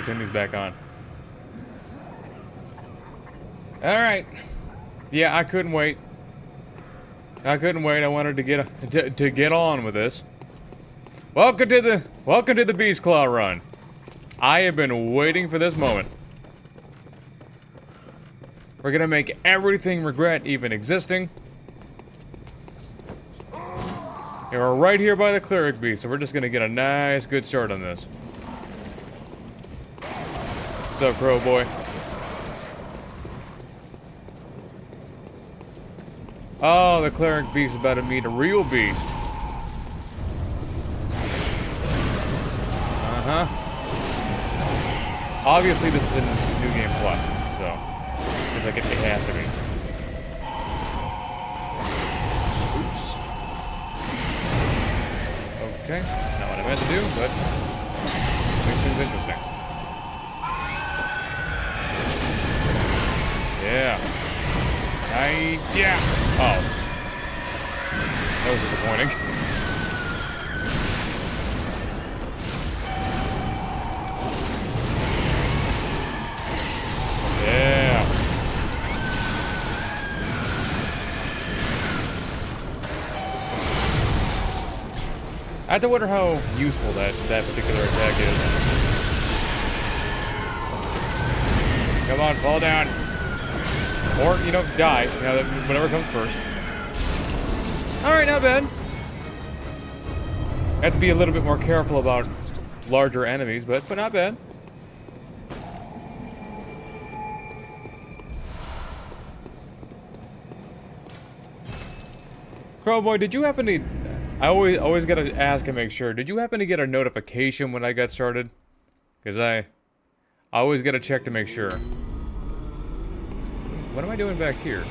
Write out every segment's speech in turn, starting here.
gotta turn these back on. Alright. Yeah, I couldn't wait. I couldn't wait. I wanted to get on with this. Welcome to the Beast Claw run. I have been waiting for this moment. We're gonna make everything regret even existing. And we're right here by the cleric beast, so we're just gonna get a nice, good start on this. What's up, Crow Boy? Oh, the cleric beast is about to meet a real beast. Uh-huh. Obviously, this is in New Game Plus, so it's like it has to be. Oops. Okay, not what I meant to do, but makes things interesting. Yeah. Yeah. Oh. That was disappointing. Yeah. I have to wonder how useful that particular attack is. Come on, fall down. Or, you know, die. You know, whatever comes first. Alright, not bad. I have to be a little bit more careful about larger enemies, but not bad. Crowboy, did you happen to... I always gotta ask and make sure. Did you happen to get a notification when I got started? Because I always gotta check to make sure. What am I doing back here?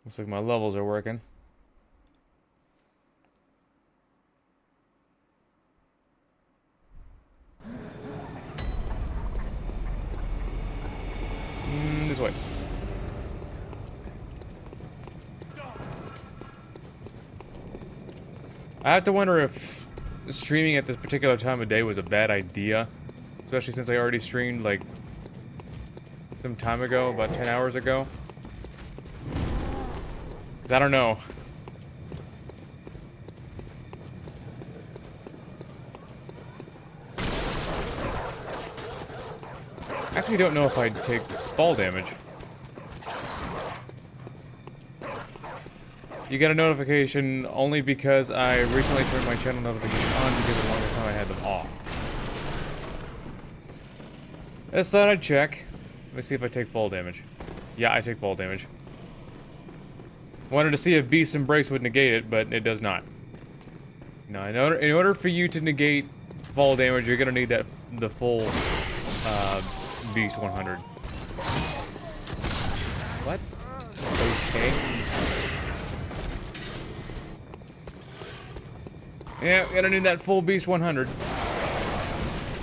Looks like my levels are working. This way. I have to wonder if streaming at this particular time of day was a bad idea. Especially since I already streamed, like, some time ago, about 10 hours ago. 'Cause I don't know. I actually don't know if I'd take fall damage. You get a notification only because I recently turned my channel notification on because the longest time I had them off. Just thought I'd check. Let me see if I take fall damage. Yeah, I take fall damage. Wanted to see if Beast's Embrace would negate it, but it does not. No, in order for you to negate fall damage, you're gonna need the full Beast 100. What? Okay. Yeah, gonna need that full Beast 100.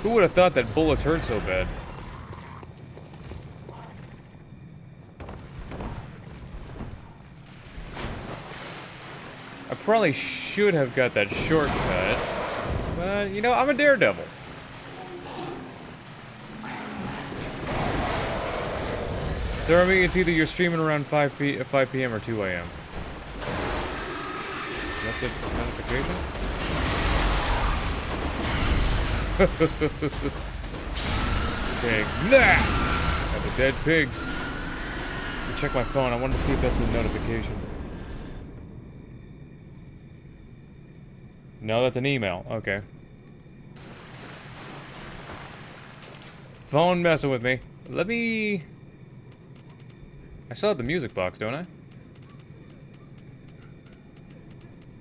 Who would have thought that bullets hurt so bad? I probably should have got that shortcut, but, you know, I'm a daredevil. So, I mean, it's either you're streaming around 5 p.m. or 2 a.m. Is that the notification? Take that! Got a dead pig. Let me check my phone. I want to see if that's a notification. No, that's an email. Okay. Phone messing with me. Let me... I still have the music box, don't I?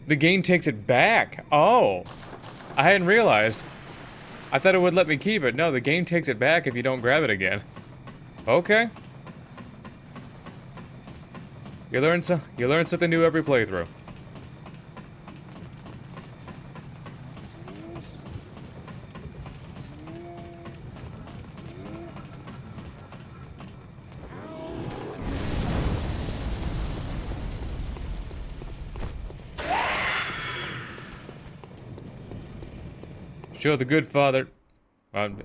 The game takes it back. Oh. I hadn't realized. I thought it would let me keep it. No, the game takes it back if you don't grab it again. Okay. You learn something new every playthrough. Show the good father.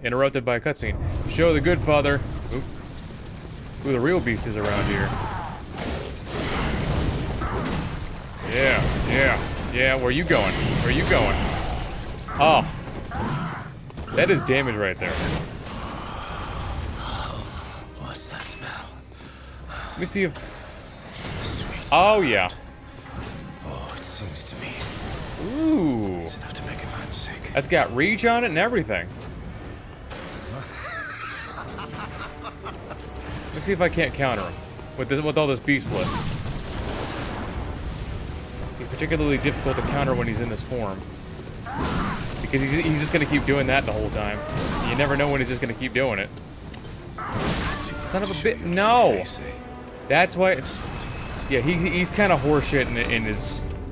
Interrupted by a cutscene. Show the good father. Oop. Who the real beast is around here. Yeah. Where you going? Where you going? Oh. That is damage right there. What's that smell? Let me see if... Sweet. Oh, yeah. Oh, it sings to me. Ooh. It's enough to make a man sick. That's got reach on it and everything. Let's see if I can't counter him with all this beast blood. He's particularly difficult to counter when he's in this form. Because he's just going to keep doing that the whole time. You never know when he's just going to keep doing it. Son of a bit. No! That's why... Yeah, he's kind of horseshit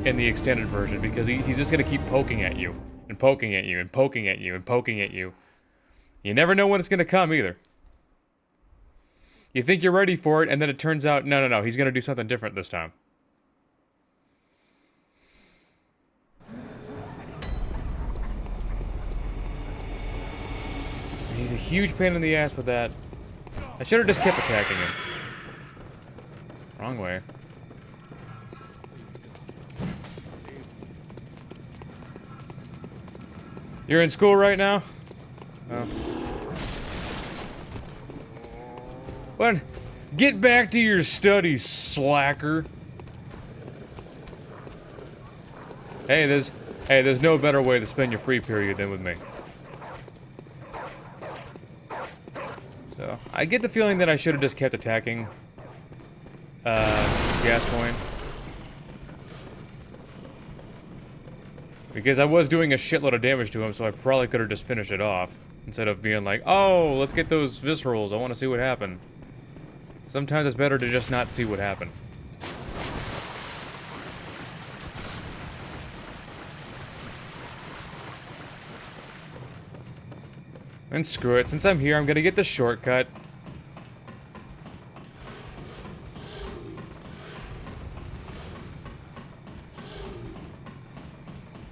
in the extended version, because he's just going to keep poking at you. And poking at you, and poking at you, and poking at you. You never know when it's going to come, either. You think you're ready for it, and then it turns out, no, he's going to do something different this time. He's a huge pain in the ass with that. I should have just kept attacking him. Wrong way. You're in school right now? Oh. What? Get back to your studies, slacker. Hey, there's no better way to spend your free period than with me. So, I get the feeling that I should have just kept attacking Gascoigne. Because I was doing a shitload of damage to him, so I probably could have just finished it off. Instead of being like, oh, let's get those viscerals, I want to see what happened. Sometimes it's better to just not see what happened. And screw it, since I'm here, I'm gonna get the shortcut.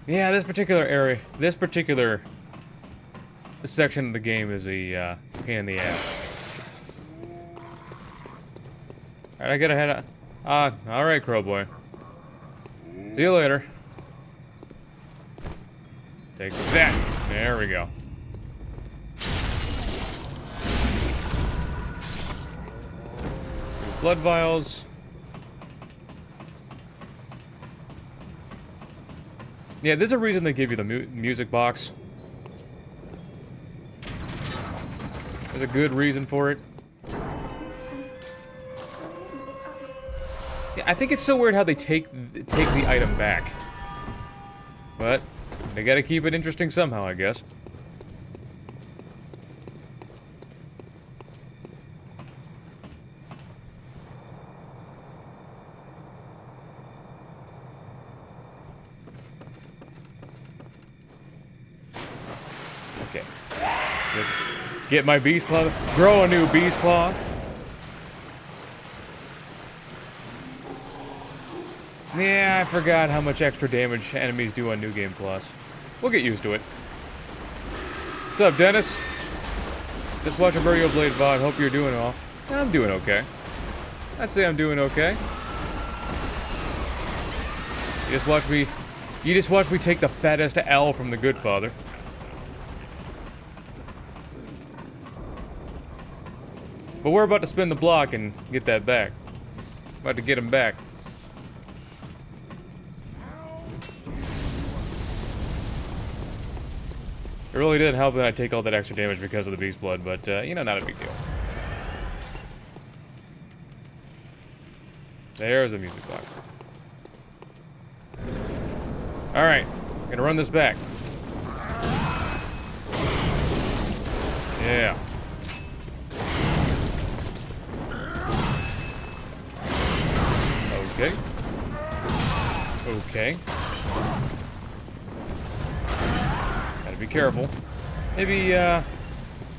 Yeah, this particular section of the game is a pain in the ass. Alright, I gotta head out. Alright, Crowboy. See you later. Take that. There we go. Blood vials. Yeah, there's a reason they give you the music box. There's a good reason for it. Yeah, I think it's so weird how they take the item back. But they gotta keep it interesting somehow, I guess. Okay. Get my beast claw. Grow a new beast claw. Yeah, I forgot how much extra damage enemies do on New Game Plus. We'll get used to it. What's up, Dennis? Just watching Burial Blade VOD. Hope you're doing well. I'm doing okay. I'd say I'm doing okay. You just watch me take the fattest L from the Good Father. But we're about to spin the block and get that back. About to get him back. It really did help that I take all that extra damage because of the beast blood, but, you know, not a big deal. There's a music box. Alright, gonna run this back. Yeah. Okay. Okay. Gotta be careful. Maybe,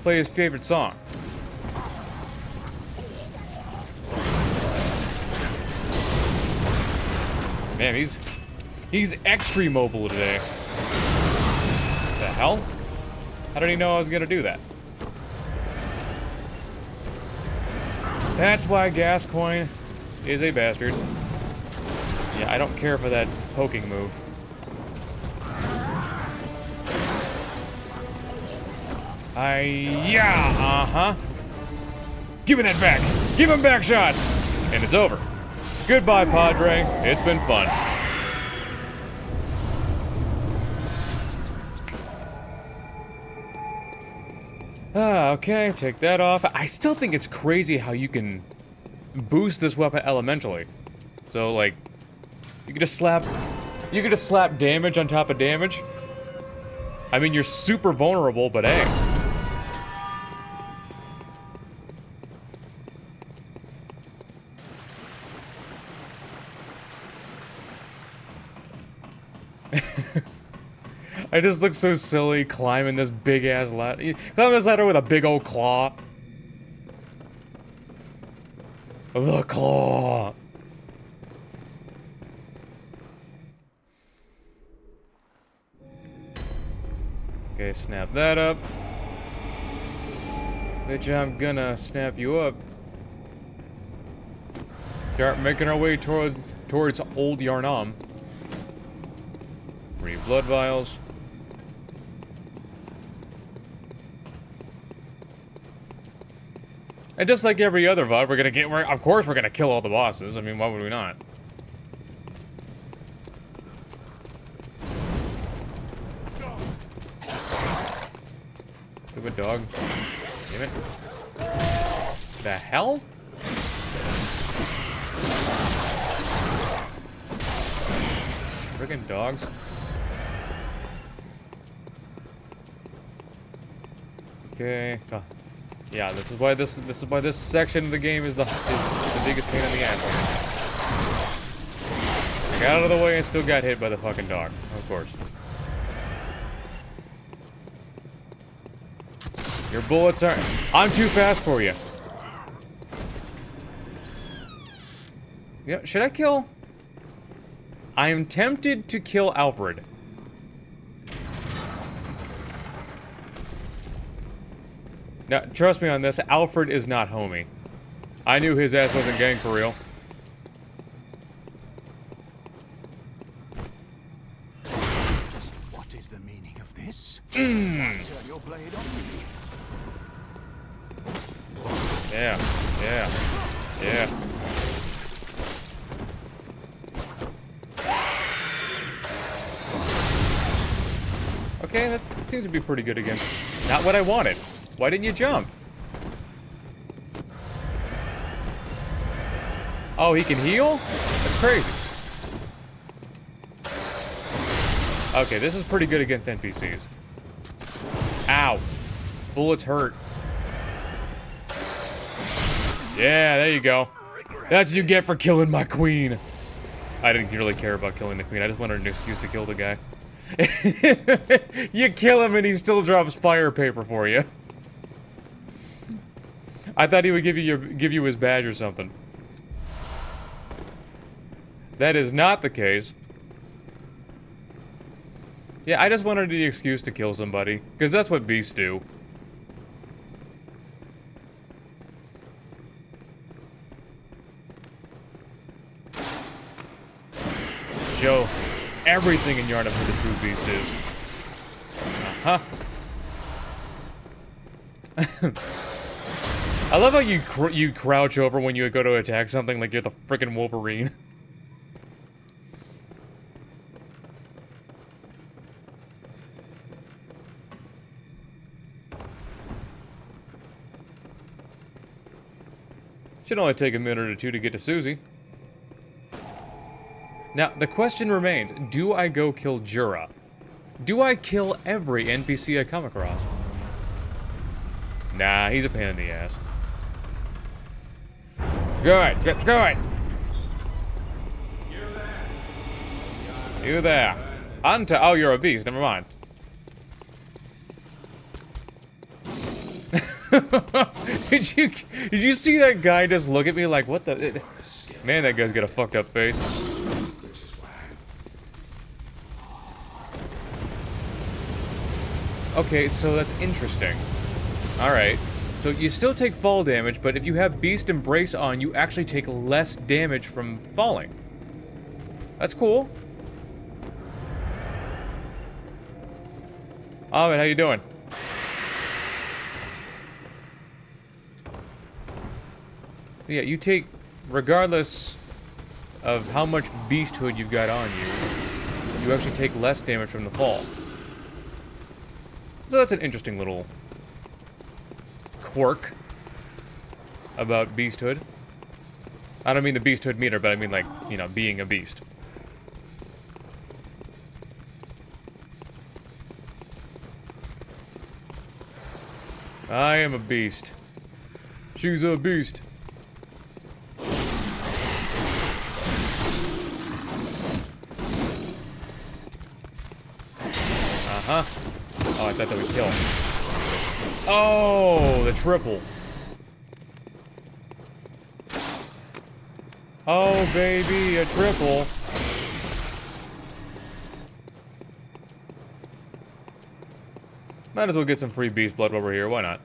play his favorite song. Man, he's extra mobile today. What the hell? How did he know I was gonna do that? That's why Gascoigne is a bastard. Yeah, I don't care for that poking move. Yeah, Give me that back! Give him back shots! And it's over. Goodbye, Padre. It's been fun. Okay, take that off. I still think it's crazy how you can boost this weapon elementally. So, like, you can just slap damage on top of damage. I mean, you're super vulnerable, but hey. I just look so silly climbing this big-ass ladder. Climbing this ladder with a big old claw. The claw. Okay, snap that up. Bitch, I'm gonna snap you up. Start making our way towards old Yharnam. Free blood vials. And just like every other VOD, of course we're gonna kill all the bosses. I mean, why would we not? Stupid dog. Damn it. The hell? Friggin' dogs. Okay. Yeah, this is why this section of the game is the biggest pain in the ass. I got out of the way and still got hit by the fucking dog, of course. Your bullets aren't. I'm too fast for you. Yeah, should I kill? I am tempted to kill Alfred. Now, trust me on this, Alfred is not homie. I knew his ass wasn't gang for real. Just what is the meaning of this? Turn your blade on me. Yeah, yeah, yeah. Okay, that seems to be pretty good again. Not what I wanted. Why didn't you jump? Oh, he can heal? That's crazy. Okay, this is pretty good against NPCs. Ow. Bullets hurt. Yeah, there you go. That's what you get for killing my queen. I didn't really care about killing the queen. I just wanted an excuse to kill the guy. You kill him and he still drops fire paper for you. I thought he would give you his badge or something. That is not the case. Yeah, I just wanted the excuse to kill somebody, because that's what beasts do. Show everything in Yharnam who the true beast is. I love how you crouch over when you go to attack something like you're the frickin' Wolverine. Should only take a minute or two to get to Susie. Now, the question remains, do I go kill Jura? Do I kill every NPC I come across? Nah, he's a pain in the ass. Screw it, screw it! You there. Oh, you're a beast, never mind. Did you see that guy just look at me like, what the? Man, that guy's got a fucked up face. Okay, so that's interesting. Alright. So you still take fall damage, but if you have Beast Embrace on, you actually take less damage from falling. That's cool. Ahmed, how you doing? Yeah, you take, regardless of how much beasthood you've got on you, you actually take less damage from the fall. So that's an interesting little quirk about beasthood. I don't mean the beasthood meter, but I mean, like, you know, being a beast. I am a beast. She's a beast. Uh-huh. Oh, I thought that would kill. Oh, the triple. Oh, baby, a triple. Might as well get some free beast blood over here. Why not?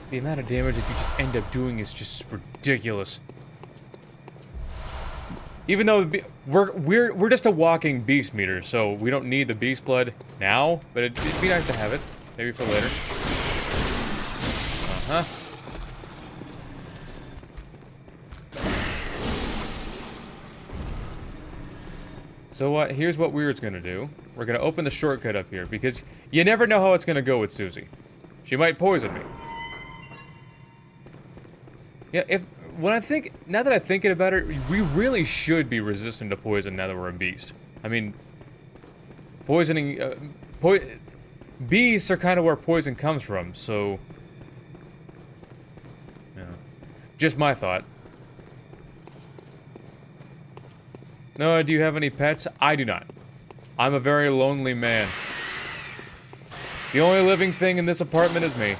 The amount of damage that you just end up doing is just ridiculous. Even though we're just a walking beast meter, so we don't need the beast blood now, but it'd be nice to have it, maybe for later. Uh-huh. So what? Here's what Weird's gonna do. We're gonna open the shortcut up here because you never know how it's gonna go with Susie. She might poison me. Yeah, now that I'm thinking about it, we really should be resistant to poison now that we're a beast. I mean, poisoning, beasts are kind of where poison comes from, so, yeah. Just my thought. Noah, do you have any pets? I do not. I'm a very lonely man. The only living thing in this apartment is me.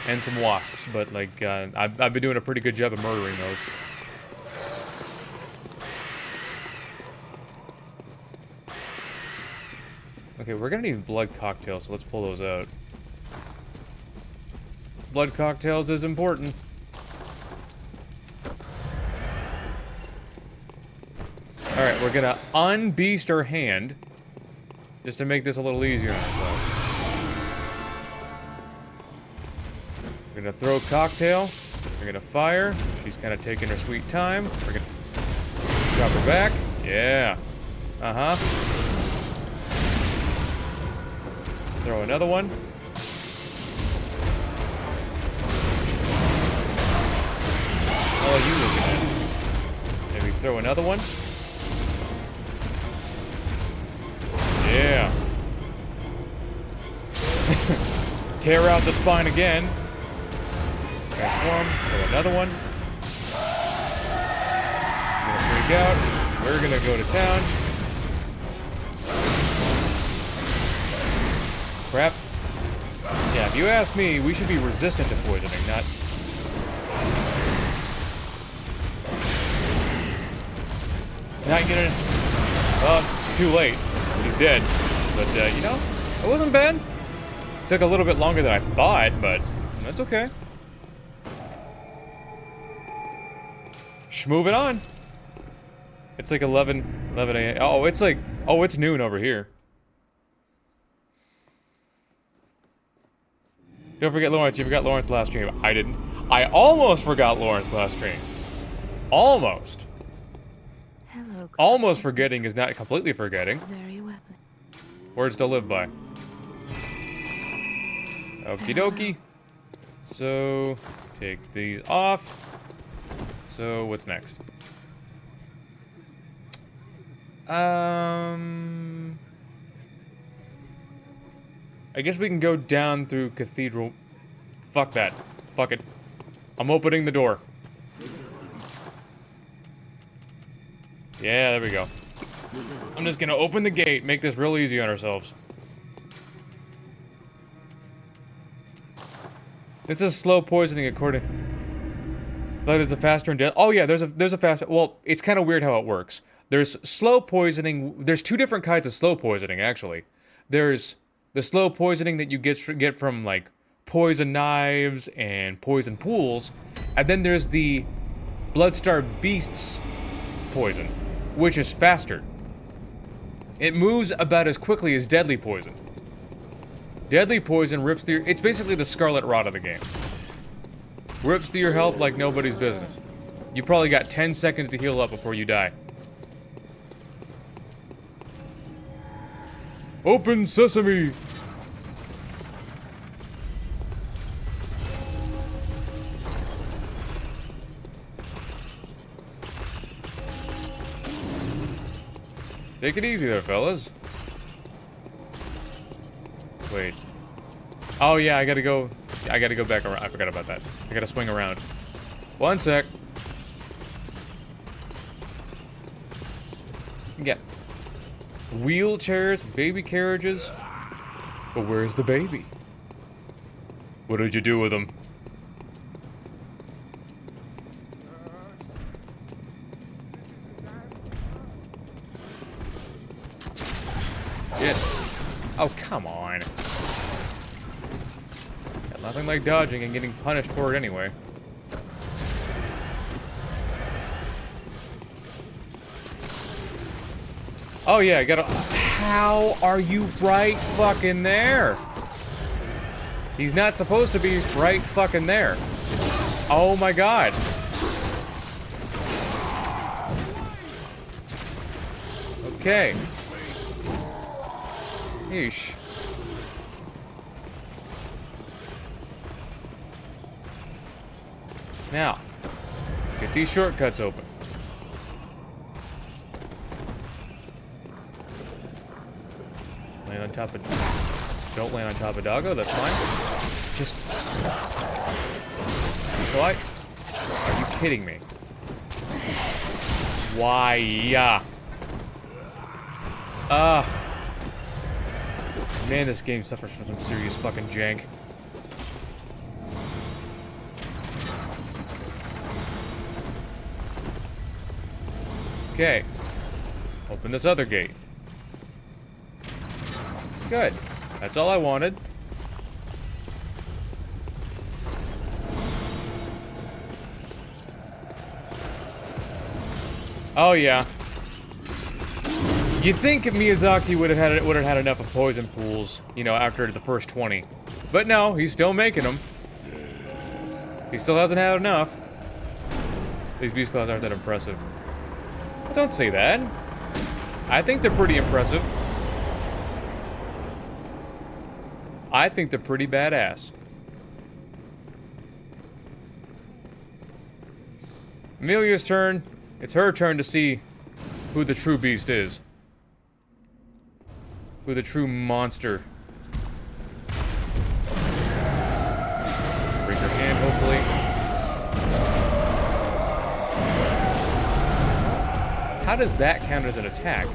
And some wasps, but, like, I've been doing a pretty good job of murdering those. Okay, we're gonna need blood cocktails, so let's pull those out. Blood cocktails is important. Alright, we're gonna unbeast our hand, just to make this a little easier on ourselves. We're gonna throw a cocktail. We're gonna fire. She's kind of taking her sweet time. We're gonna drop her back. Yeah. Uh-huh. Throw another one. Oh, you looking at? Maybe throw another one. Yeah. Tear out the spine again. Transform. Throw another one. You're gonna freak out. We're gonna go to town. Crap. Yeah, if you ask me, we should be resistant to poisoning, not... Not gonna... Well, too late. He's dead. But, you know, it wasn't bad. Took a little bit longer than I thought, but that's okay. Moving on. It's like 11 a.m. Oh, it's like... Oh, it's noon over here. Don't forget Lawrence. You forgot Lawrence last stream. I didn't. I almost forgot Lawrence last stream. Almost. Hello. Almost forgetting is not completely forgetting. Very well. Words to live by. Okie dokie. So, take these off. So, what's next? I guess we can go down through Cathedral. Fuck that. Fuck it. I'm opening the door. Yeah, there we go. I'm just gonna open the gate, make this real easy on ourselves. This is slow poisoning according... Like there's a faster and death. Oh yeah, there's a faster... Well, it's kind of weird how it works. There's slow poisoning... There's two different kinds of slow poisoning, actually. There's the slow poisoning that you get from, like, poison knives and poison pools. And then there's the Bloodstar Beasts poison, which is faster. It moves about as quickly as deadly poison. Deadly poison rips through... It's basically the Scarlet Rot of the game. Rips through your health like nobody's business. You probably got 10 seconds to heal up before you die. Open sesame! Take it easy there, fellas. Wait. Oh yeah, I gotta go back around. I forgot about that. I gotta swing around. One sec. Yeah. Wheelchairs, baby carriages. But where's the baby? What did you do with him? Shit. Oh, come on. Got nothing like dodging and getting punished for it anyway. Oh yeah, I gotta... How are you right fucking there? He's not supposed to be right fucking there. Oh my god. Okay. Yeesh. Now, let's get these shortcuts open. Land on top of... Don't land on top of Doggo, that's fine. Just... So Are you kidding me? Why? Yeah. Man, this game suffers from some serious fucking jank. Okay. Open this other gate. Good. That's all I wanted. Oh yeah. You'd think Miyazaki would have had enough of poison pools, you know, after the first 20. But no, he's still making them. He still hasn't had enough. These beast claws aren't that impressive. Don't say that. I think they're pretty impressive. I think they're pretty badass. Amelia's turn. It's her turn to see who the true beast is. Who the true monster. Break her hand, hopefully. How does that count as an attack?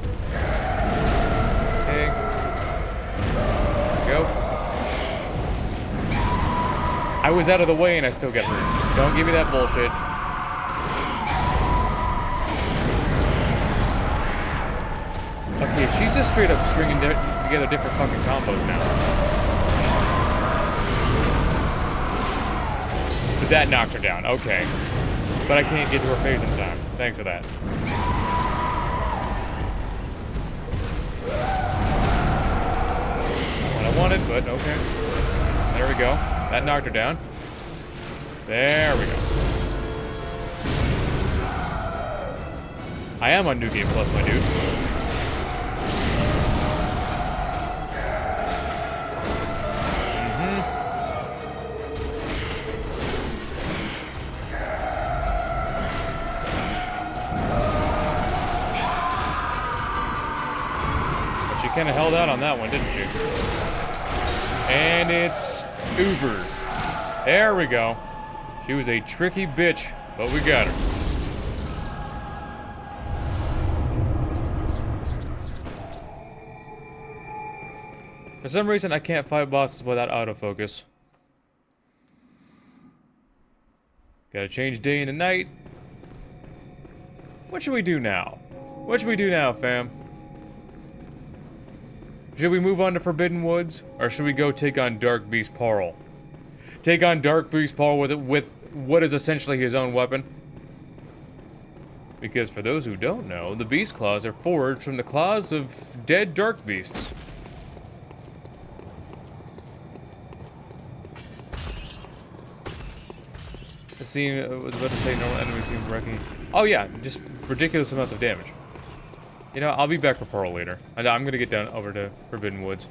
Okay. Go. I was out of the way and I still got hurt. Don't give me that bullshit. Okay, she's just straight up stringing together different fucking combos now. But that knocked her down, okay. But I can't get to her face in time. Thanks for that. Not what I wanted, but okay. There we go. That knocked her down. There we go. I am on New Game Plus, my dude. Kind of held out on that one, didn't she? And it's over. There we go. She was a tricky bitch, but we got her. For some reason, I can't fight bosses without autofocus. Gotta change day into night. What should we do now? What should we do now, fam? Should we move on to Forbidden Woods? Or should we go take on Dark Beast Parl? Take on Dark Beast Parl with what is essentially his own weapon? Because for those who don't know, the Beast Claws are forged from the claws of dead Dark Beasts. I was about to say normal enemies seem wrecking. Oh yeah, just ridiculous amounts of damage. You know, I'll be back for Pearl later. I'm gonna get down over to Forbidden Woods.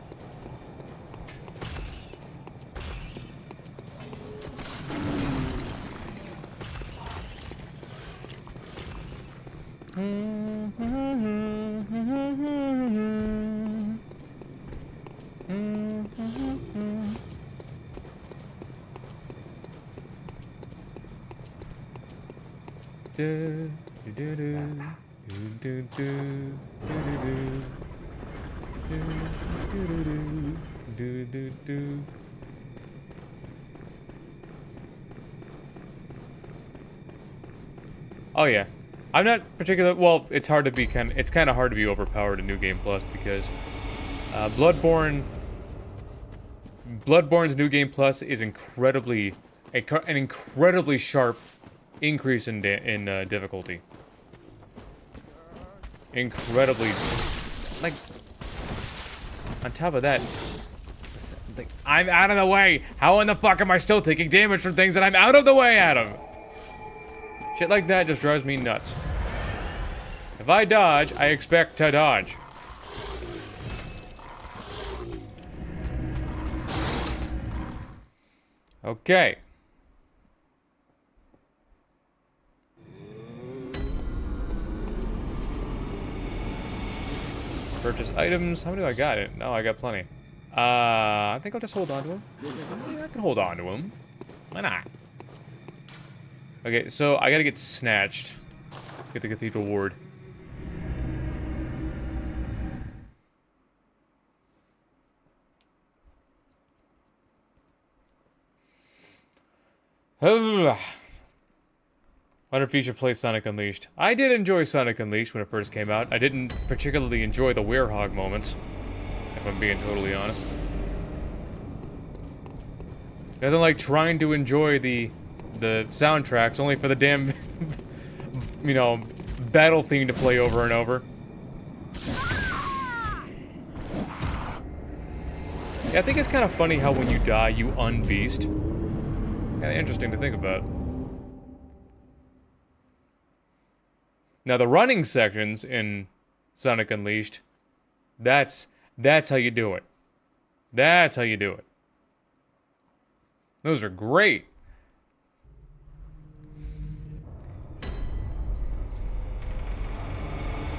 Oh yeah, I'm not particular. Well, it's hard to be it's kind of hard to be overpowered in New Game Plus because Bloodborne's New Game Plus is an incredibly sharp increase in difficulty. Incredibly, like, on top of that, like, I'm out of the way. How in the fuck am I still taking damage from things that I'm out of the way at them? Shit like that just drives me nuts. If I dodge, I expect to dodge. Okay. Purchase items. How many do I got? No, I got plenty. I think I'll just hold on to them. Yeah, I can hold on to them. Why not? Okay, so I gotta get snatched. Let's get the Cathedral Ward. Wonder if you should play Sonic Unleashed. I did enjoy Sonic Unleashed when it first came out. I didn't particularly enjoy the Werehog moments, if I'm being totally honest. Nothing like trying to enjoy the soundtracks only for the damn, you know, battle theme to play over and over. Yeah, I think it's kind of funny how when you die, you unbeast. Kind of interesting to think about. Now, the running sections in Sonic Unleashed, that's how you do it. That's how you do it. Those are great.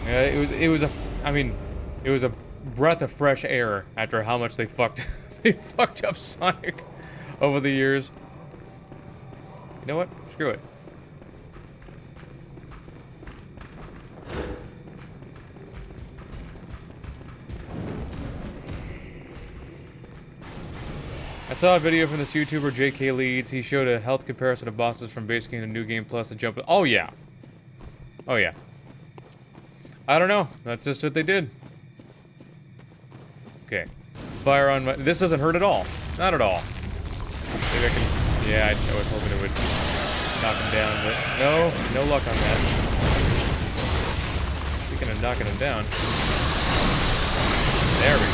Yeah, it was a breath of fresh air after how much they fucked up Sonic over the years. You know what? Screw it. I saw a video from this YouTuber, JK Leeds. He showed a health comparison of bosses from base game to New Game Plus to jump. Oh yeah. Oh yeah. I don't know. That's just what they did. Okay. Fire on my... This doesn't hurt at all. Not at all. Maybe I can... Yeah, I was hoping it would knock him down, but no luck on that. Speaking of knocking him down. There we go.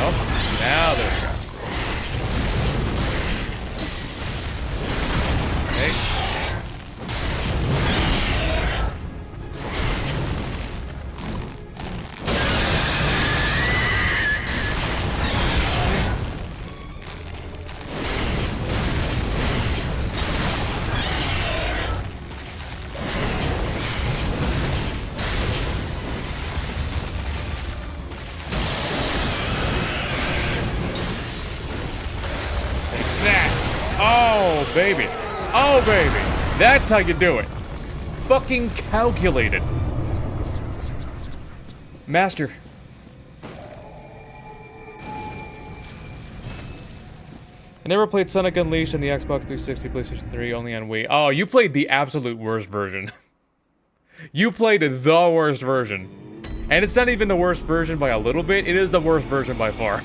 Nope. Now there's go. Okay. Oh, baby. Oh, baby. That's how you do it. Fucking calculated. Master. I never played Sonic Unleashed on the Xbox 360, PlayStation 3, only on Wii. Oh, you played the absolute worst version. You played the worst version. And it's not even the worst version by a little bit, it is the worst version by far.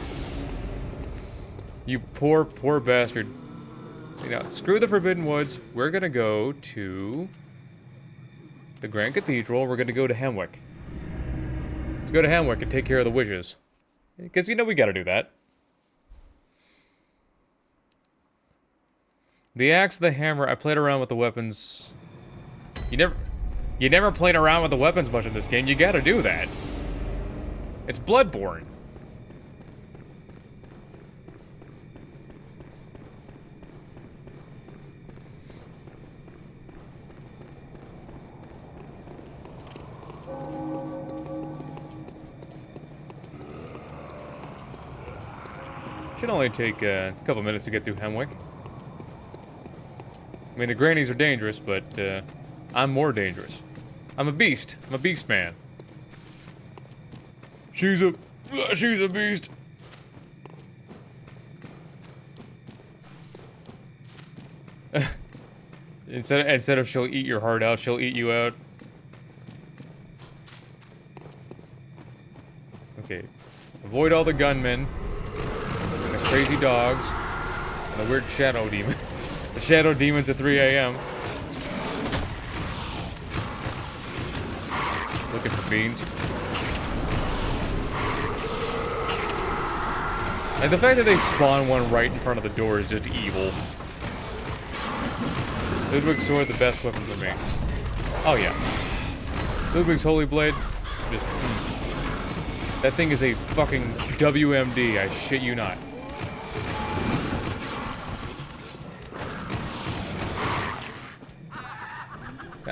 You poor, poor bastard. You know, screw the Forbidden Woods. We're gonna go to the Grand Cathedral. We're gonna go to Hemwick. Let's go to Hemwick and take care of the witches. Because, you know, we gotta do that. The axe, the hammer, I played around with the weapons. You never played around with the weapons much in this game. You gotta do that. It's Bloodborne. Should only take a couple minutes to get through Hemwick. I mean, the grannies are dangerous, but I'm more dangerous. I'm a beast. I'm a beast man. She's a beast. Instead of she'll eat your heart out, she'll eat you out. Okay. Avoid all the gunmen. And the crazy dogs. And the weird shadow demon. The shadow demons at 3 a.m. Looking for beans. And the fact that they spawn one right in front of the door is just evil. Ludwig's sword, the best weapon for me. Oh yeah. Ludwig's holy blade, just... That thing is a fucking WMD, I shit you not.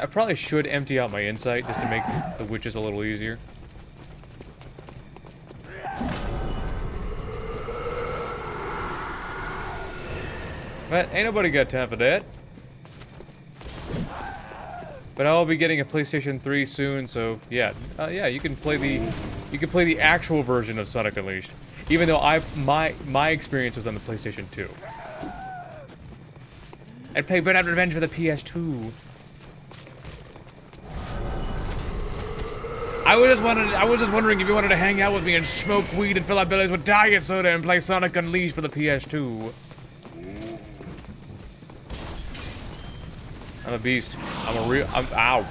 I probably should empty out my insight just to make the witches a little easier. But ain't nobody got time for that. But I'll be getting a PlayStation 3 soon, so yeah, yeah, you can play the actual version of Sonic Unleashed, even though my experience was on the PlayStation 2. I'd play Red Dead Revenge for the PS2. I was just wondering if you wanted to hang out with me and smoke weed and fill our bellies with diet soda and play Sonic Unleashed for the PS2. I'm a beast. Ow.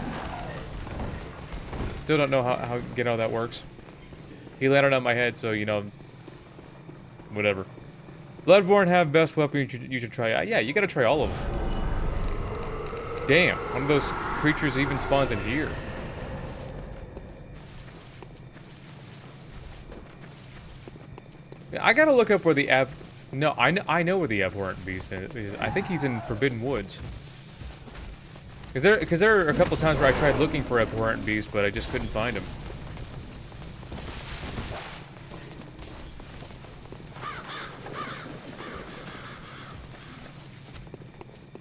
Still don't know how that works. He landed on my head, so, you know, whatever. Bloodborne have best weapon you should try. Yeah, you gotta try all of them. Damn, one of those creatures even spawns in here. I gotta look up where the No, I know where the abhorrent beast is. I think he's in Forbidden Woods. Because there are a couple times where I tried looking for abhorrent beast, but I just couldn't find him.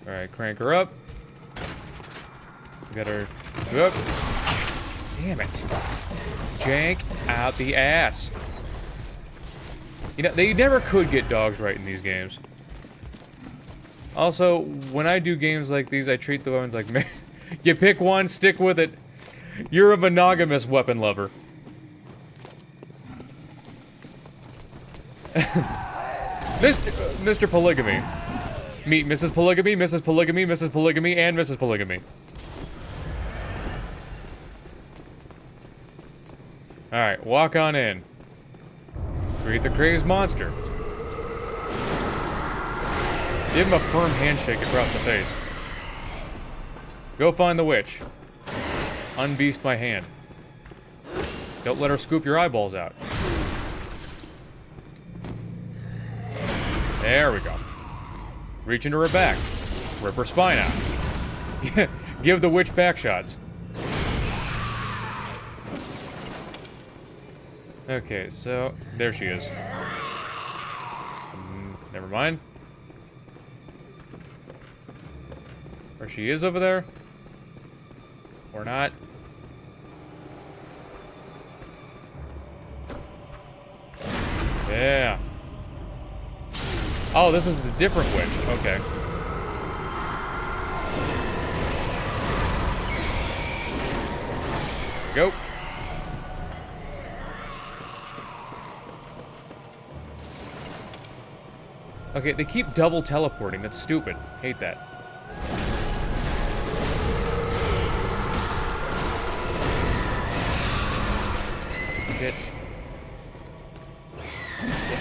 All right, crank her up. Got her up. Damn it! Jank out the ass. You know, they never could get dogs right in these games. Also, when I do games like these, I treat the weapons like, man, you pick one, stick with it. You're a monogamous weapon lover. Mr. Polygamy. Meet Mrs. Polygamy, Mrs. Polygamy, Mrs. Polygamy, and Mrs. Polygamy. Alright, walk on in. Greet the crazed monster. Give him a firm handshake across the face. Go find the witch. Unbeast my hand. Don't let her scoop your eyeballs out. There we go. Reach into her back. Rip her spine out. Give the witch back shots. Okay, so there she is. Never mind. Or she is over there. Or not. Yeah. Oh, this is the different witch. Okay. Go. Okay, they keep double teleporting. That's stupid. Hate that. Shit.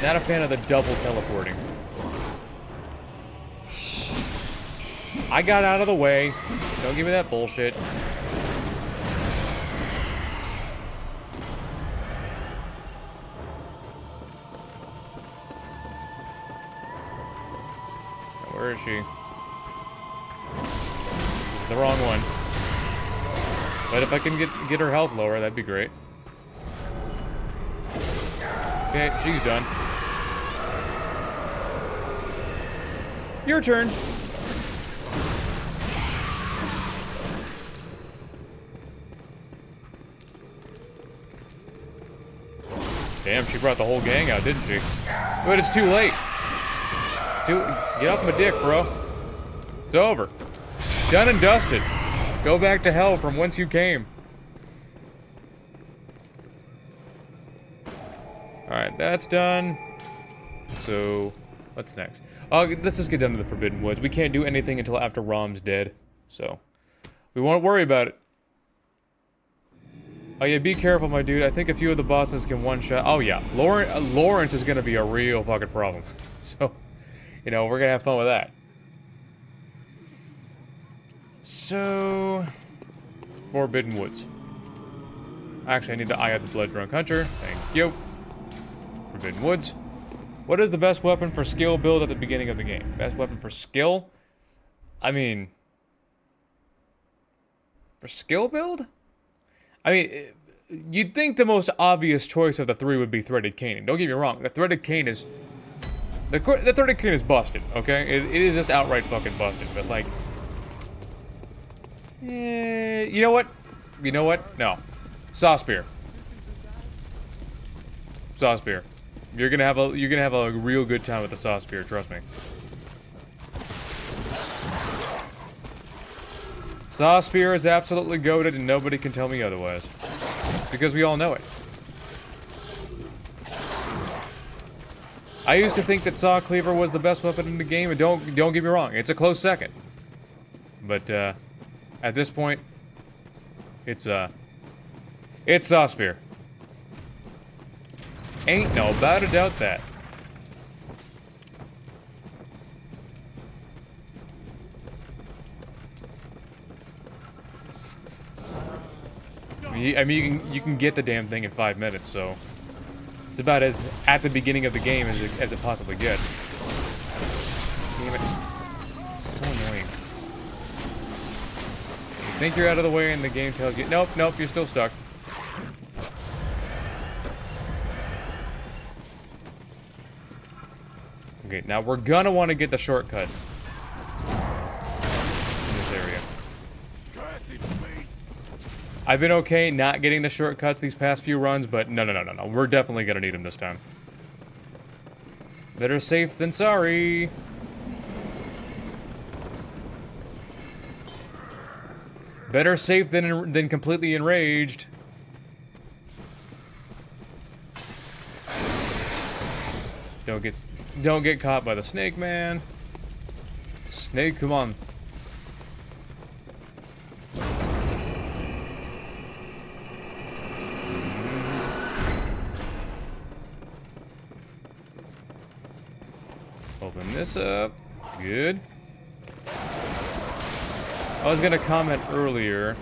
Not a fan of the double teleporting. I got out of the way. Don't give me that bullshit. Where is she? This is the wrong one. But if I can get her health lower, that'd be great. Okay, she's done. Your turn. Damn, she brought the whole gang out, didn't she? But it's too late. Get off my dick, bro. It's over. Done and dusted. Go back to hell from whence you came. Alright, that's done. So, what's next? Let's just get down to the Forbidden Woods. We can't do anything until after Rom's dead. So, we won't worry about it. Oh yeah, be careful, my dude. I think a few of the bosses can one-shot. Oh yeah, Lawrence is gonna be a real fucking problem. So, you know, we're gonna have fun with that. So, Forbidden Woods. Actually, I need to eye out the Blood-Drunk Hunter. Thank you. Forbidden Woods. What is the best weapon for skill build at the beginning of the game? Best weapon for skill? I mean... For skill build? I mean, you'd think the most obvious choice of the three would be Threaded Cane. Don't get me wrong, the Threaded Cane is... The Threaded Cane is busted, okay? It is just outright fucking busted, but like... you know what? You know what? No. Saw Spear. Saw Spear. You're gonna have a real good time with the Saw Spear, trust me. Saw Spear is absolutely goated and nobody can tell me otherwise. Because we all know it. I used to think that Saw Cleaver was the best weapon in the game, and don't get me wrong, it's a close second. But at this point, it's Saw Spear. Ain't no about a doubt that. I mean, you can get the damn thing in 5 minutes, so it's about as at the beginning of the game as it possibly gets. Damn it! So annoying. You think you're out of the way, and the game tells you, nope, nope, you're still stuck. Okay, now we're gonna want to get the shortcuts in this area. I've been okay not getting the shortcuts these past few runs, but no. We're definitely gonna need them this time. Better safe than sorry. Better safe than completely enraged. Don't get caught by the snake, man. Snake, come on. Open this up. Good. I was gonna comment earlier.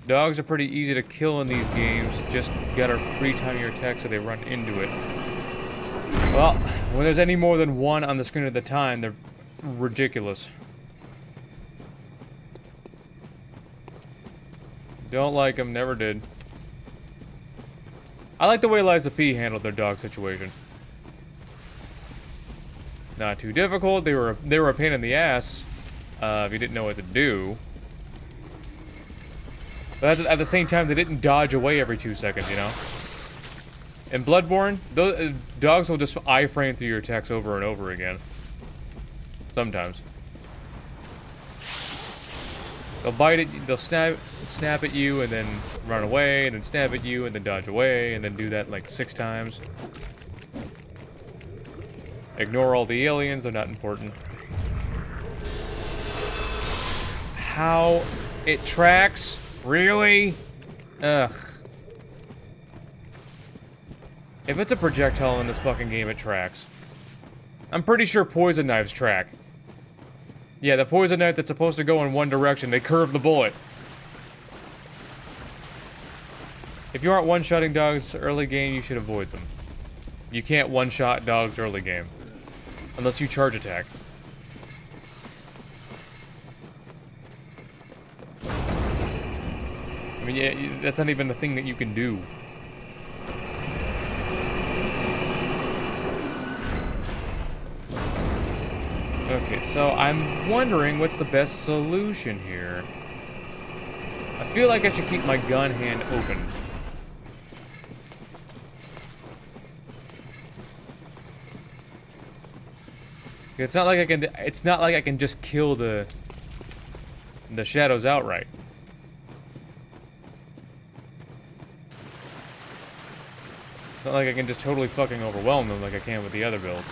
Dogs are pretty easy to kill in these games. Just gotta pre-time your attack so they run into it. Well, when there's any more than one on the screen at the time, they're ridiculous. Don't like them, never did. I like the way Liza P handled their dog situation. Not too difficult. They were a pain in the ass if you didn't know what to do. But at the same time, they didn't dodge away every 2 seconds, you know? In Bloodborne, those dogs will just iframe through your attacks over and over again. Sometimes. They'll bite it, they'll snap at you and then run away, and then snap at you and then dodge away, and then do that like 6 times. Ignore all the aliens, they're not important. How it tracks? Really? Ugh. If it's a projectile in this fucking game, it tracks. I'm pretty sure poison knives track. Yeah, the poison knife that's supposed to go in one direction, they curve the bullet. If you aren't one-shotting dogs early game, you should avoid them. You can't one-shot dogs early game. Unless you charge attack. I mean, yeah, that's not even a thing that you can do. Okay, so I'm wondering what's the best solution here. I feel like I should keep my gun hand open. It's not like I can just kill the shadows outright. It's not like I can just totally fucking overwhelm them like I can with the other builds.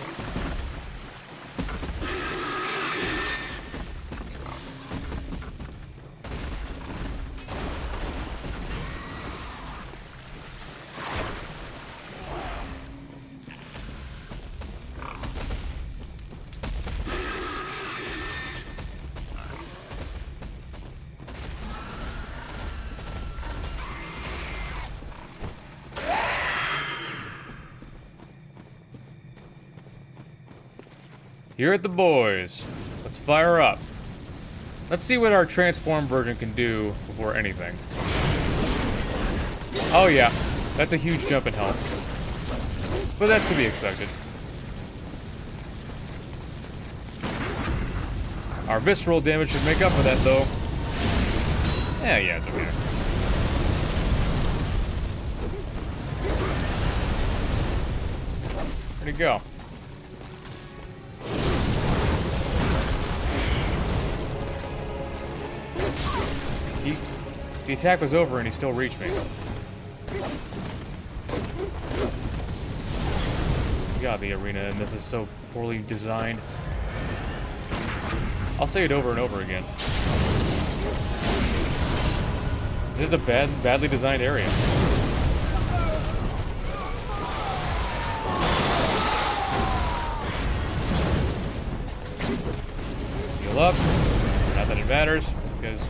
Here at the boys. Let's fire up. Let's see what our transform version can do before anything. Oh yeah, that's a huge jump in health. But that's to be expected. Our visceral damage should make up for that though. Yeah, it's okay. Where'd he go? The attack was over and he still reached me. God, the arena in this is so poorly designed. I'll say it over and over again. This is a badly designed area. Heal up. Not that it matters, because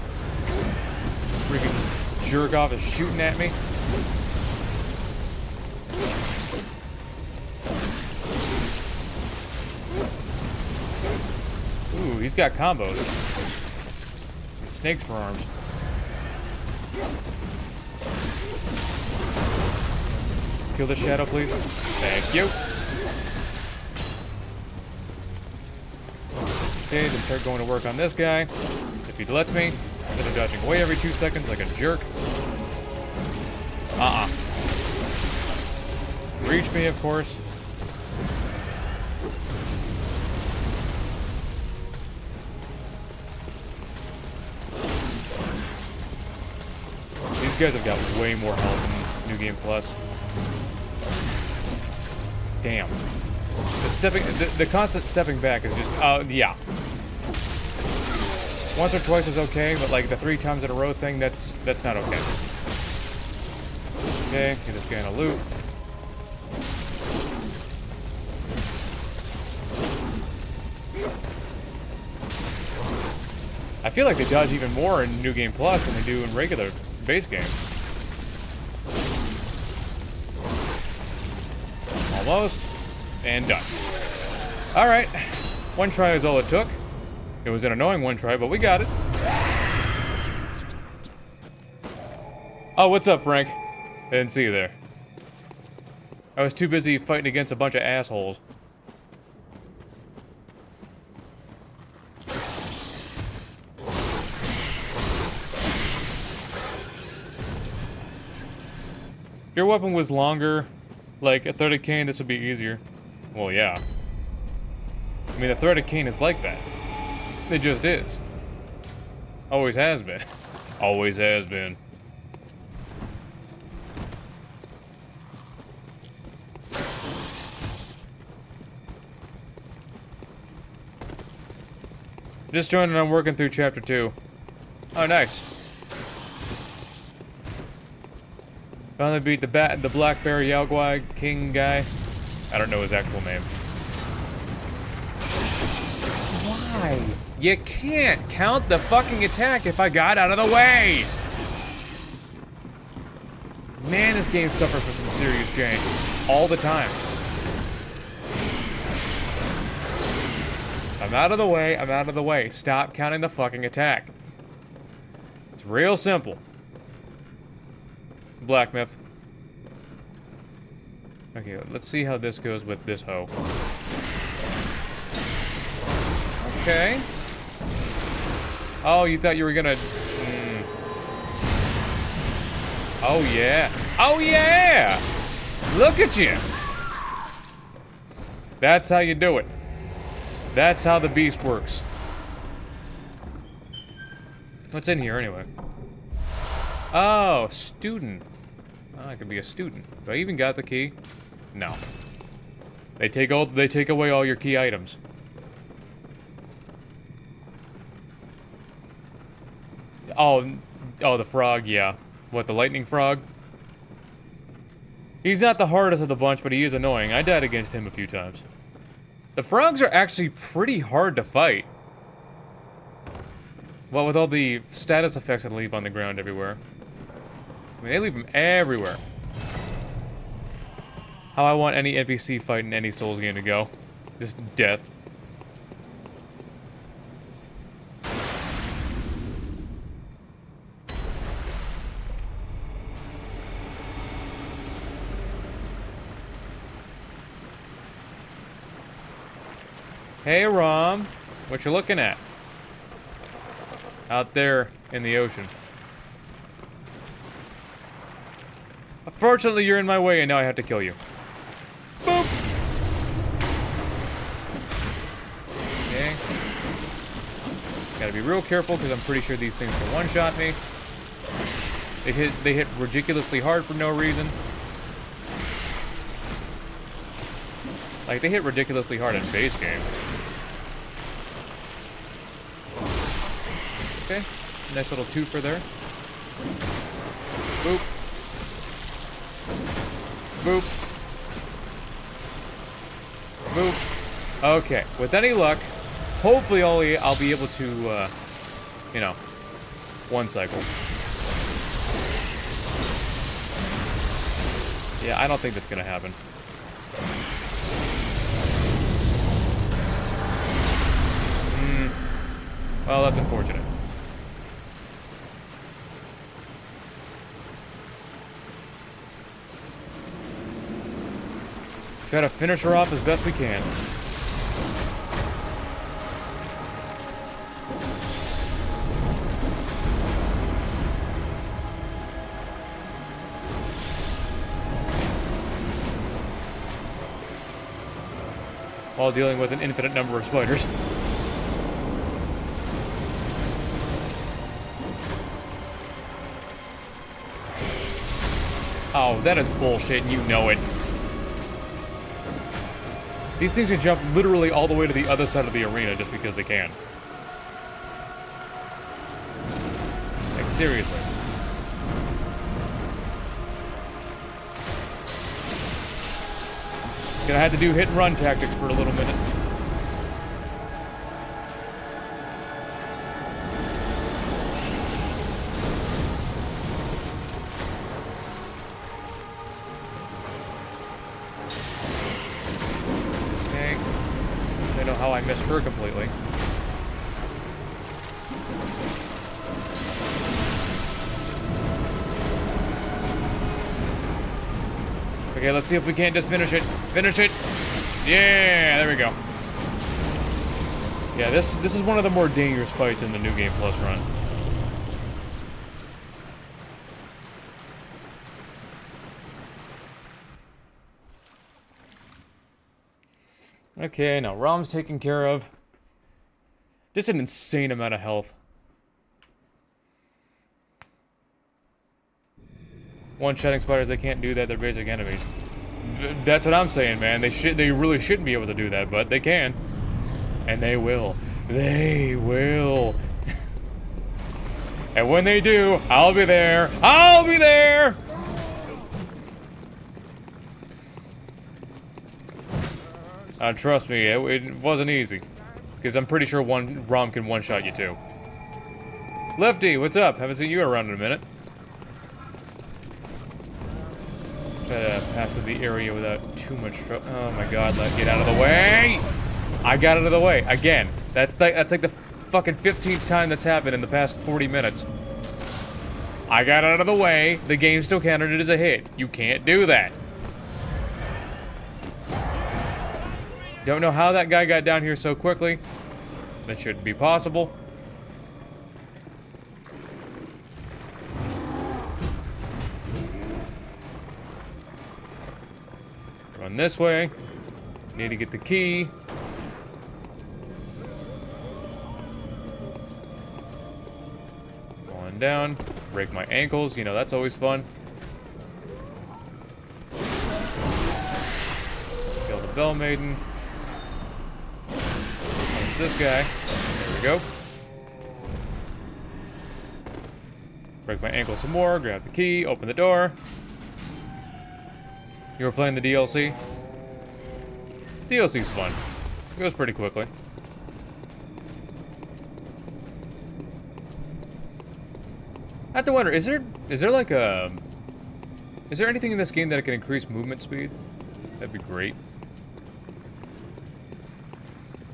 freaking jerk off is shooting at me. Ooh, he's got combos. And snakes for arms. Kill the shadow, please. Thank you. Okay, then start going to work on this guy. If he lets me. Instead of dodging away every 2 seconds like a jerk. Reach me, of course. These guys have got way more health in New Game Plus. Damn. The constant stepping back is just, yeah. Once or twice is okay, but like the 3 times in a row thing, that's not okay. Okay, get this guy in a loop. I feel like they dodge even more in New Game Plus than they do in regular base game. Almost. And done. Alright. 1 try is all it took. It was an annoying 1 try, but we got it. Oh, what's up, Frank? I didn't see you there. I was too busy fighting against a bunch of assholes. If your weapon was longer, like a 30 cane, this would be easier. Well, yeah. I mean, the threat of Cain is like that. It just is. Always has been. Always has been. Just joined and I'm working through chapter 2. Oh, nice. Finally beat the Black Bear Yaogwai King guy. I don't know his actual name. Why? You can't count the fucking attack if I got out of the way! Man, this game suffers from some serious change. All the time. I'm out of the way, I'm out of the way. Stop counting the fucking attack. It's real simple. Black myth. Okay, let's see how this goes with this hoe. Okay. Oh, you thought you were gonna... Oh, yeah. Oh, yeah! Look at you! That's how you do it. That's how the beast works. What's in here, anyway? Oh, student. Oh, I could be a student. Do I even got the key? No. They take away all your key items. Oh, the frog, yeah. What, the lightning frog? He's not the hardest of the bunch, but he is annoying. I died against him a few times. The frogs are actually pretty hard to fight. Well, with all the status effects that leave on the ground everywhere. I mean, they leave them everywhere. How I want any NPC fight in any Souls game to go. Just death. Hey, Rom. What you looking at? Out there in the ocean. Unfortunately, you're in my way, and now I have to kill you. Boop! Okay. Gotta be real careful, because I'm pretty sure these things can one-shot me. They hit ridiculously hard for no reason. Like, they hit ridiculously hard in base game. Okay, nice little twofer there. Boop. Boop. Boop. Okay, with any luck, hopefully I'll be able to, you know, one cycle. Yeah, I don't think that's gonna happen. Well, that's unfortunate. Try to finish her off as best we can. While dealing with an infinite number of spiders. Oh, that is bullshit, and you know it. These things can jump literally all the way to the other side of the arena just because they can. Like, seriously. Gonna have to do hit and run tactics for a little minute. I missed her completely. Okay, let's see if we can't just finish it. Finish it! Yeah, there we go. Yeah, this is one of the more dangerous fights in the New Game Plus run. Okay, now Rom's taken care of. Just an insane amount of health. One-shotting spiders, they can't do that. They're basic enemies. That's what I'm saying, man. They really shouldn't be able to do that, but they can. And they will. They will. And when they do, I'll be there. I'll be there! Trust me, it wasn't easy. Because I'm pretty sure Rom can one-shot you too. Lefty, what's up? Haven't seen you around in a minute. Try to pass through the area without too much trouble. Oh my god, get out of the way! I got out of the way, again. That's like the fucking 15th time that's happened in the past 40 minutes. I got out of the way, the game still counted it as a hit. You can't do that. Don't know how that guy got down here so quickly. That shouldn't be possible. Run this way. Need to get the key. Falling down. Break my ankles. You know, that's always fun. Kill the Bell Maiden. Punch this guy. There we go. Break my ankle some more. Grab the key. Open the door. You were playing the DLC? DLC's fun. It goes pretty quickly. I have to wonder, is there like a... Is there anything in this game that can increase movement speed? That'd be great.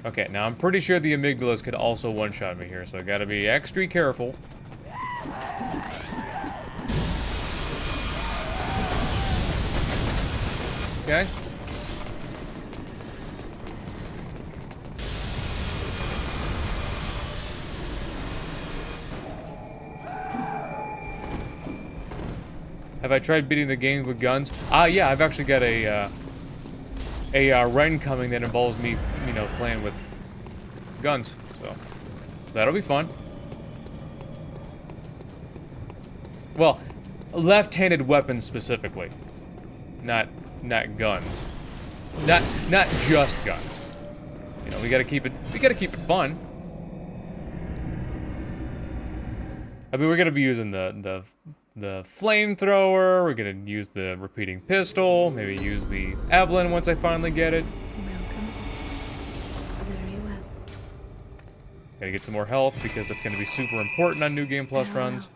Okay, now I'm pretty sure the amygdalas could also one-shot me here, so I gotta be extra careful. Okay. Have I tried beating the game with guns? Yeah, I've actually got a run coming that involves me, you know, playing with guns. So that'll be fun. Well, left-handed weapons specifically, not guns, not just guns. You know, we gotta keep it fun. I mean, we're gonna be using the flamethrower. We're gonna use the repeating pistol. Maybe use the Evelyn once I finally get it. Welcome. Very well. Gotta get some more health because that's gonna be super important on New Game Plus runs.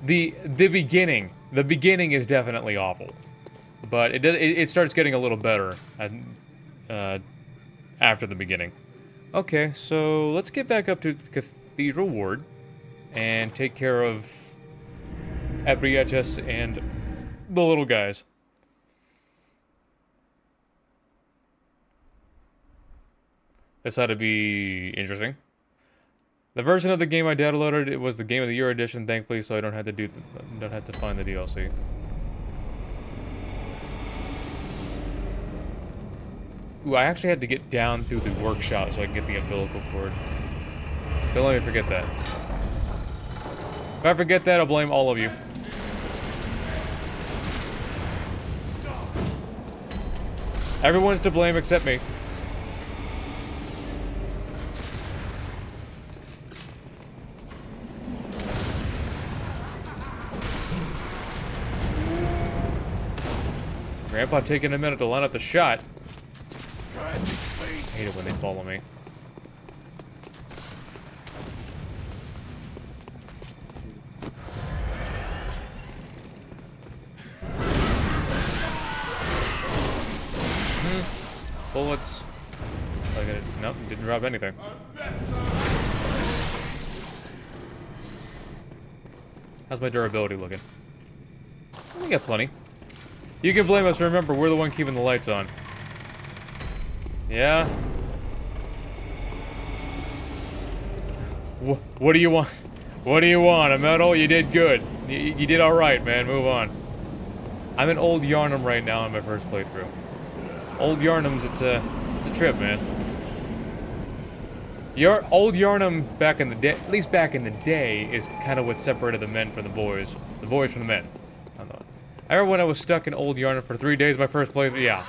The beginning is definitely awful, but it starts getting a little better after the beginning. Okay, so let's get back up to the Cathedral Ward and take care of Ebrietas and the little guys. This ought to be interesting. The version of the game I downloaded, it was the Game of the Year edition, thankfully, so I don't have to find the DLC. Ooh, I actually had to get down through the workshop so I can get the umbilical cord. Don't let me forget that. If I forget that, I'll blame all of you. Everyone's to blame except me. Grandpa taking a minute to line up the shot. I hate it when they follow me. Bullets. Nope, didn't drop anything. How's my durability looking? We got plenty. You can blame us, remember, we're the one keeping the lights on. Yeah? What do you want? What do you want? A medal? You did good. You did alright, man. Move on. I'm in Old Yharnam right now on my first playthrough. Old Yharnam's, it's a trip, man. Old Yharnam back in the day, at least back in the day, is kind of what separated the men from the boys. The boys from the men. I remember when I was stuck in Old Yharnam for 3 days, my first playthrough, yeah.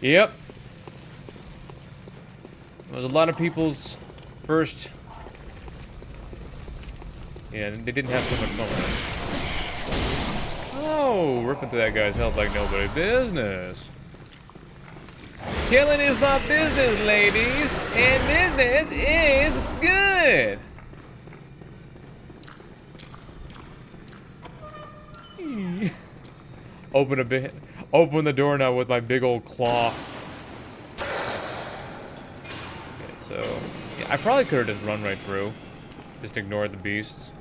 Yep. It was a lot of people's first... Yeah, they didn't have so much fun with it. Oh, ripping through that guy's health like nobody's business. Killing is my business, ladies, and business is good. Open the door now with my big old claw. Okay, so yeah, I probably could have just run right through, just ignored the beasts.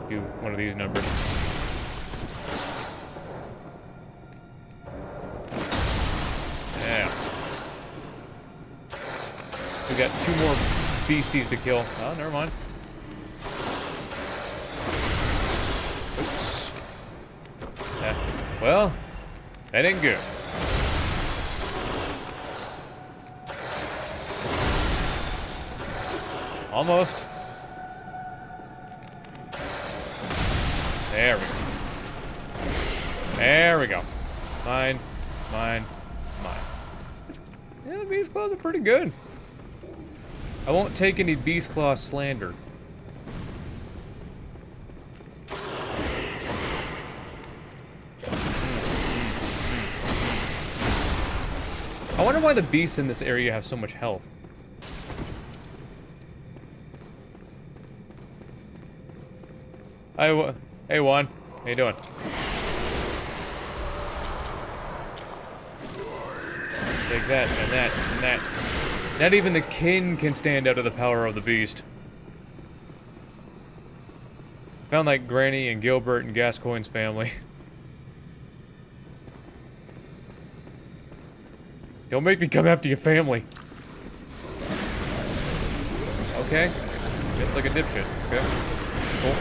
Do one of these numbers. Yeah. We got 2 more beasties to kill. Oh, never mind. Oops. Well, that ain't good. Almost. There we go. There we go. Mine. Mine. Mine. Yeah, the beast claws are pretty good. I won't take any beast claw slander. I wonder why the beasts in this area have so much health. Hey, Juan. How you doing? Take that, and that, and that. Not even the kin can stand up to the power of the beast. Found like Granny and Gilbert and Gascoigne's family. Don't make me come after your family. Okay. Just like a dipshit. Okay. Cool.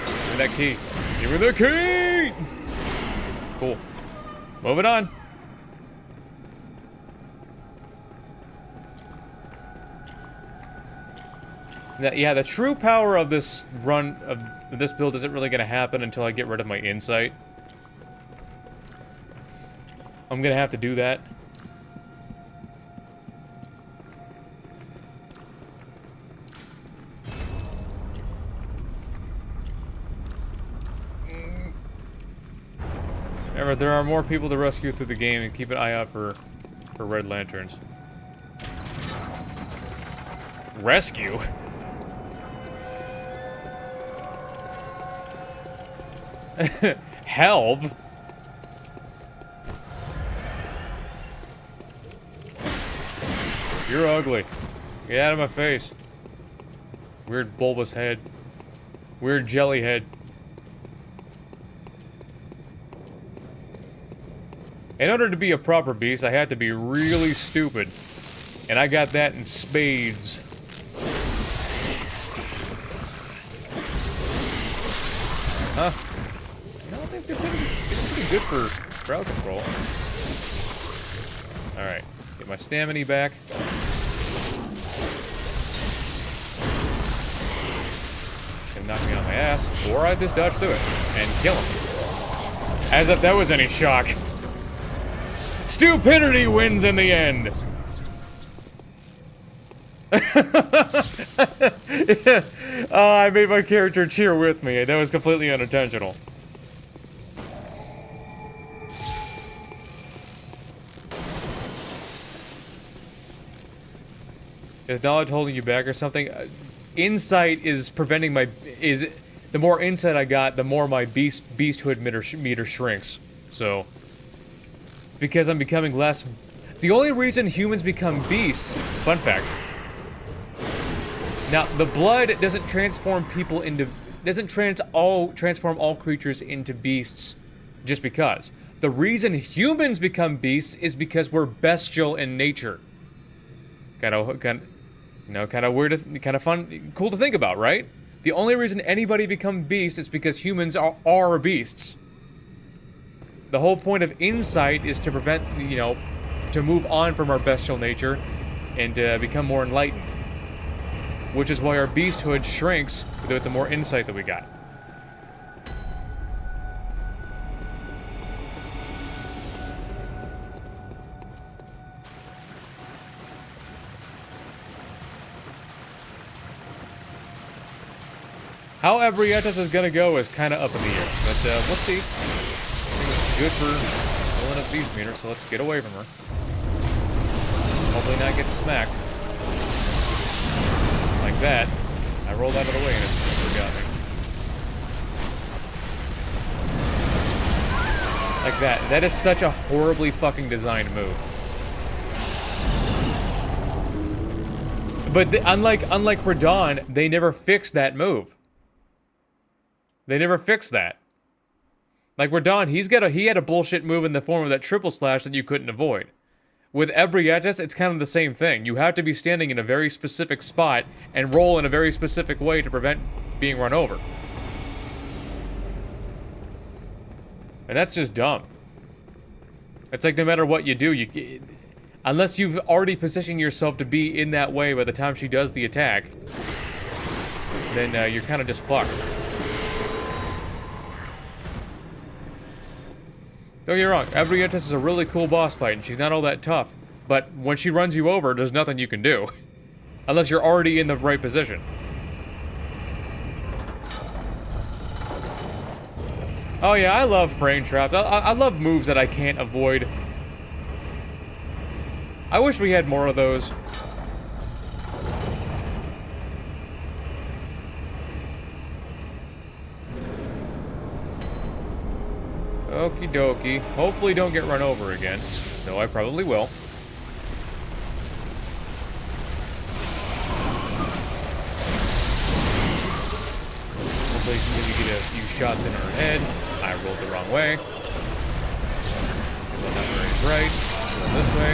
Give me that key. Give me the key! Cool. Moving on. Yeah, the true power of this run, of this build, isn't really going to happen until I get rid of my insight. I'm going to have to do that. Remember, there are more people to rescue through the game, and keep an eye out for red lanterns. Rescue? Help? You're ugly. Get out of my face. Weird bulbous head. Weird jelly head. In order to be a proper beast, I had to be really stupid. And I got that in spades. Huh? No, I think it's pretty good for crowd control. Alright. Get my stamina back. Gonna knock me on my ass. Or I just dodge through it. And kill him. As if that was any shock. Stupidity wins in the end! I made my character cheer with me, and that was completely unintentional. Is knowledge holding you back or something? Insight is preventing my... the more insight I got, the more my beasthood meter shrinks. So... because I'm becoming less... The only reason humans become beasts... Fun fact. Now, the blood doesn't transform people into... transform all creatures into beasts just because. The reason humans become beasts is because we're bestial in nature. Kind of weird, kind of fun, cool to think about, right? The only reason anybody becomes beasts is because humans are beasts. The whole point of insight is to prevent, to move on from our bestial nature and become more enlightened. Which is why our beasthood shrinks with the more insight that we got. How Ebrietas is gonna go is kind of up in the air, but we'll see. I think it's good for filling up these meters, so let's get away from her. Hopefully not get smacked. Like that. I rolled out of the way and it got me. Like that. That is such a horribly fucking designed move. But unlike Radon, they never fixed that move. They never fixed that. Like Radon, he had a bullshit move in the form of that triple slash that you couldn't avoid. With Ebrietas, it's kind of the same thing. You have to be standing in a very specific spot and roll in a very specific way to prevent being run over. And that's just dumb. It's like no matter what you do, unless you've already positioned yourself to be in that way by the time she does the attack, then you're kind of just fucked. Don't get me wrong, Ebrietas is a really cool boss fight, and she's not all that tough. But when she runs you over, there's nothing you can do. Unless you're already in the right position. Oh yeah, I love frame traps. I love moves that I can't avoid. I wish we had more of those. Okie dokie. Hopefully don't get run over again. Though I probably will. Hopefully maybe get a few shots in her head. I rolled the wrong way. Well, that way is right. Go this way.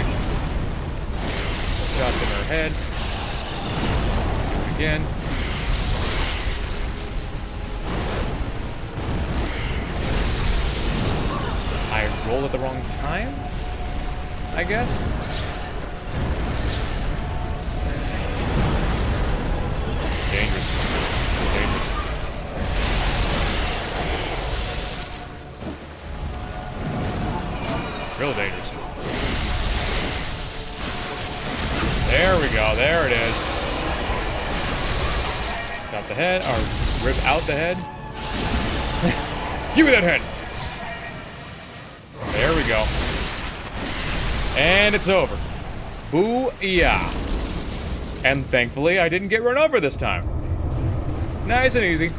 Shots in her head. Do it again. I rolled at the wrong time, I guess? Dangerous. Dangerous. Real dangerous. There we go, there it is. Got the head, or rip out the head. Give me that head! There we go. And it's over. Boo-yah. And thankfully, I didn't get run over this time. Nice and easy.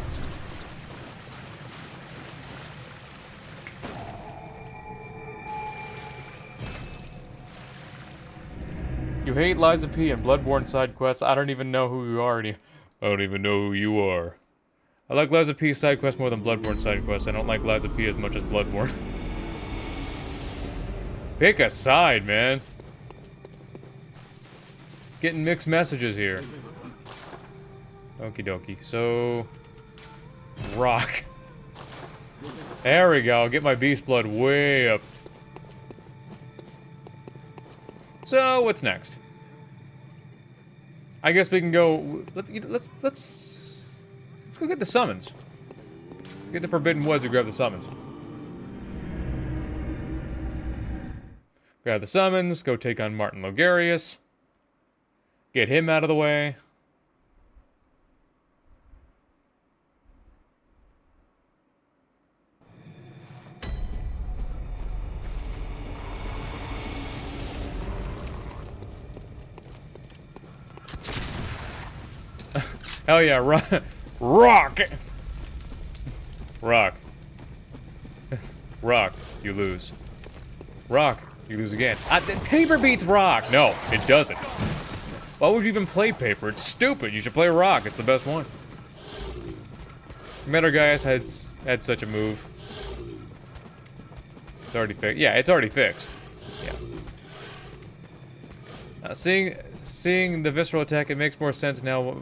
You hate Liza P and Bloodborne side quests. I don't even know who you are. I don't even know who you are. I like Liza P's side quests more than Bloodborne side quests. I don't like Liza P as much as Bloodborne. Pick a side, man. Getting mixed messages here. Okie dokie. So... rock. There we go. Get my beast blood way up. So, what's next? I guess we can go... Let's go get the summons. Get the Forbidden Woods and grab the summons. Grab the summons, go take on Martin Logarius. Get him out of the way. Hell yeah, rock! Rock. Rock, you lose. Rock. You lose again. Paper beats rock! No, it doesn't. Why would you even play paper? It's stupid. You should play rock. It's the best one. Metal Gaius had such a move. It's already fixed. Yeah, it's already fixed. Yeah. Seeing the visceral attack, it makes more sense now.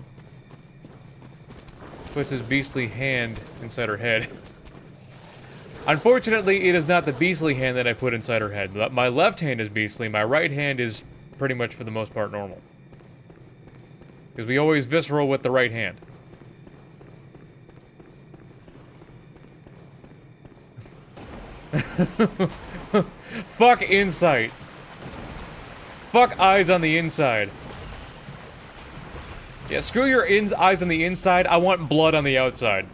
Puts his beastly hand inside her head. Unfortunately, it is not the beastly hand that I put inside her head. My left hand is beastly. My right hand is pretty much, for the most part, normal. Because we always visceral with the right hand. Fuck insight. Fuck eyes on the inside. Yeah, screw your eyes on the inside. I want blood on the outside.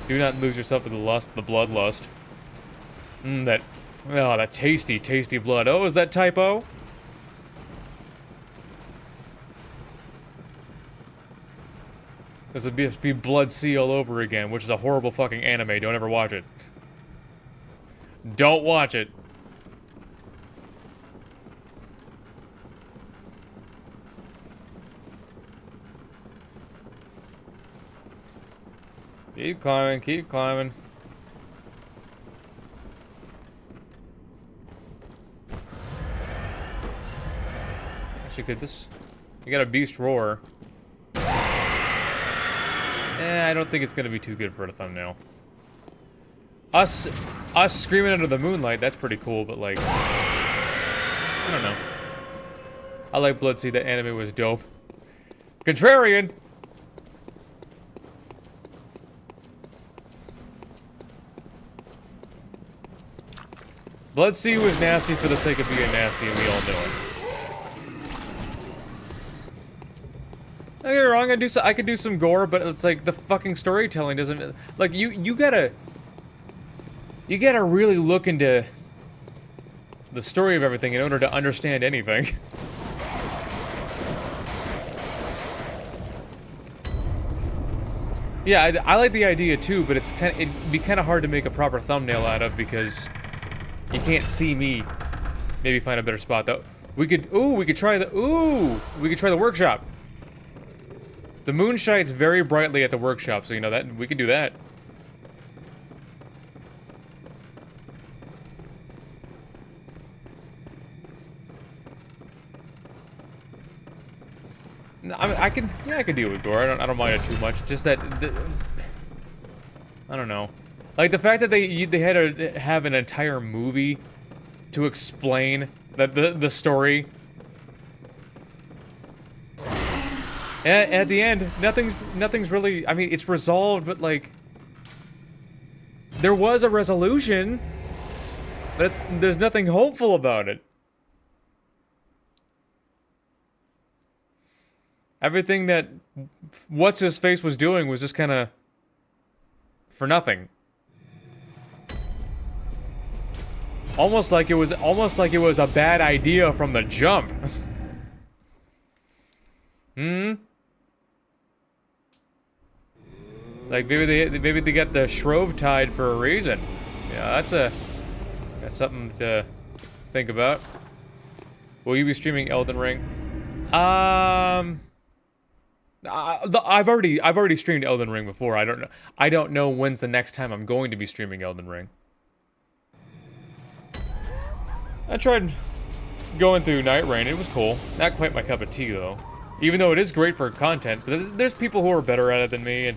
Do not lose yourself to the bloodlust. That tasty, tasty blood. Oh, is that typo? This would just be Blood Sea all over again, which is a horrible fucking anime. Don't ever watch it. Don't watch it. Keep climbing, keep climbing. Actually, could this... You got a beast roar. I don't think it's gonna be too good for a thumbnail. Us screaming under the moonlight, that's pretty cool, but like... I don't know. I like Blood Sea, that anime was dope. Contrarian! Blood Sea was nasty for the sake of being nasty, and we all know it. Don't get me wrong, I could do some gore, but it's like the fucking storytelling doesn't... Like, you gotta really look into the story of everything in order to understand anything. Yeah, I like the idea too, but it'd be kind of hard to make a proper thumbnail out of because you can't see me. Maybe find a better spot though. We could try the workshop. The moon shines very brightly at the workshop, so you know that we could do that. No, I can deal with gore. I don't mind it too much. It's just that I don't know. Like the fact that they had to have an entire movie to explain the story. At the end, nothing's really... I mean, it's resolved, but, like... There was a resolution, but there's nothing hopeful about it. Everything that What's-His-Face was doing was just kind of... for nothing. Almost like it was a bad idea from the jump. Like maybe they got the Shrove tied for a reason. Yeah, that's something to think about. Will you be streaming Elden Ring? I've already streamed Elden Ring before. I don't know when's the next time I'm going to be streaming Elden Ring. I tried going through Night Rain. It was cool. Not quite my cup of tea though. Even though it is great for content, but there's people who are better at it than me, and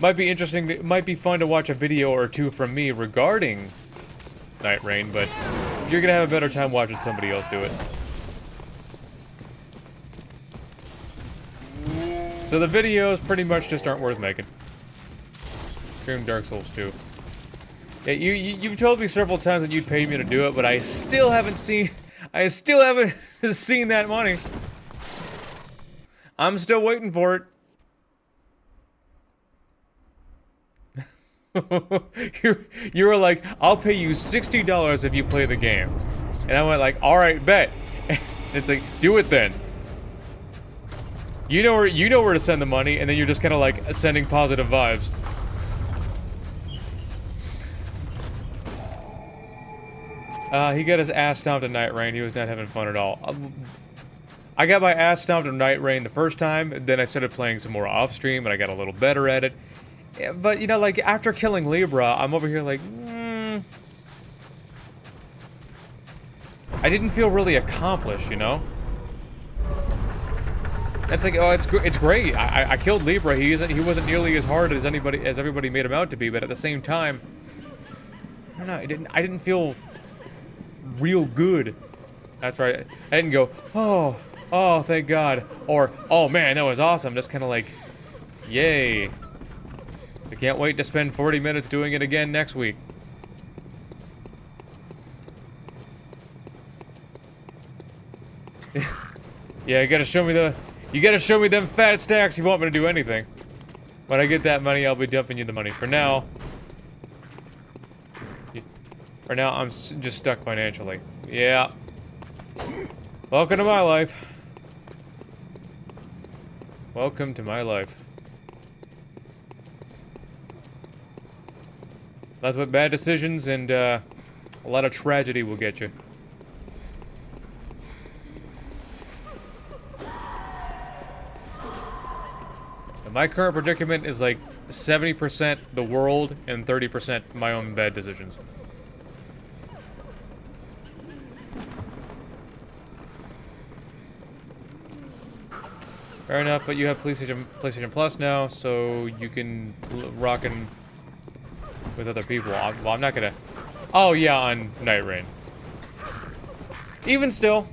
might be interesting. It might be fun to watch a video or two from me regarding Night Rain, but you're gonna have a better time watching somebody else do it. So the videos pretty much just aren't worth making. Stream Dark Souls 2. Yeah, you've told me several times that you'd pay me to do it, but I still haven't seen that money. I'm still waiting for it. You were like, I'll pay you $60 if you play the game. And I went like, alright, bet. It's like, do it then. You know where to send the money, and then you're just kind of like sending positive vibes. He got his ass stomped at Night Rain. He was not having fun at all. I got my ass stomped at Night Rain the first time, and then I started playing some more off-stream, and I got a little better at it. Yeah, but, you know, like, after killing Libra, I'm over here like, I didn't feel really accomplished, you know? It's like, oh, it's great. I killed Libra. He wasn't nearly as hard as everybody made him out to be, but at the same time, I don't know, I didn't feel real good. That's right. I didn't go, oh, thank God, or oh man, that was awesome. Just kind of like, yay. I can't wait to spend 40 minutes doing it again next week. Yeah, you gotta show me them fat stacks. You want me to do anything. When I get that money, I'll be dumping you the money. For now, I'm just stuck financially. Yeah. Welcome to my life. Welcome to my life. That's what bad decisions and a lot of tragedy will get you. And my current predicament is like 70% the world and 30% my own bad decisions. Fair enough, but you have PlayStation Plus now, so you can rockin' with other people. Well, I'm not gonna. Oh yeah, on Night Rain. Even still,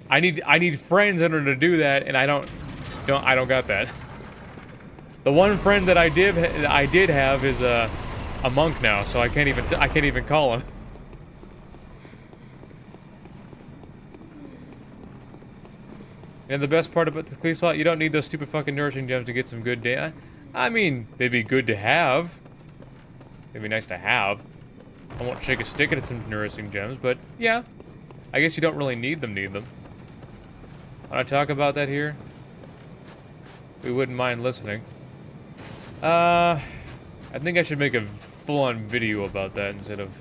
I need friends in order to do that, and I don't got that. The one friend that I did have is a monk now, so I can't even call him. And the best part about the police spot, you don't need those stupid fucking nourishing gems to get some good data. I mean, they'd be good to have. They'd be nice to have. I won't shake a stick at some nourishing gems, but yeah. I guess you don't really need them. Want to talk about that here? We wouldn't mind listening. I think I should make a full-on video about that instead of...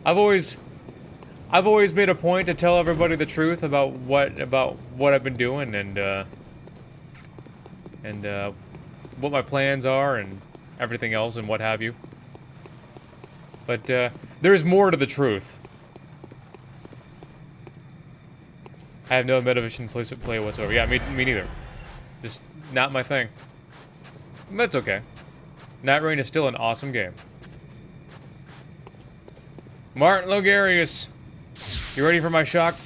I've always made a point to tell everybody the truth about what I've been doing and what my plans are and everything else and what have you. But there's more to the truth. I have no Metavision play whatsoever. Yeah, me neither. Just not my thing. That's okay. Night Rain is still an awesome game. Martin Logarius. You ready for my shock?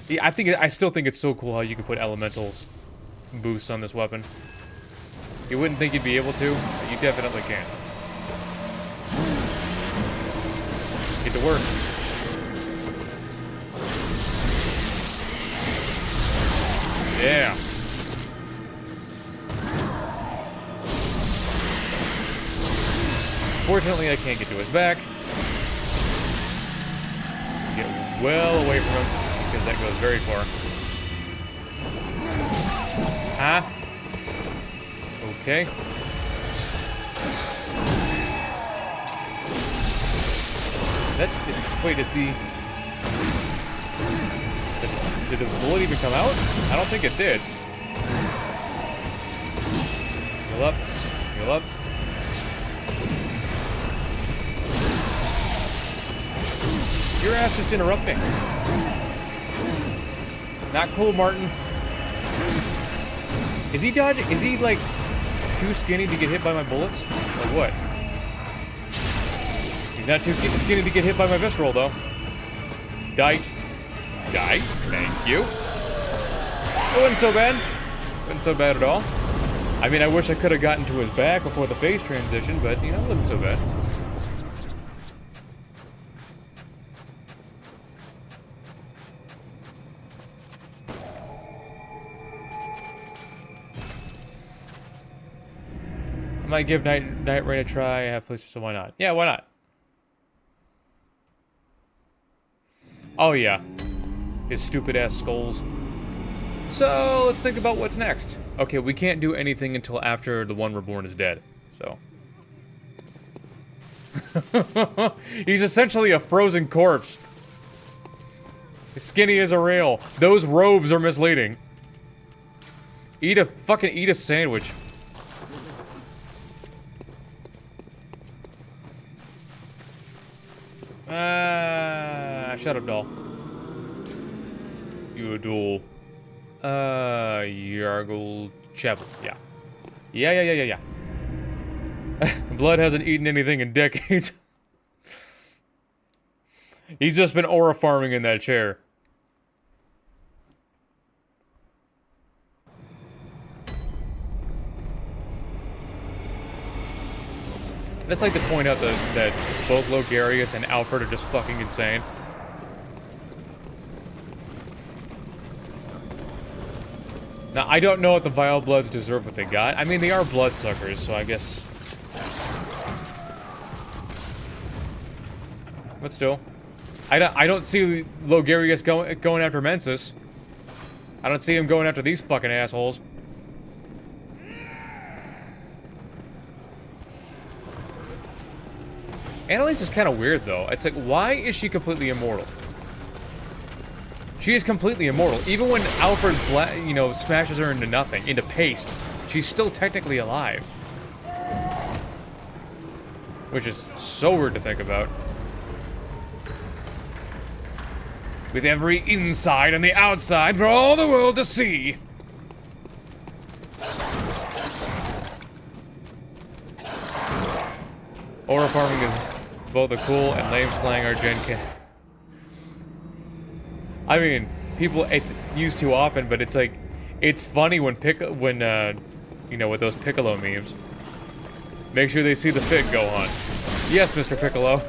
Yeah, I still think it's so cool how you can put elementals boosts on this weapon. You wouldn't think you'd be able to, but you definitely can. Get to work. Yeah. Fortunately, I can't get to his back. Get well away from him, because that goes very far. Huh? Okay. Wait, did the bullet even come out? I don't think it did. Heal up. Heal up. Your ass just interrupting. Not cool, Martin. Is he dodging? Is he, like, too skinny to get hit by my bullets? Or what? He's not too skinny to get hit by my visceral, though. Die. Die. Thank you. It wasn't so bad. Wasn't so bad at all. I mean, I wish I could have gotten to his back before the phase transition, but, you know, it wasn't so bad. I might give Night Rain a try. I have places, so why not? Yeah, why not? Oh yeah, his stupid ass skulls. So let's think about what's next. Okay, we can't do anything until after the One Reborn is dead. So He's essentially a frozen corpse. As skinny as a rail. Those robes are misleading. Eat a sandwich. Shut up, doll. You a doll. Yargle Chapel. Yeah. Yeah. Blood hasn't eaten anything in decades. He's just been aura farming in that chair. I'd just like to point out that both Logarius and Alfred are just fucking insane. Now, I don't know if the Vile Bloods deserve what they got. I mean, they are bloodsuckers, so I guess... But still. I don't see Logarius going after Mensis. I don't see him going after these fucking assholes. Annalise is kind of weird, though. It's like, why is she completely immortal? She is completely immortal. Even when Alfred, smashes her into nothing, into paste, she's still technically alive. Which is so weird to think about. With every inside and the outside for all the world to see. Aura farming is both a cool and lame slang our gen can. I mean, it's used too often, but it's like, it's funny when with those Piccolo memes. Make sure they see the fig go on. Yes, Mr. Piccolo.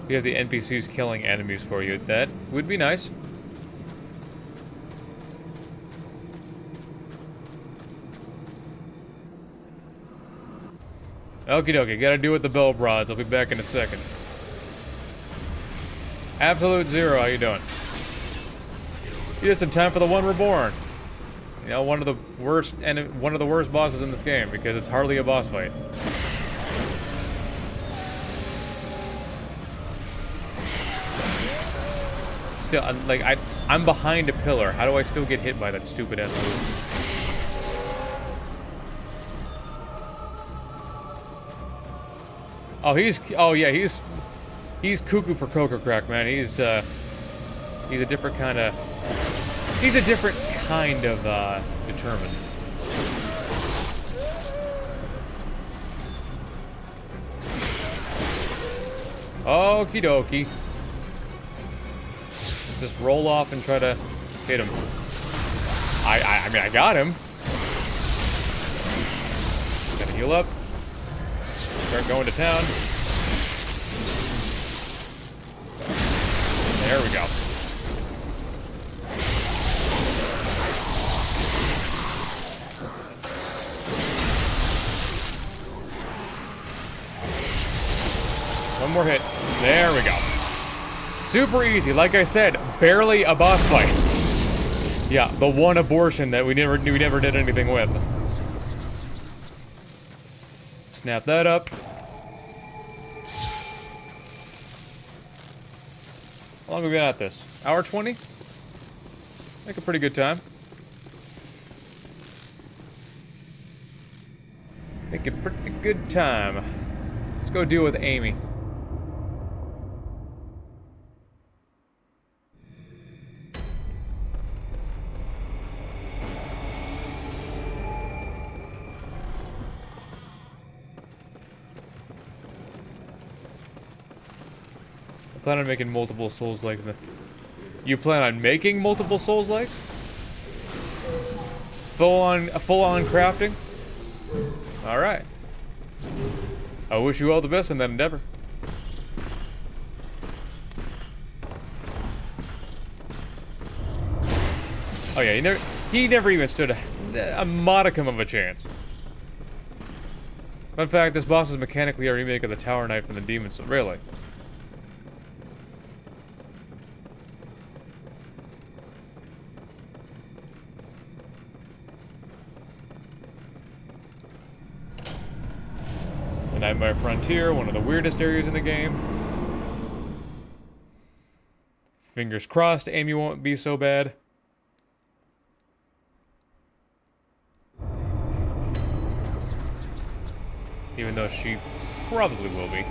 You have the NPCs killing enemies for you. That would be nice. Okie dokie, gotta do with the bell bronze. I'll be back in a second. Absolute Zero, how you doing? You just in time for the One Reborn. You know, one of the worst bosses in this game because it's hardly a boss fight. Still, I'm behind a pillar. How do I still get hit by that stupid ass move? Oh yeah, he's cuckoo for cocoa crack, man. He's a different kind of determined. Okie dokie. Just roll off and try to hit him. I mean, I got him. Gotta heal up. Start going to town. There we go. One more hit. There we go. Super easy. Like I said, barely a boss fight. Yeah, the one abortion that we never did anything with. Snap that up. How long have we been at this? Hour 20? Make a pretty good time. Make a pretty good time. Let's go deal with Amy. Plan on making multiple Souls legs. You plan on making multiple Souls legs? Full on crafting? All right. I wish you all the best in that endeavor. Oh yeah, he never even stood a modicum of a chance. Fun fact: this boss is mechanically a remake of the Tower Knight from the Demon Souls. Really? Nightmare Frontier, one of the weirdest areas in the game. Fingers crossed Amy won't be so bad. Even though she probably will be.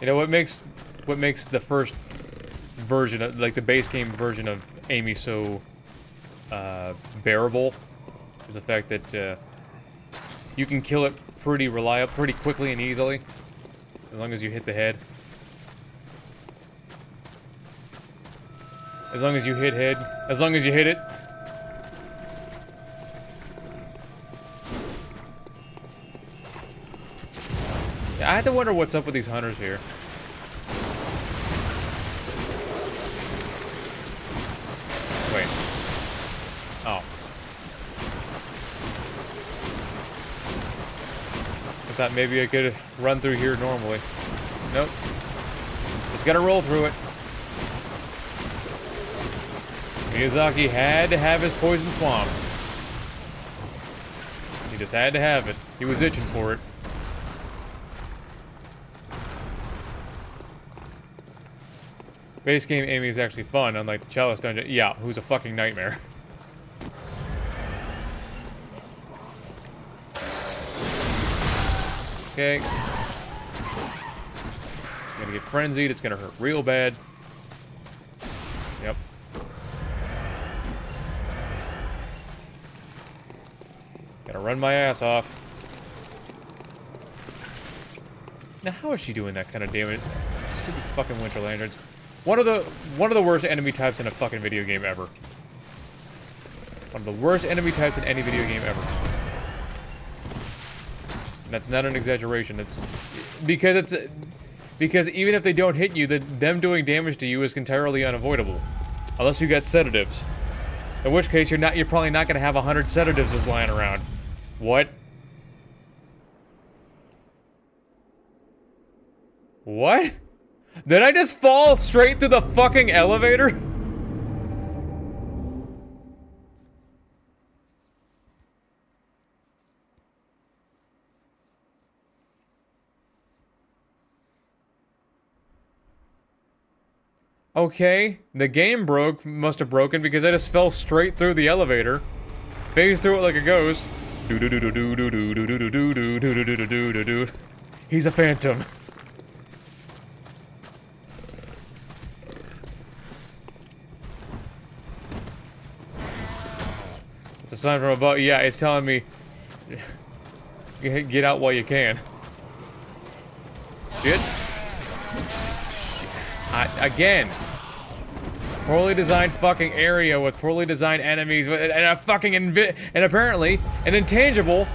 You know what makes the first version of, like, the base game version of Amy so bearable is the fact that you can kill it pretty quickly and easily, as long as you hit the head. As long as you hit it. Yeah, I have to wonder what's up with these hunters here. Wait. Oh. I thought maybe I could run through here normally. Nope. Just gotta roll through it. Miyazaki had to have his poison swamp. He just had to have it. He was itching for it. Base game Amy is actually fun, unlike the Chalice Dungeon. Yeah, who's a fucking nightmare. Okay. Gonna get frenzied, it's gonna hurt real bad. Yep. Gotta run my ass off. Now how is she doing that kind of damage? Stupid fucking Winter Lanterns. One of the worst enemy types in a fucking video game ever. One of the worst enemy types in any video game ever. And that's not an exaggeration. It's because even if they don't hit you, them doing damage to you is entirely unavoidable, unless you got sedatives. In which case, you're probably not gonna have 100 sedatives just lying around. What? What? Did I just fall straight through the fucking elevator? Okay, the game must have broken because I just fell straight through the elevator. Phased through it like a ghost. He's a phantom. It's a sign from above. Yeah, it's telling me get out while you can. Shit. Again. Poorly designed fucking area with poorly designed enemies and a fucking and apparently an intangible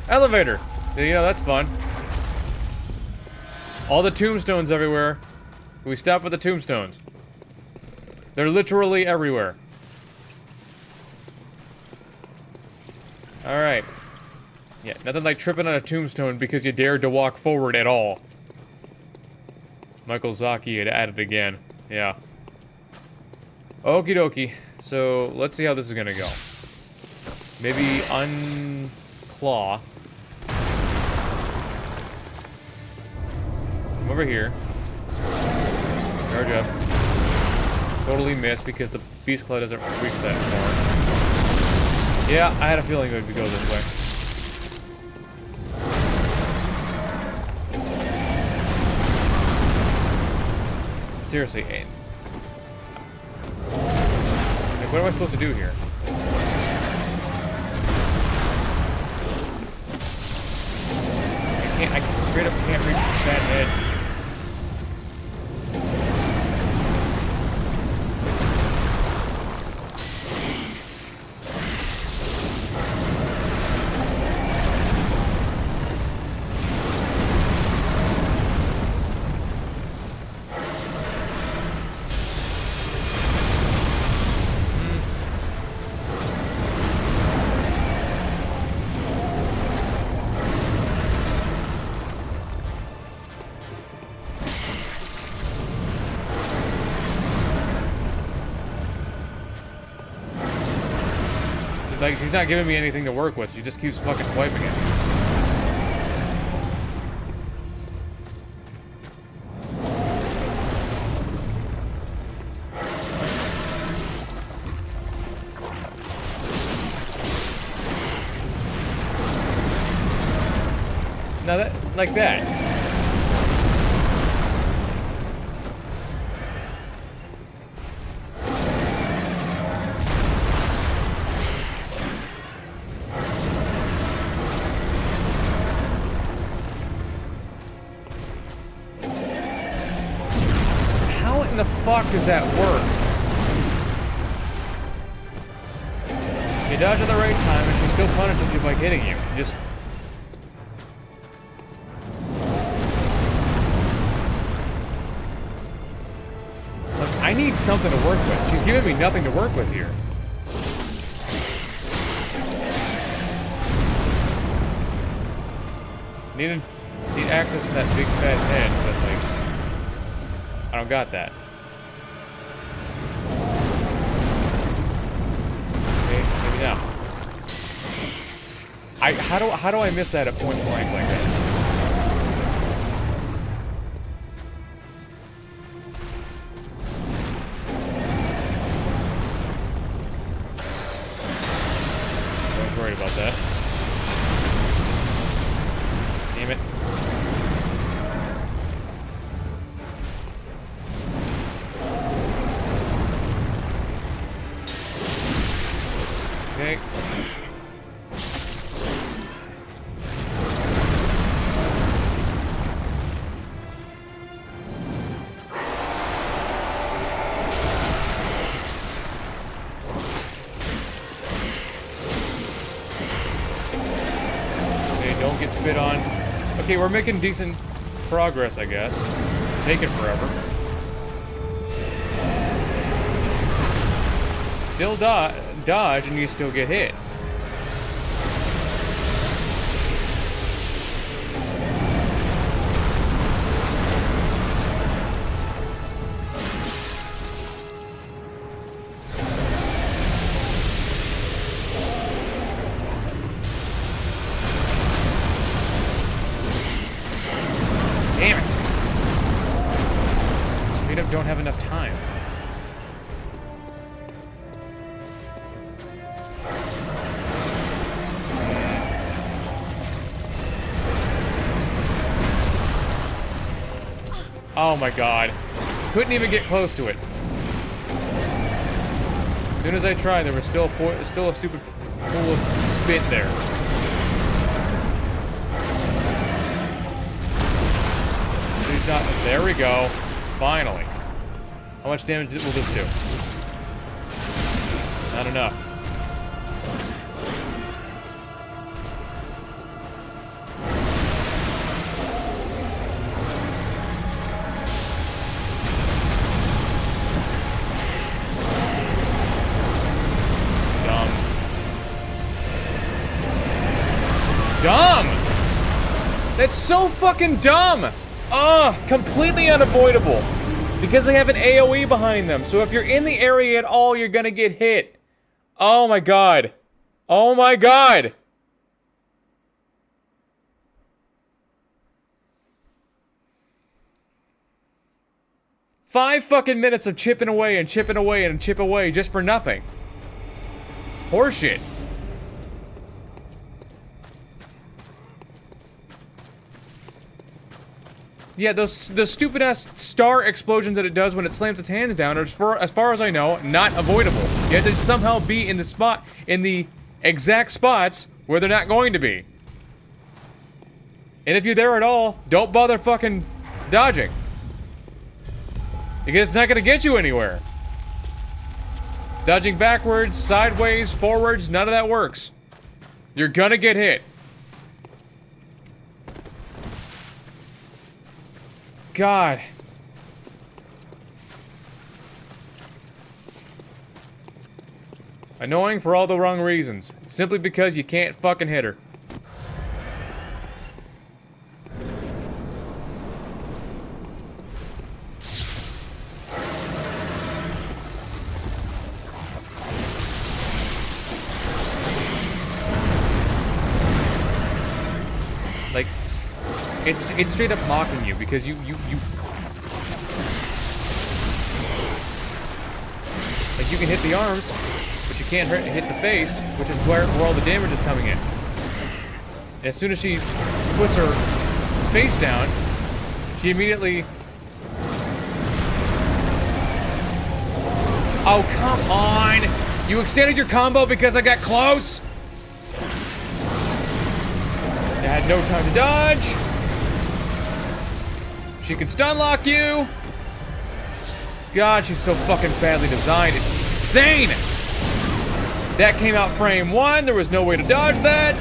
elevator. You know, that's fun. All the tombstones everywhere. We stop with the tombstones. They're literally everywhere. Alright. Yeah, nothing like tripping on a tombstone because you dared to walk forward at all. Michael Zaki had added again. Yeah. Okie dokie. So, let's see how this is gonna go. Maybe unclaw. Come over here. Charge up. Totally missed because the Beast Claw doesn't reach that far. Yeah, I had a feeling it would go this way. Seriously, like, what am I supposed to do here? I straight up can't reach that head. Like, she's not giving me anything to work with. She just keeps fucking swiping it. Now that, like that. How in the fuck does that work? You dodge at the right time and she still punishes you by hitting you. Just... I need something to work with. She's giving me nothing to work with here. Need access to that big fat head, but like, I don't got that. Okay, maybe now. How do I miss that at point blank like that? Worried about that. Damn it. Okay. Don't get spit on. Okay, we're making decent progress, I guess. It's taking forever. Still dodge and you still get hit. Damn it! Straight up don't have enough time. Oh my god. Couldn't even get close to it. As soon as I tried, there was still a stupid pool of spit there. There we go. Finally. How much damage will this do? Not enough. Dumb! That's so fucking dumb! Completely unavoidable. Because they have an AoE behind them. So if you're in the area at all, you're gonna get hit. Oh my god. Oh my god! Five fucking minutes of chipping away and chipping away and chip away just for nothing. Horseshit. Yeah, those stupid ass star explosions that it does when it slams its hands down are, as far as I know, not avoidable. You have to somehow be in the exact spots where they're not going to be. And if you're there at all, don't bother fucking dodging. Because it's not gonna get you anywhere. Dodging backwards, sideways, forwards, none of that works. You're gonna get hit. God. Annoying for all the wrong reasons. Simply because you can't fucking hit her. It's straight up mocking you because you like you can hit the arms, but you can't hit the face, which is where all the damage is coming in. As soon as she puts her face down, she immediately... Oh, come on! You extended your combo because I got close? I had no time to dodge. She can stun lock you. God, she's so fucking badly designed. It's insane! That came out frame 1. There was no way to dodge that.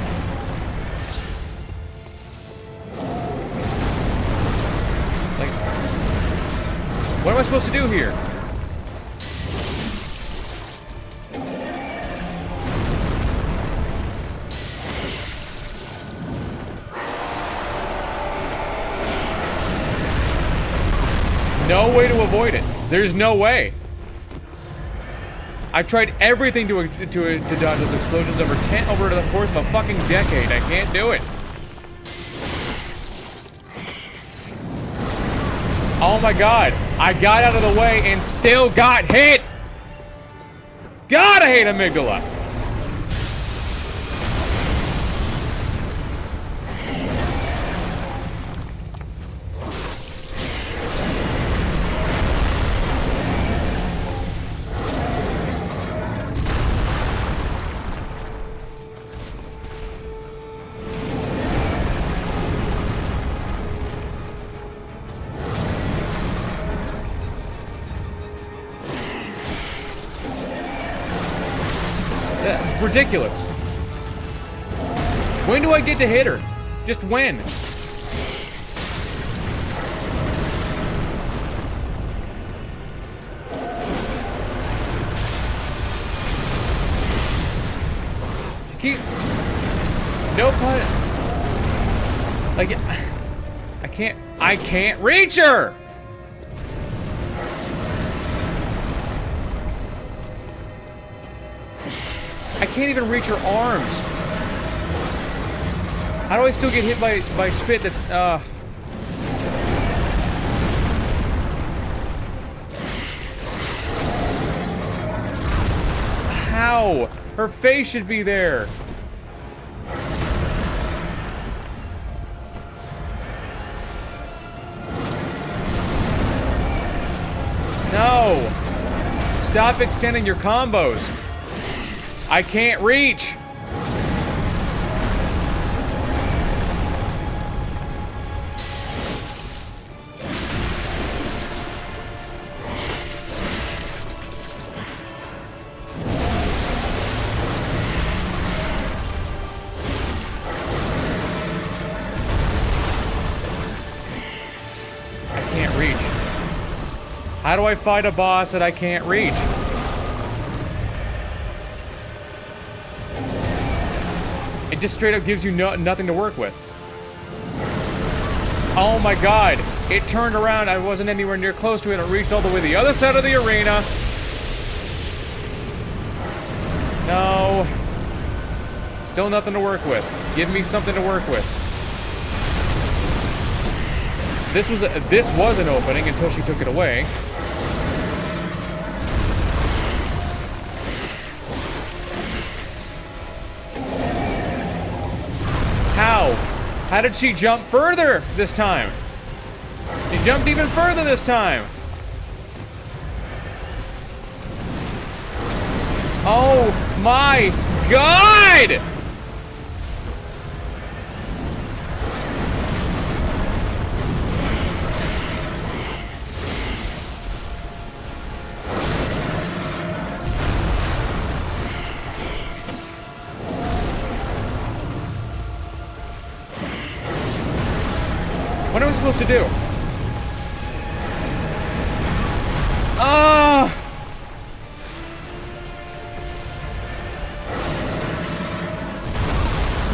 Like, what am I supposed to do here? No way to avoid it. There's no way. I tried everything to dodge those explosions over the course of a fucking decade. I can't do it. Oh my god. I got out of the way and still got hit. God, I hate amygdala. Ridiculous. When do I get to hit her? Just when? Keep... No pun... Like... I can't reach her! I can't even reach her arms. How do I still get hit by spit that, How? Her face should be there. No. Stop extending your combos. I can't reach! I can't reach. How do I fight a boss that I can't reach? It just straight up gives you nothing to work with. Oh my god. It turned around. I wasn't anywhere near close to it. It reached all the way to the other side of the arena. No. Still nothing to work with. Give me something to work with. This was an opening until she took it away. How? How did she jump further this time? She jumped even further this time. Oh my god! What am I supposed to do? Ah!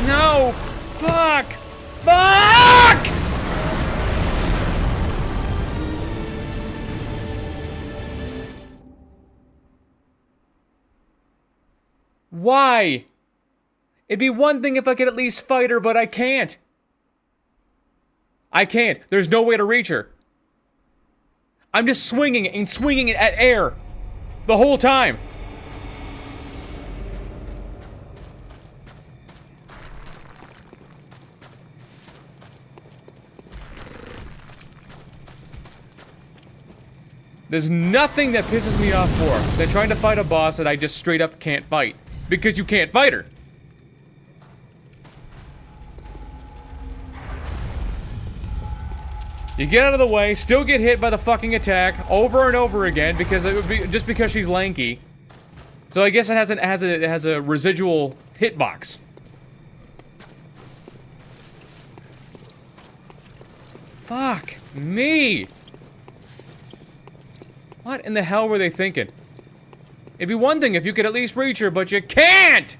No! Fuck! Fuck! Why? It'd be one thing if I could at least fight her, but I can't. I can't. There's no way to reach her. I'm just swinging and swinging it at air the whole time. There's nothing that pisses me off more than trying to fight a boss that I just straight up can't fight. Because you can't fight her. You get out of the way, still get hit by the fucking attack over and over again because it would be just because she's lanky. So I guess it has a residual hitbox. Fuck me. What in the hell were they thinking? It'd be one thing if you could at least reach her, but you can't!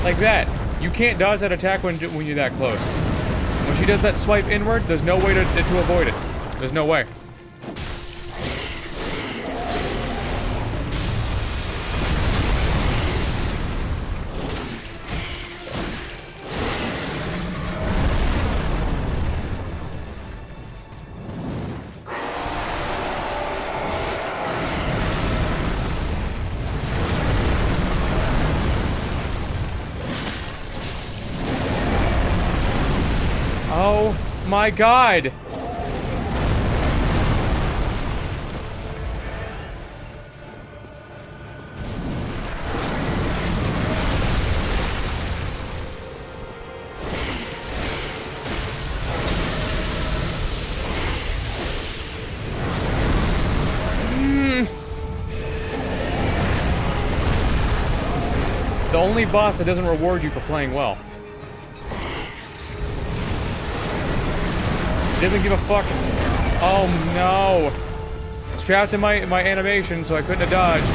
Like that. You can't dodge that attack when you're that close. When she does that swipe inward, there's no way to avoid it. There's no way. Oh my god! The only boss that doesn't reward you for playing well. Doesn't give a fuck. Oh no. It's trapped in my animation, so I couldn't have dodged.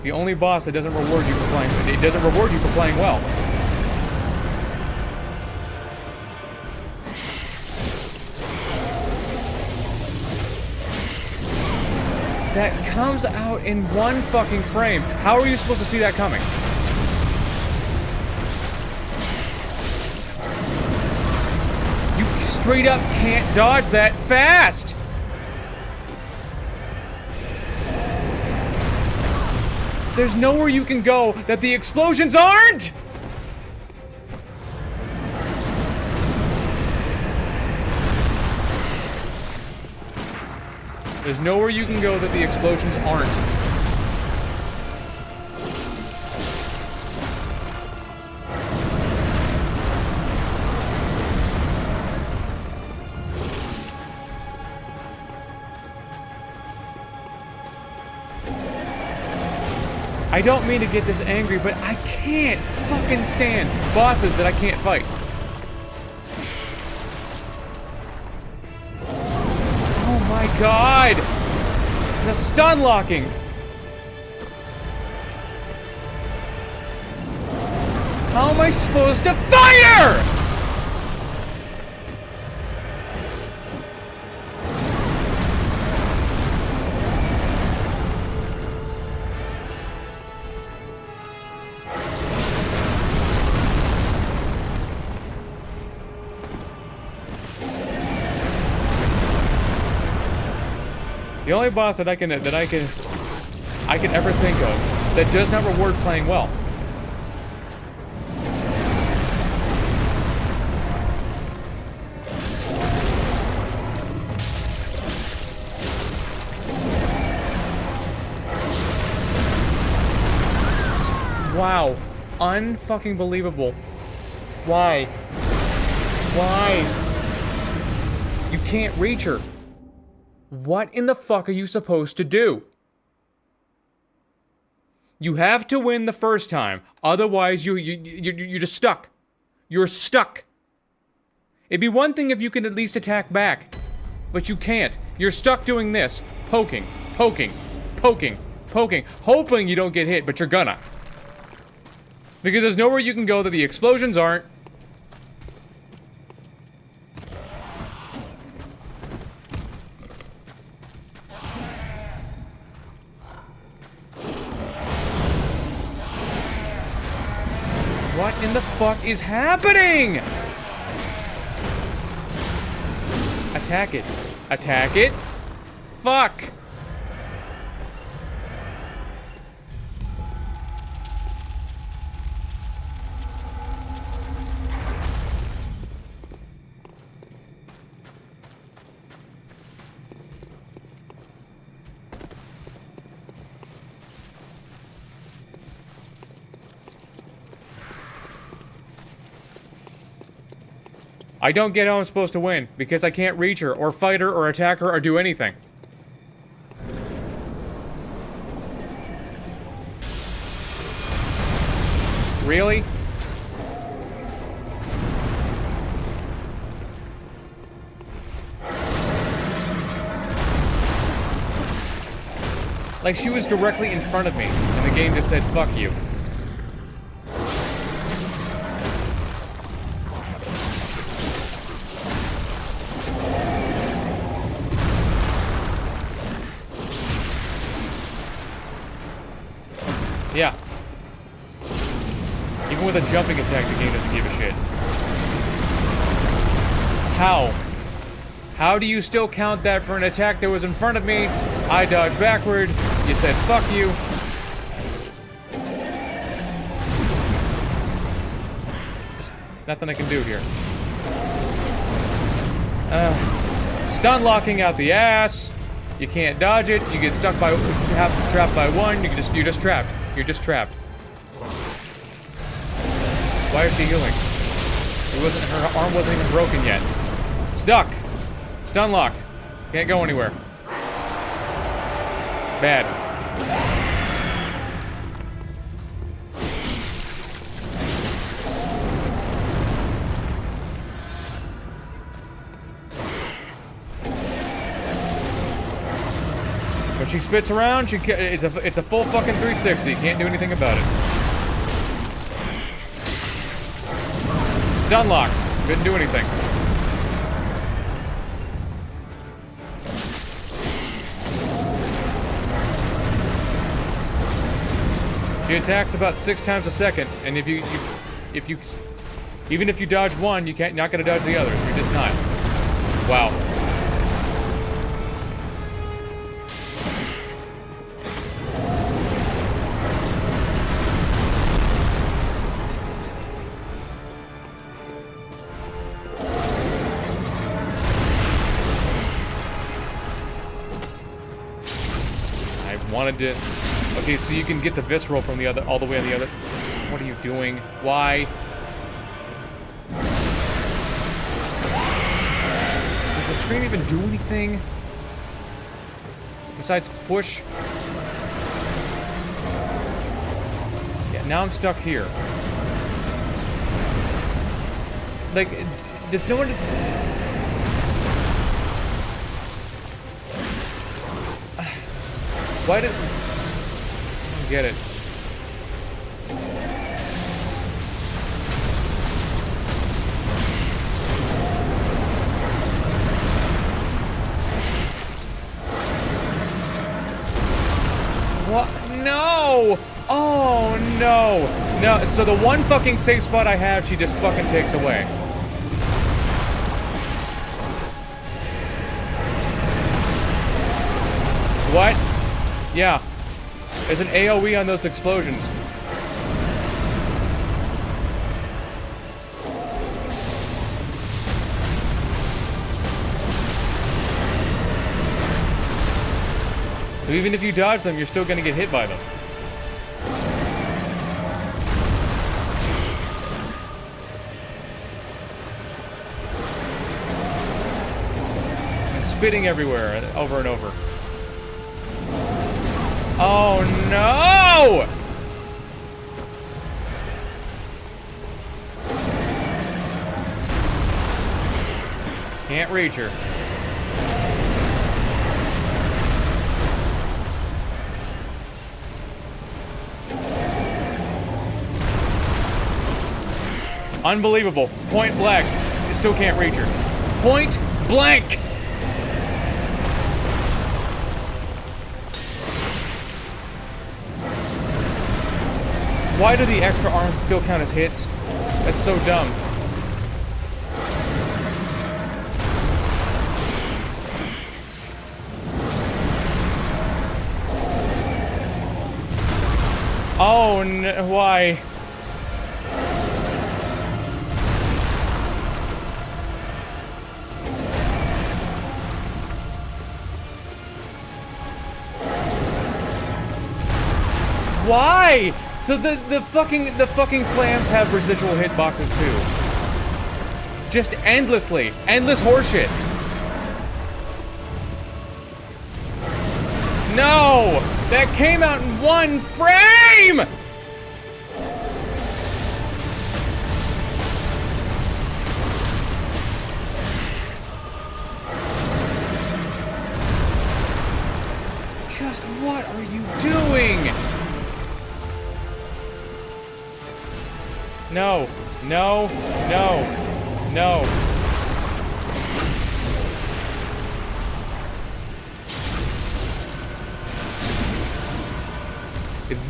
The only boss that doesn't reward you for playing. It doesn't reward you for playing well. That comes out in one fucking frame. How are you supposed to see that coming? Straight up can't dodge that fast! There's nowhere you can go that the explosions aren't! There's nowhere you can go that the explosions aren't. I don't mean to get this angry, but I can't fucking stand bosses that I can't fight. Oh my god! The stun locking! How am I supposed to fight her?! The only boss that I can ever think of that does not reward playing well. Wow. Unfucking believable. Why? Why? You can't reach her. What in the fuck are you supposed to do? You have to win the first time. Otherwise, you're just stuck. You're stuck. It'd be one thing if you could at least attack back. But you can't. You're stuck doing this. Poking, poking, poking, poking. Hoping you don't get hit, but you're gonna. Because there's nowhere you can go that the explosions aren't. What in the fuck is happening? Attack it. Attack it. Fuck. I don't get how I'm supposed to win, because I can't reach her, or fight her, or attack her, or do anything. Really? Like, she was directly in front of me, and the game just said, fuck you. Yeah. Even with a jumping attack, the game doesn't give a shit. How? How do you still count that for an attack that was in front of me? I dodged backward. You said, fuck you. Just nothing I can do here. Stun locking out the ass. You can't dodge it. You get stuck by, trapped by one. You're just trapped. You're just trapped. Why is she healing? Her arm wasn't even broken yet. Stuck. Stun lock. Can't go anywhere. Bad. When she spits around, it's a full fucking 360. Can't do anything about it. Stun locked. Couldn't do anything. She attacks about 6 times a second, and even if you dodge one, you're not gonna dodge the others. You're just not. Wow. Wanted to. Okay, so you can get the visceral from the other, all the way on the other. What are you doing? Why? Does the screen even do anything besides push? Yeah, now I'm stuck here. Like, does no one? Why did... I don't get it. What? No! Oh, no! No, so the one fucking safe spot I have, she just fucking takes away. What? Yeah. There's an AoE on those explosions. So even if you dodge them, you're still gonna get hit by them. And spitting everywhere, over and over. Oh no! reach her. Unbelievable. Point blank. You still can't reach her. Point blank! Why do the extra arms still count as hits? That's so dumb. Oh, no, why? Why? So the fucking slams have residual hitboxes too. Just endlessly. Endless horseshit. No! That came out in one frame! Just what are you doing? No, no, no, no.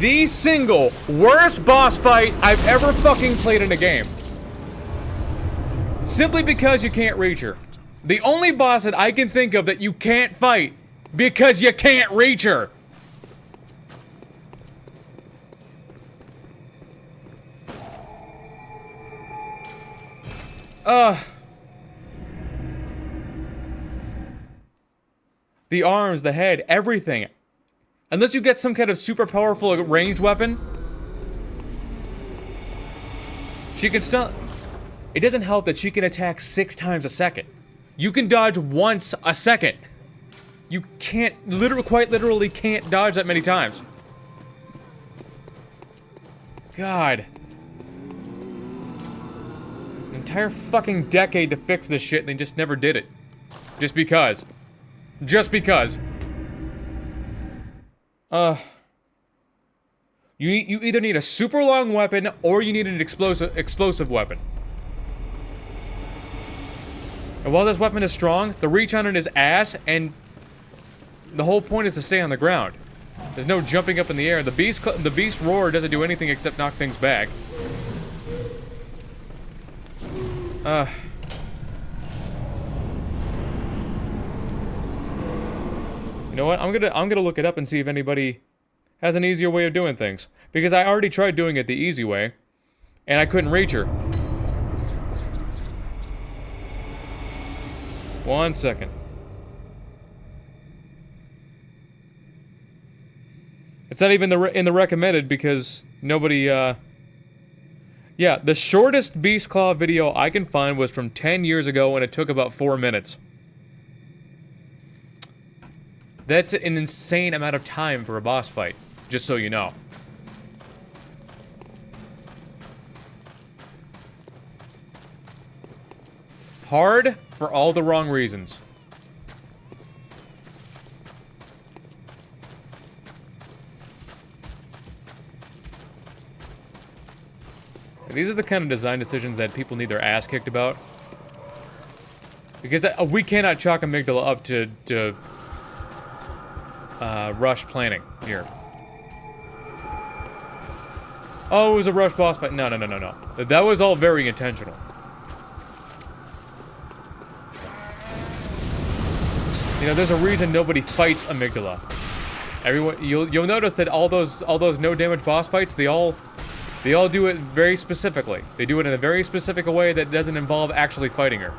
The single worst boss fight I've ever fucking played in a game. Simply because you can't reach her. The only boss that I can think of that you can't fight because you can't reach her. The arms, the head, everything. Unless you get some kind of super powerful ranged weapon. She can stun. It doesn't help that she can attack 6 times a second. You can dodge once a second. You can't, quite literally can't dodge that many times. God. An entire fucking decade to fix this shit and they just never did it. Just because. Just because. You either need a super long weapon or you need an explosive weapon. And while this weapon is strong, the reach on it is ass, and the whole point is to stay on the ground. There's no jumping up in the air. The beast roar doesn't do anything except knock things back. You know what? I'm gonna look it up and see if anybody has an easier way of doing things. Because I already tried doing it the easy way, and I couldn't reach her. 1 second. It's not even in the recommended because nobody, Yeah, the shortest Beast Claw video I can find was from 10 years ago and it took about 4 minutes. That's an insane amount of time for a boss fight, just so you know. Hard for all the wrong reasons. These are the kind of design decisions that people need their ass kicked about. Because we cannot chalk Amygdala up to rush planning here. Oh, it was a rush boss fight. No. That was all very intentional. You know, there's a reason nobody fights Amygdala. Everyone, you'll notice that all those no damage boss fights, they all do it very specifically. They do it in a very specific way that doesn't involve actually fighting her.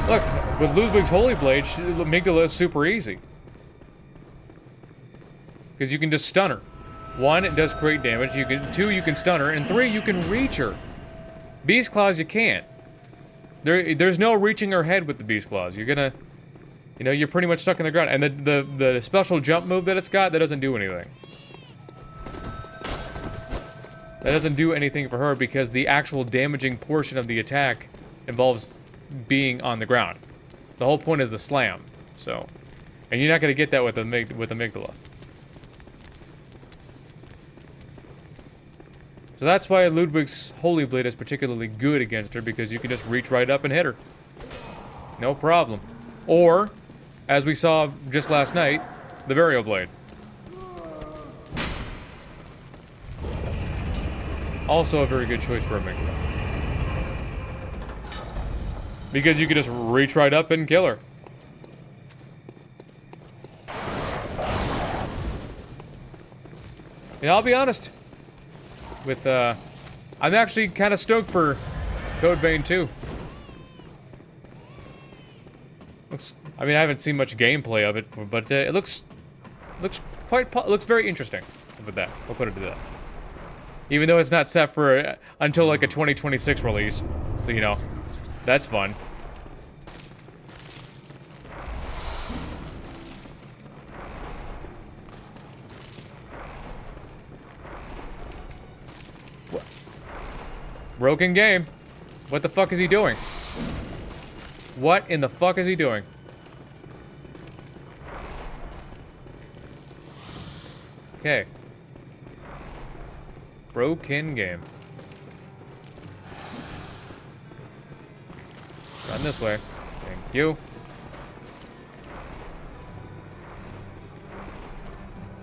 Look, with Ludwig's Holy Blade, Amygdala is super easy. Because you can just stun her. 1, it does great damage. 2, you can stun her. And 3, you can reach her. Beast Claws, you can't. There's no reaching her head with the beast claws. You're gonna, you know, you're pretty much stuck in the ground. And the special jump move that it's got, that doesn't do anything. That doesn't do anything for her because the actual damaging portion of the attack involves being on the ground. The whole point is the slam. So, and you're not gonna get that with amygdala. So that's why Ludwig's Holy Blade is particularly good against her, because you can just reach right up and hit her. No problem. Or, as we saw just last night, the Burial Blade. Also a very good choice for amygdala. Because you can just reach right up and kill her. And I'll be honest. With, I'm actually kind of stoked for Code Vein 2. I mean, I haven't seen much gameplay of it, but it looks very interesting. With that, we'll put it to that. Even though it's not set for until like a 2026 release, so you know, that's fun. Broken game. What the fuck is he doing? What in the fuck is he doing? Okay. Broken game. Run this way. Thank you.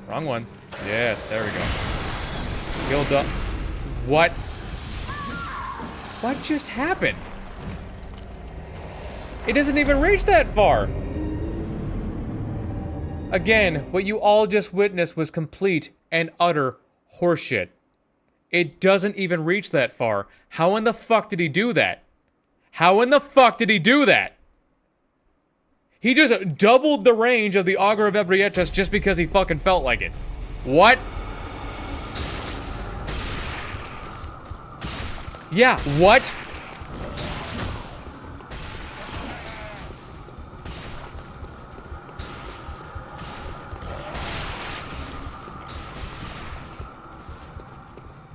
Wrong one. Yes, there we go. Killed up. What? What just happened? It doesn't even reach that far. Again, what you all just witnessed was complete and utter horseshit. It doesn't even reach that far. How in the fuck did he do that? How in the fuck did he do that? He just doubled the range of the Augur of Ebrietas just because he fucking felt like it. What? Yeah, what?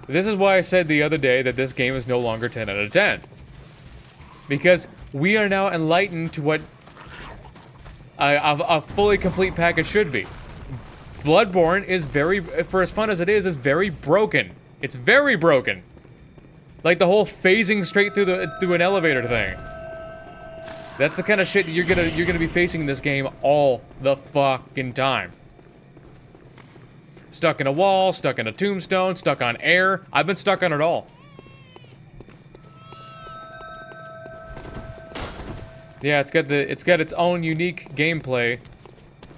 This is why I said the other day that this game is no longer 10 out of 10. Because we are now enlightened to what a fully complete package should be. Bloodborne is very, for as fun as it is very broken. It's very broken. Like the whole phasing straight through an elevator thing. That's the kind of shit you're gonna be facing in this game all the fucking time. Stuck in a wall, stuck in a tombstone, stuck on air. I've been stuck on it all. Yeah, it's got its own unique gameplay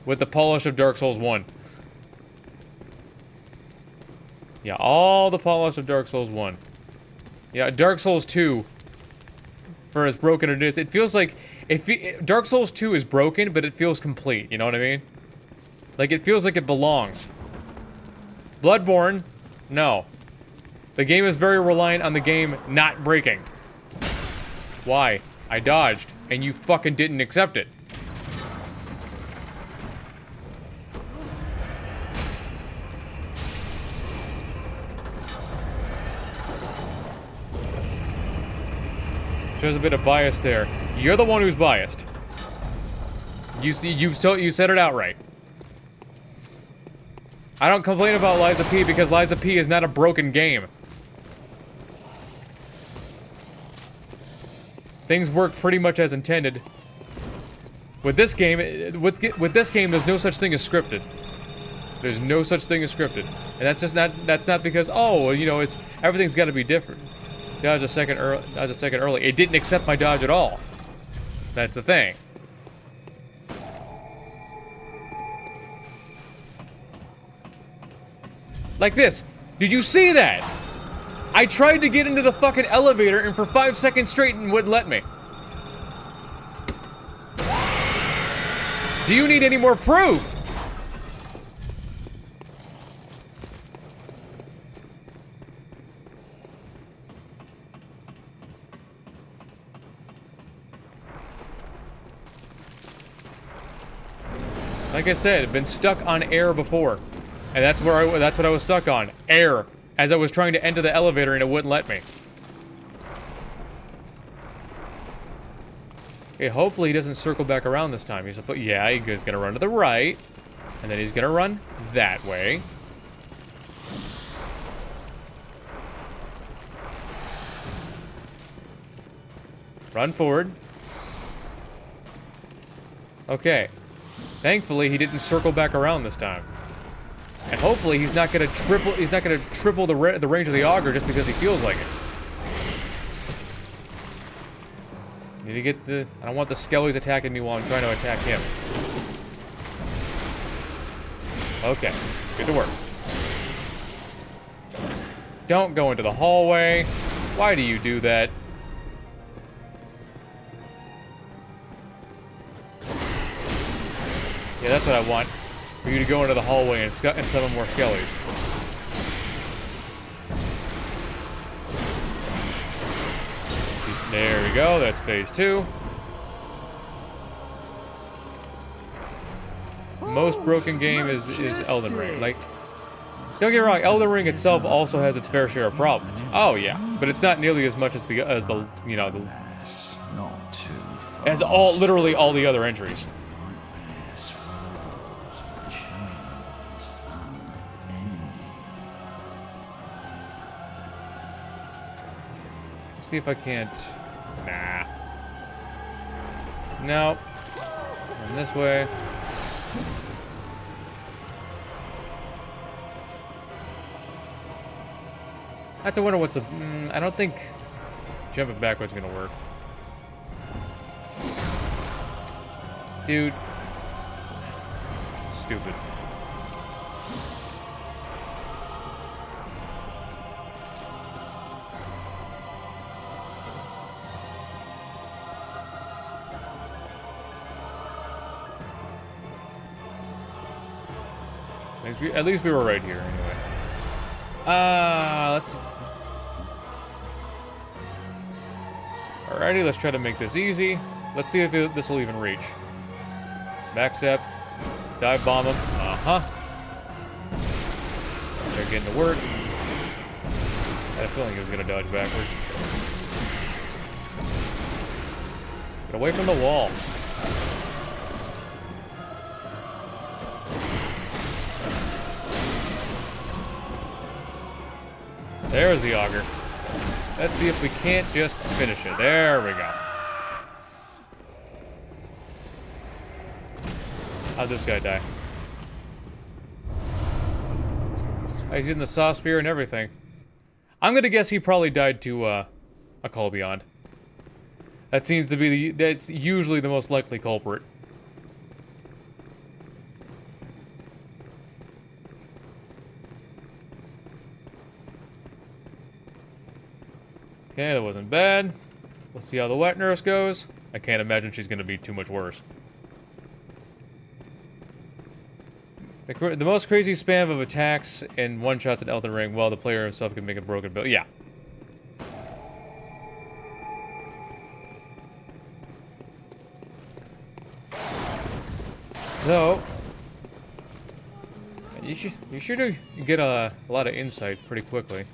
with the polish of Dark Souls 1. Yeah, all the polish of Dark Souls 1. Yeah, Dark Souls 2, for as broken it is, it feels like Dark Souls 2 is broken, but it feels complete, you know what I mean? Like, it feels like it belongs. Bloodborne, no. The game is very reliant on the game not breaking. Why? I dodged, and you fucking didn't accept it. Shows a bit of bias there. You're the one who's biased. You said it outright. I don't complain about Liza P because Liza P is not a broken game. Things work pretty much as intended. With this game, there's no such thing as scripted. There's no such thing as scripted, and that's not because, oh, you know, everything's got to be different. Dodge a second early. It didn't accept my dodge at all. That's the thing. Like this. Did you see that? I tried to get into the fucking elevator and for 5 seconds straight and wouldn't let me. Do you need any more proof? Like I said, I've been stuck on air before. And that's what I was stuck on. Air. As I was trying to enter the elevator and it wouldn't let me. Okay, hopefully he doesn't circle back around this time. He's gonna run to the right. And then he's gonna run that way. Run forward. Okay. Thankfully, he didn't circle back around this time. And hopefully, he's not gonna triple the range of the auger just because he feels like it. Need to get the. I don't want the skellies attacking me while I'm trying to attack him. Okay, good to work. Don't go into the hallway. Why do you do that? Yeah, that's what I want. For you to go into the hallway and summon more skellies. There we go, that's phase 2. Most broken game is Elden Ring. Like, don't get me wrong, Elden Ring itself also has its fair share of problems. Oh yeah, but it's not nearly as much as literally all the other entries. See if I can't. Nah. No. And this way. I have to wonder what's I don't think jumping backwards is gonna work. Dude. Stupid. At least we were right here, anyway. Let's... Alrighty, let's try to make this easy. Let's see if this will even reach. Backstep. Dive bomb him. Uh-huh. They're getting to work. I had a feeling he was going to dodge backwards. Get away from the wall. There's the auger. Let's see if we can't just finish it. There we go. How'd this guy die? Oh, he's using the saw spear and everything. I'm gonna guess he probably died to a call beyond. That seems to be that's usually the most likely culprit. Okay, that wasn't bad. Let's see how the wet nurse goes. I can't imagine she's going to be too much worse. The most crazy spam of attacks and one-shots in Elden Ring, while the player himself can make a broken build. Yeah. So, you should get a lot of insight pretty quickly.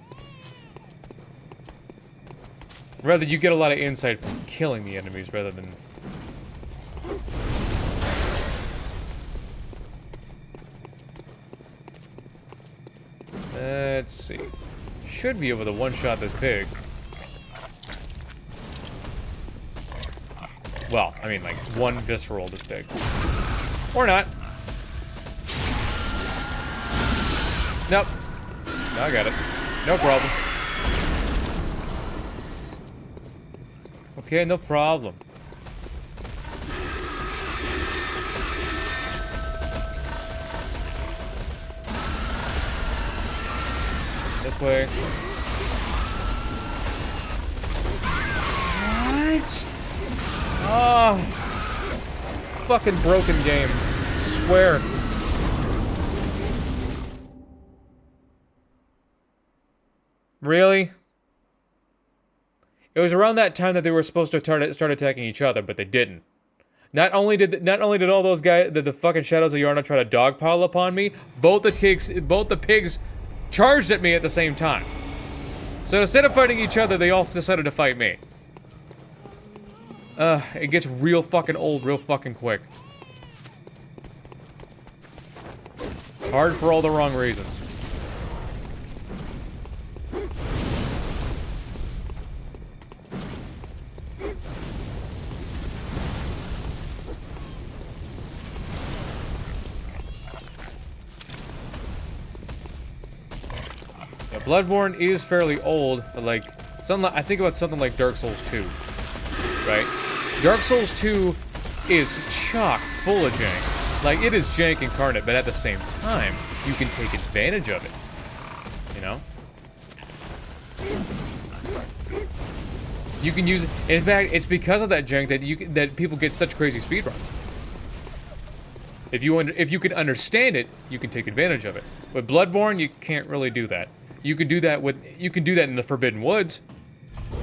Rather, you get a lot of insight from killing the enemies rather than... Let's see. Should be able to one-shot this pig. Well, I mean, like, one visceral this pig. Or not. Nope. No, I got it. No problem. Okay, no problem. This way. What? Oh. Fucking broken game. Swear. Really? It was around that time that they were supposed to start attacking each other, but they didn't. Not only did all those guys, the fucking shadows of Yharnam try to dogpile upon me, both the pigs charged at me at the same time. So instead of fighting each other, they all decided to fight me. It gets real fucking old real fucking quick. Hard for all the wrong reasons. Yeah, Bloodborne is fairly old, but like, I think about something like Dark Souls 2, right? Dark Souls 2 is chock full of jank. Like, it is jank incarnate, but at the same time, you can take advantage of it. You know? You can use it. In fact, it's because of that jank that people get such crazy speedruns. If you can understand it, you can take advantage of it. With Bloodborne, you can't really do that. You can do that in the Forbidden Woods.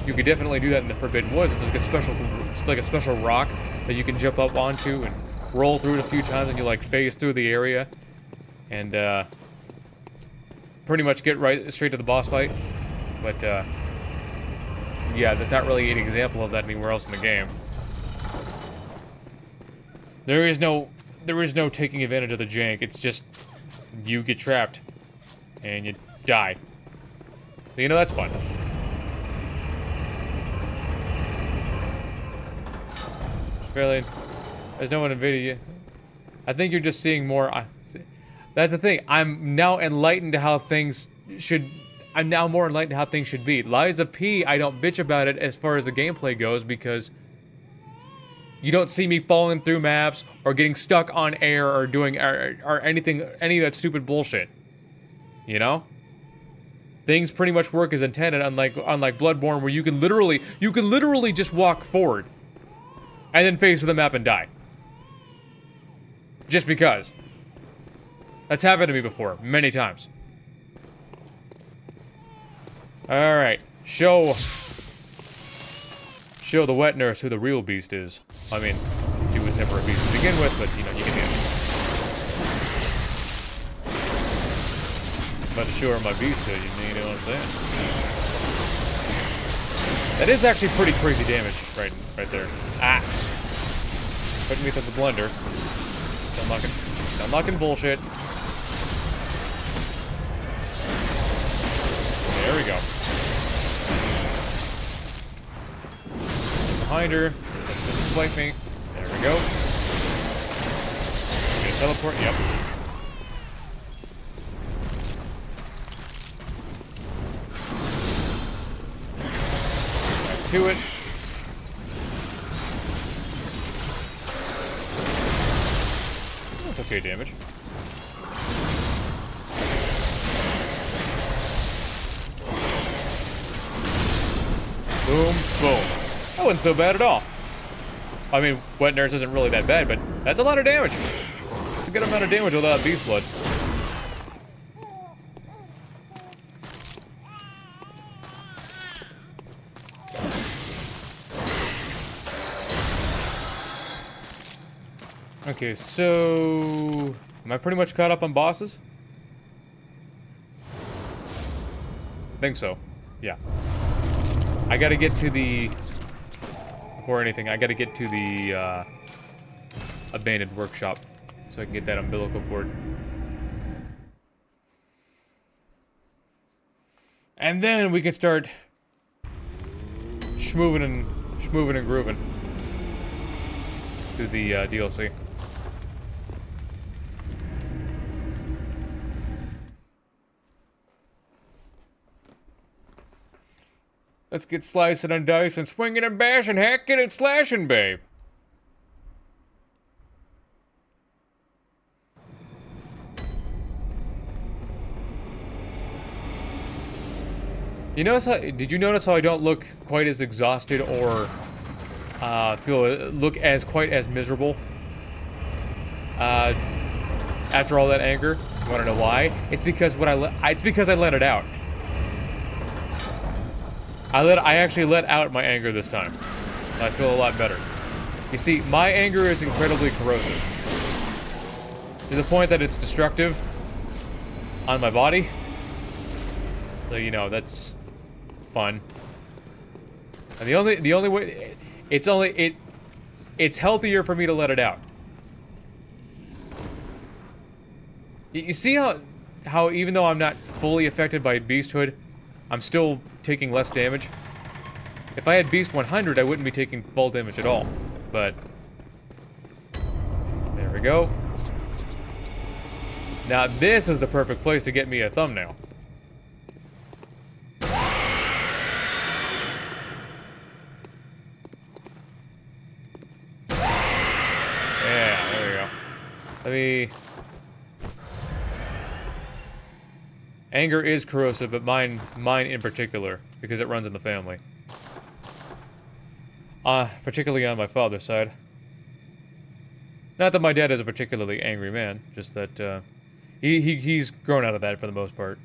You could definitely do that in the Forbidden Woods. It's like a special rock that you can jump up onto and roll through it a few times, and you like phase through the area, and pretty much get straight to the boss fight. But yeah, there's not really an example of that anywhere else in the game. There is no taking advantage of the jank. It's just you get trapped and you die. So, you know, that's fun. Fairly, there's no one in video. I think you're just seeing more. That's the thing. I'm now enlightened to how things should. I'm now more enlightened to how things should be. Liza P, I don't bitch about it as far as the gameplay goes because you don't see me falling through maps or getting stuck on air or doing or anything, any of that stupid bullshit. You know? Things pretty much work as intended, unlike Bloodborne, where you can literally just walk forward and then face the map and die. Just because. That's happened to me before, many times. Alright, show the wet nurse who the real beast is. I mean, he was never a beast to begin with, but, you know, you can get it. About to show her my beast to you know what I'm saying? That is actually pretty crazy damage right there. Ah! Putting me through the blender. Unlocking bullshit. There we go. Behind her. Doesn't swipe me. There we go. Gonna teleport. Yep. Back to it. That's okay damage. Boom, boom. That wasn't so bad at all. I mean, Wet Nurse isn't really that bad, but that's a lot of damage. It's a good amount of damage without beast blood. Okay, so am I pretty much caught up on bosses? I think so. Yeah. I gotta get to the... Before anything, I gotta get to the, abandoned workshop. So I can get that umbilical cord. And then we can start... schmooving and grooving. To the, DLC. Let's get slicing and dicing, swinging and bashing, hacking and slashing, babe. You notice how? Did you notice how I don't look quite as exhausted or look quite as miserable after all that anger? You want to know why? It's because I let it out. I actually let out my anger this time. I feel a lot better. You see, my anger is incredibly corrosive. To the point that it's destructive on my body. So, you know, that's fun. And the only way... It's healthier for me to let it out. You see how even though I'm not fully affected by Beasthood, I'm still taking less damage? If I had Beast 100, I wouldn't be taking full damage at all. But... there we go. Now this is the perfect place to get me a thumbnail. Yeah, there we go. Let me... Anger is corrosive, but mine in particular, because it runs in the family. Particularly on my father's side. Not that my dad is a particularly angry man, just that, he's grown out of that for the most part.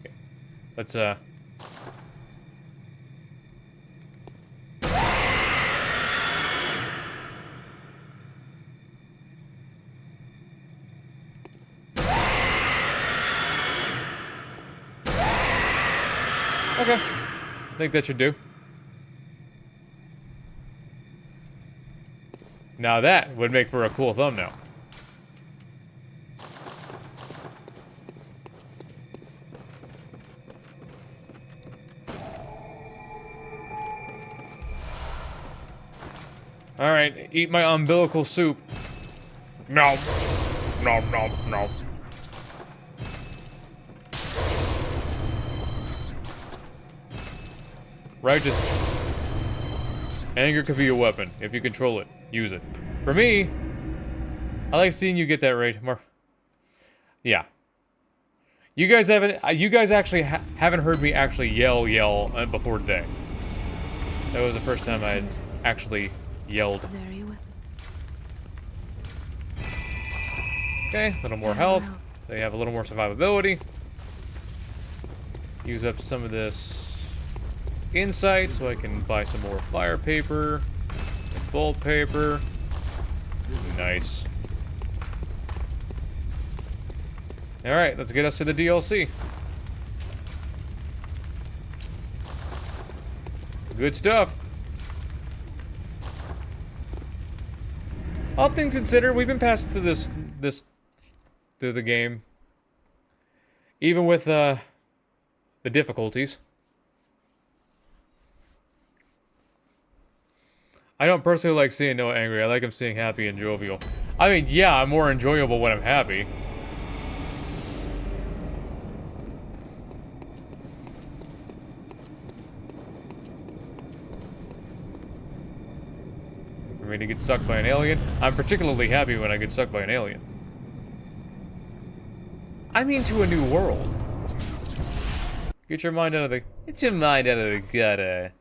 Okay. Let's, okay. I think that should do. Now that would make for a cool thumbnail. Alright, eat my umbilical soup. No. No, no, no. Righteous. Anger could be a weapon. If you control it, use it. For me, I like seeing you get that right. Yeah. You guys actually haven't heard me actually yell before today. That was the first time I had actually yelled. Very well. Okay, a little more health. They have a little more survivability. Use up some of this insight so I can buy some more flyer paper and bulb paper. Nice. Alright, let's get us to the DLC. Good stuff. All things considered, we've been past through through the game. Even with the difficulties. I don't personally like seeing Noah angry. I like him seeing happy and jovial. I mean, yeah, I'm more enjoyable when I'm happy. For me to get sucked by an alien, I'm particularly happy when I get sucked by an alien. I mean, to a new world. Get your mind out of the gutter.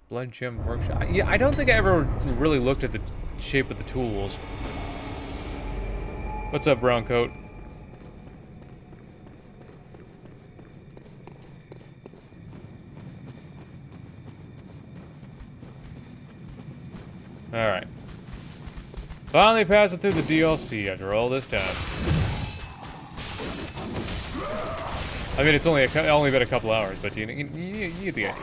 Blood gem workshop. Yeah, I don't think I ever really looked at the shape of the tools. What's up, brown coat? Alright. Finally passing through the DLC after all this time. I mean, it's only been a couple hours, but you get the idea.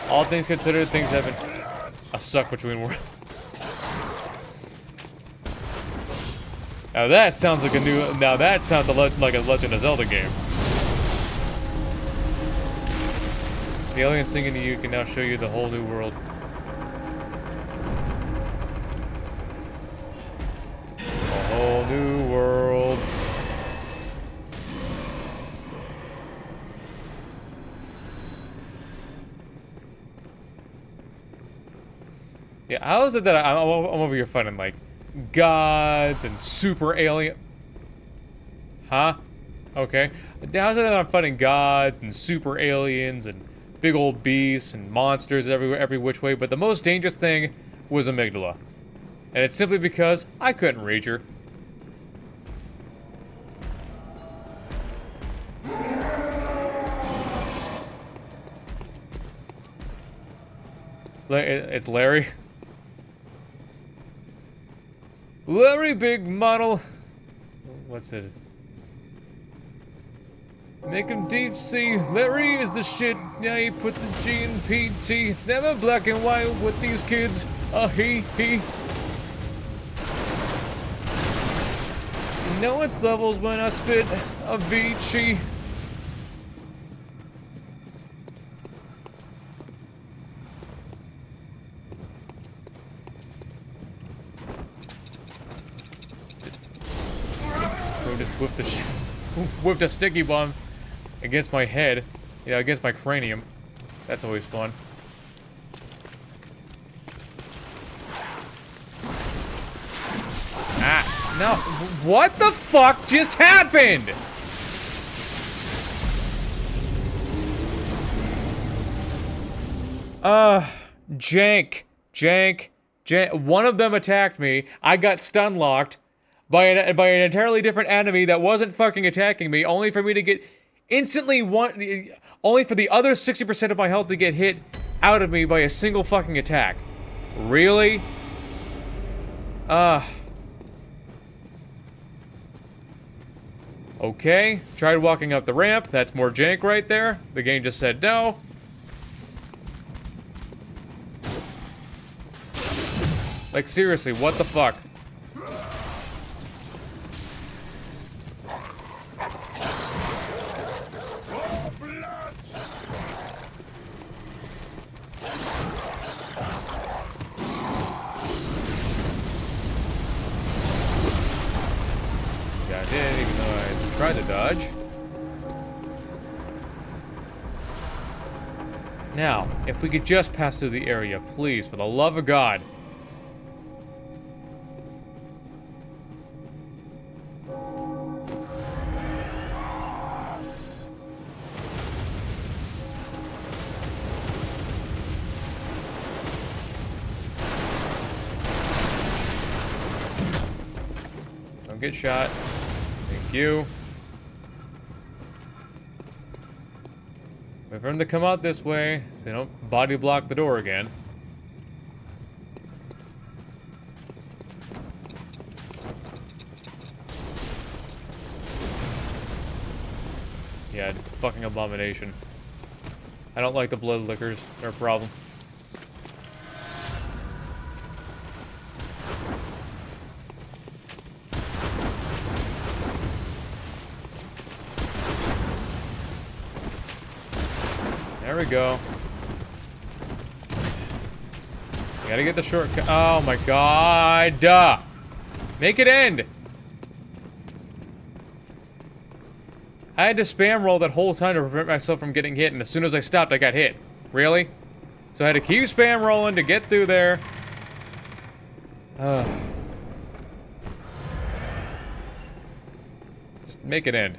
All things considered, things haven't a suck between worlds. Now that sounds like a new. Now that sounds like a Legend of Zelda game. The alien singing to you can now show you the whole new world. A whole new world. Yeah, how is it that I'm over here finding, like, gods and super alien... Huh? Okay. How's it that I'm fighting gods and super aliens and big old beasts and monsters every which way, but the most dangerous thing was Amygdala. And it's simply because I couldn't reach her. It's Larry. Larry Big Model. What's it? Make him deep sea. Larry is the shit. Yeah, he put the G in PT. It's never black and white with these kids. He. You know it's levels when I spit a Vici. Just whipped a sticky bomb against my head. Yeah, against my cranium. That's always fun. Ah, no. What the fuck just happened? Jank. One of them attacked me. I got stun locked by an entirely different enemy that wasn't fucking attacking me, only for me to get only for the other 60% of my health to get hit out of me by a single fucking attack. Really? Okay, tried walking up the ramp. That's more jank right there. The game just said no. Like, seriously, what the fuck? I did, even though I tried to dodge. Now, if we could just pass through the area, please, for the love of God. Don't get shot. Thank you. Wait for him to come out this way, so they don't body block the door again. Yeah, fucking abomination. I don't like the blood lickers. They're a problem. There we go. Gotta get the shortcut. Oh my god! Make it end! I had to spam roll that whole time to prevent myself from getting hit, and as soon as I stopped, I got hit. Really? So I had to keep spam rolling to get through there. Just make it end.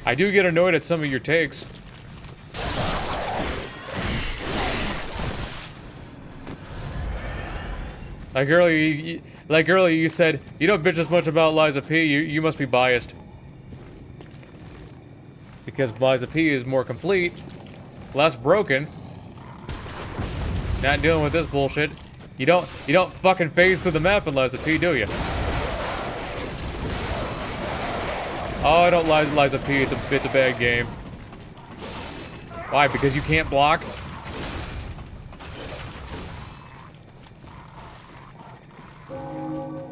I do get annoyed at some of your takes. Like earlier you said, you don't bitch as much about Liza P, you must be biased. Because Liza P is more complete, less broken. Not dealing with this bullshit. You don't fucking phase through the map in Liza P, do you? Oh, I don't like Liza P. It's a bad game. Why? Because you can't block?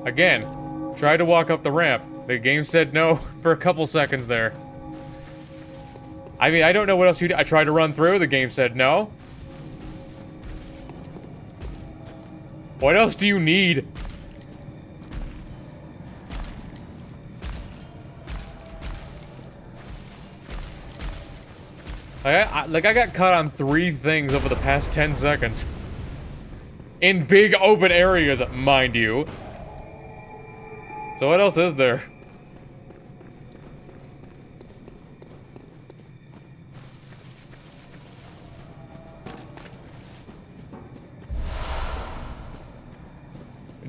Again, tried to walk up the ramp. The game said no for a couple seconds there. I mean, I don't know what else you did. I tried to run through. The game said no. What else do you need? I got caught on 3 things over the past 10 seconds. In big open areas, mind you. So what else is there?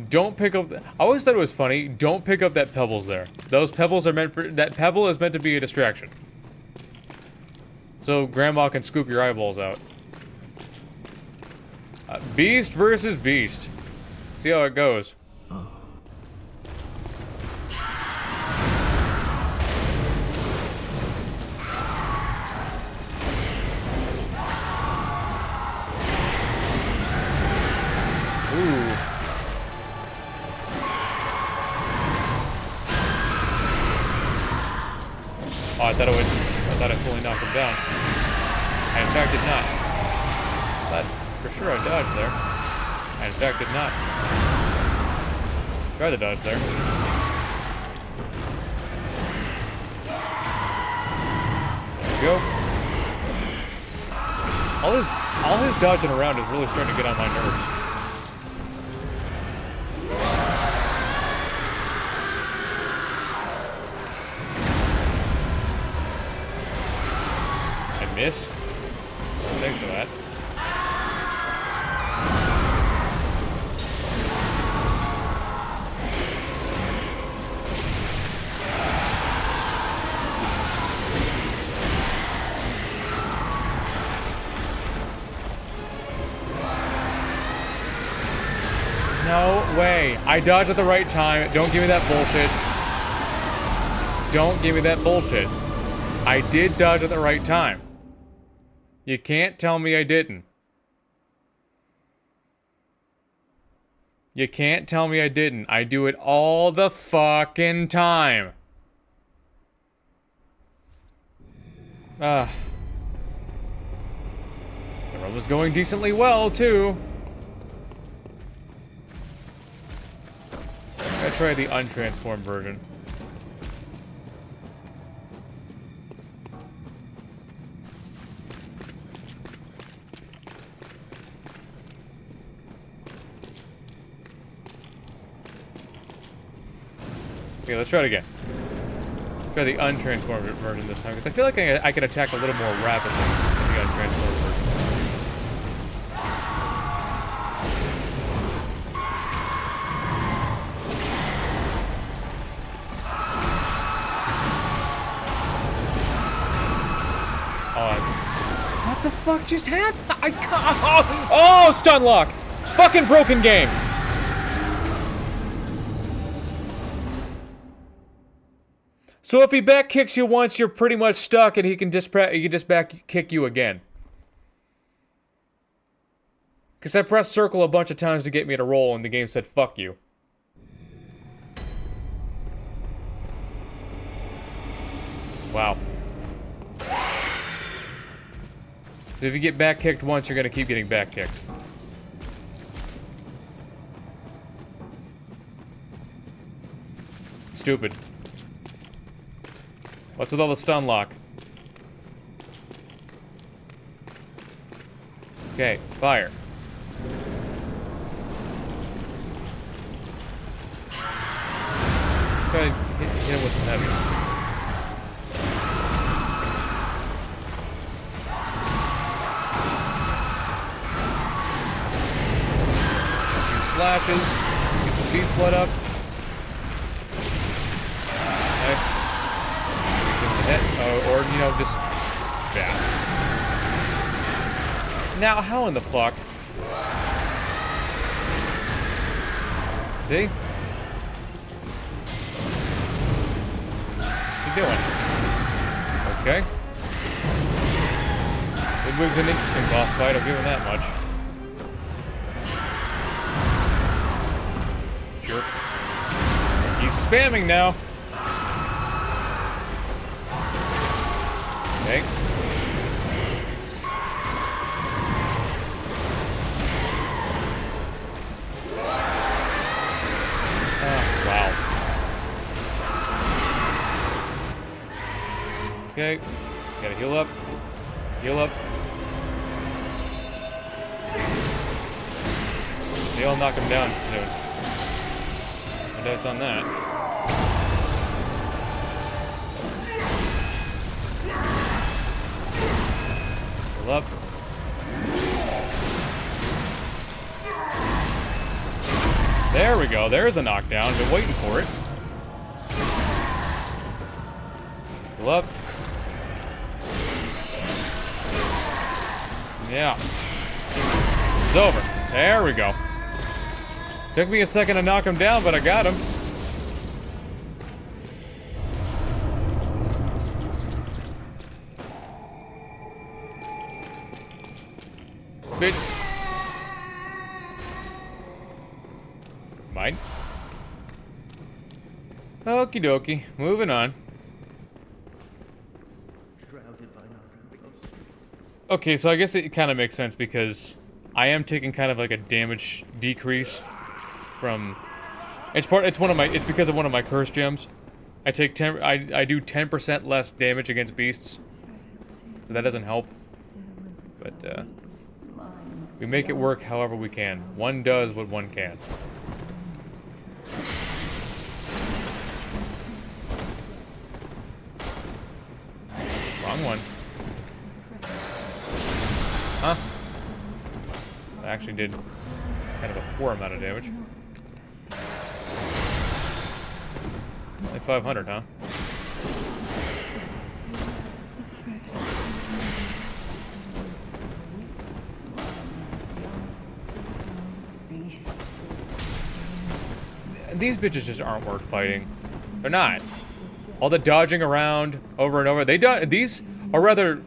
Don't pick up... I always thought it was funny. Don't pick up that pebbles there. Those pebbles are meant for... That pebble is meant to be a distraction. So Grandma can scoop your eyeballs out. Beast versus beast. See how it goes. Oh, I thought I fully knocked him down. I in fact did not. But for sure I dodged there. I in fact did not. Try to dodge there. There we go. All his dodging around is really starting to get on my nerves. Missed. Thanks for that. No way. I dodged at the right time. Don't give me that bullshit. Don't give me that bullshit. I did dodge at the right time. You can't tell me I didn't. You can't tell me I didn't. I do it all the fucking time. The run was going decently well, too. I'm gonna try the untransformed version. Okay, let's try it again. Try the untransformed version this time, because I feel like I can attack a little more rapidly with the untransformed version. What the fuck just happened? I can't. Oh, stun lock! Fucking broken game! So if he back kicks you once, you're pretty much stuck, and he can just back kick you again. Because I pressed circle a bunch of times to get me to roll, and the game said, fuck you. Wow. So if you get back kicked once, you're going to keep getting back kicked. Stupid. What's with all the stun lock? Okay, fire. Try to hit him with some heavy. A few slashes. Get the beast blood up. Nice. Or, you know, just... Yeah. Now, how in the fuck? See? What you doing? Okay. Ludwig's an interesting boss fight, I'll give him that much. Jerk. He's spamming now. Okay. Oh, wow. Okay. Gotta heal up. Heal up. They'll knock him down soon. No dice on that. Up. There There we go. There's the knockdown. Been waiting for it. Heal up. Yeah. It's over. There we go. Took me a second to knock him down, but I got him. Bitch. Mine. Okie dokie. Moving on. Okay, so I guess it kind of makes sense because I am taking kind of like a damage decrease from. It's because of one of my curse gems. I take 10. I do 10% less damage against beasts, so that doesn't help. But we make it work however we can. One does what one can. Wrong one. Huh? I actually did kind of a poor amount of damage. Only 500, huh? These bitches just aren't worth fighting. They're not. All the dodging around over and over. These, or rather,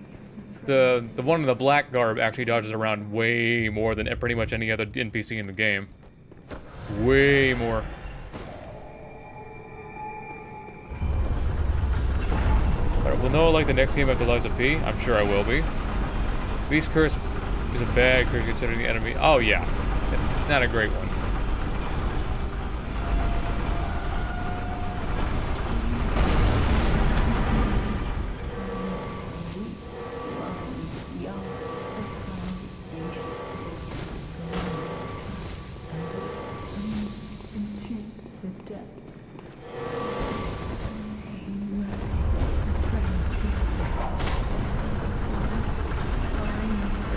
the one in the black garb actually dodges around way more than pretty much any other NPC in the game. Way more. Alright, we'll know like the next game after Lies of P. I'm sure I will be. Beast Curse is a bad curse considering the enemy. Oh yeah, it's not a great one.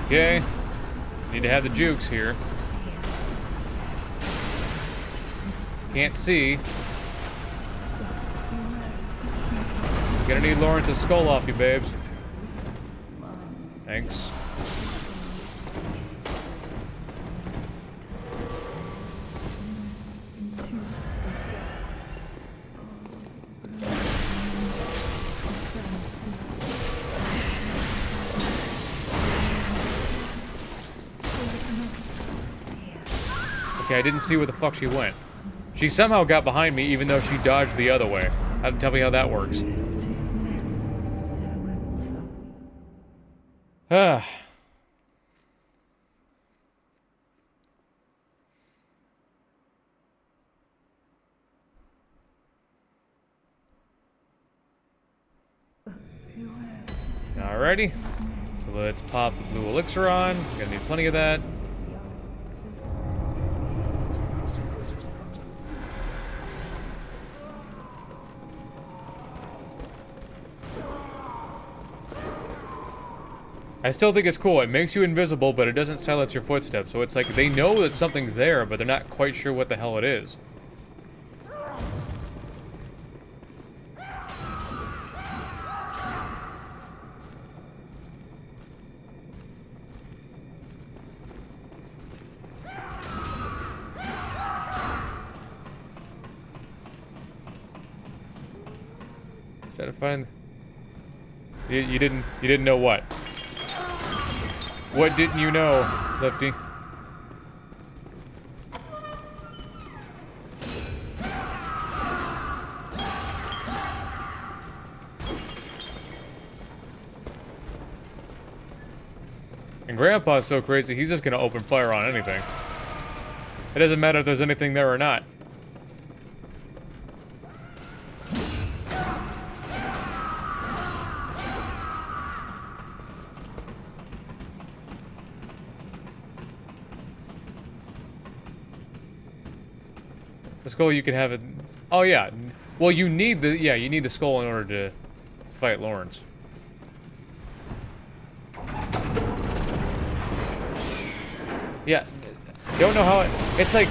Okay, need to have the jukes here. Can't see. Gonna need Lawrence's skull off you, babes. Thanks. Okay, I didn't see where the fuck she went. She somehow got behind me even though she dodged the other way. Tell me how that works. Ah. Alrighty. So let's pop the blue elixir on. We're gonna need plenty of that. I still think it's cool. It makes you invisible, but it doesn't silence your footsteps. So it's like they know that something's there, but they're not quite sure what the hell it is. Try to find. You didn't know what? What didn't you know, Lefty? And Grandpa's so crazy, he's just gonna open fire on anything. It doesn't matter if there's anything there or not. The skull you can have it. Oh yeah. Well, you need the skull in order to fight Lawrence. Yeah. Don't know how it's like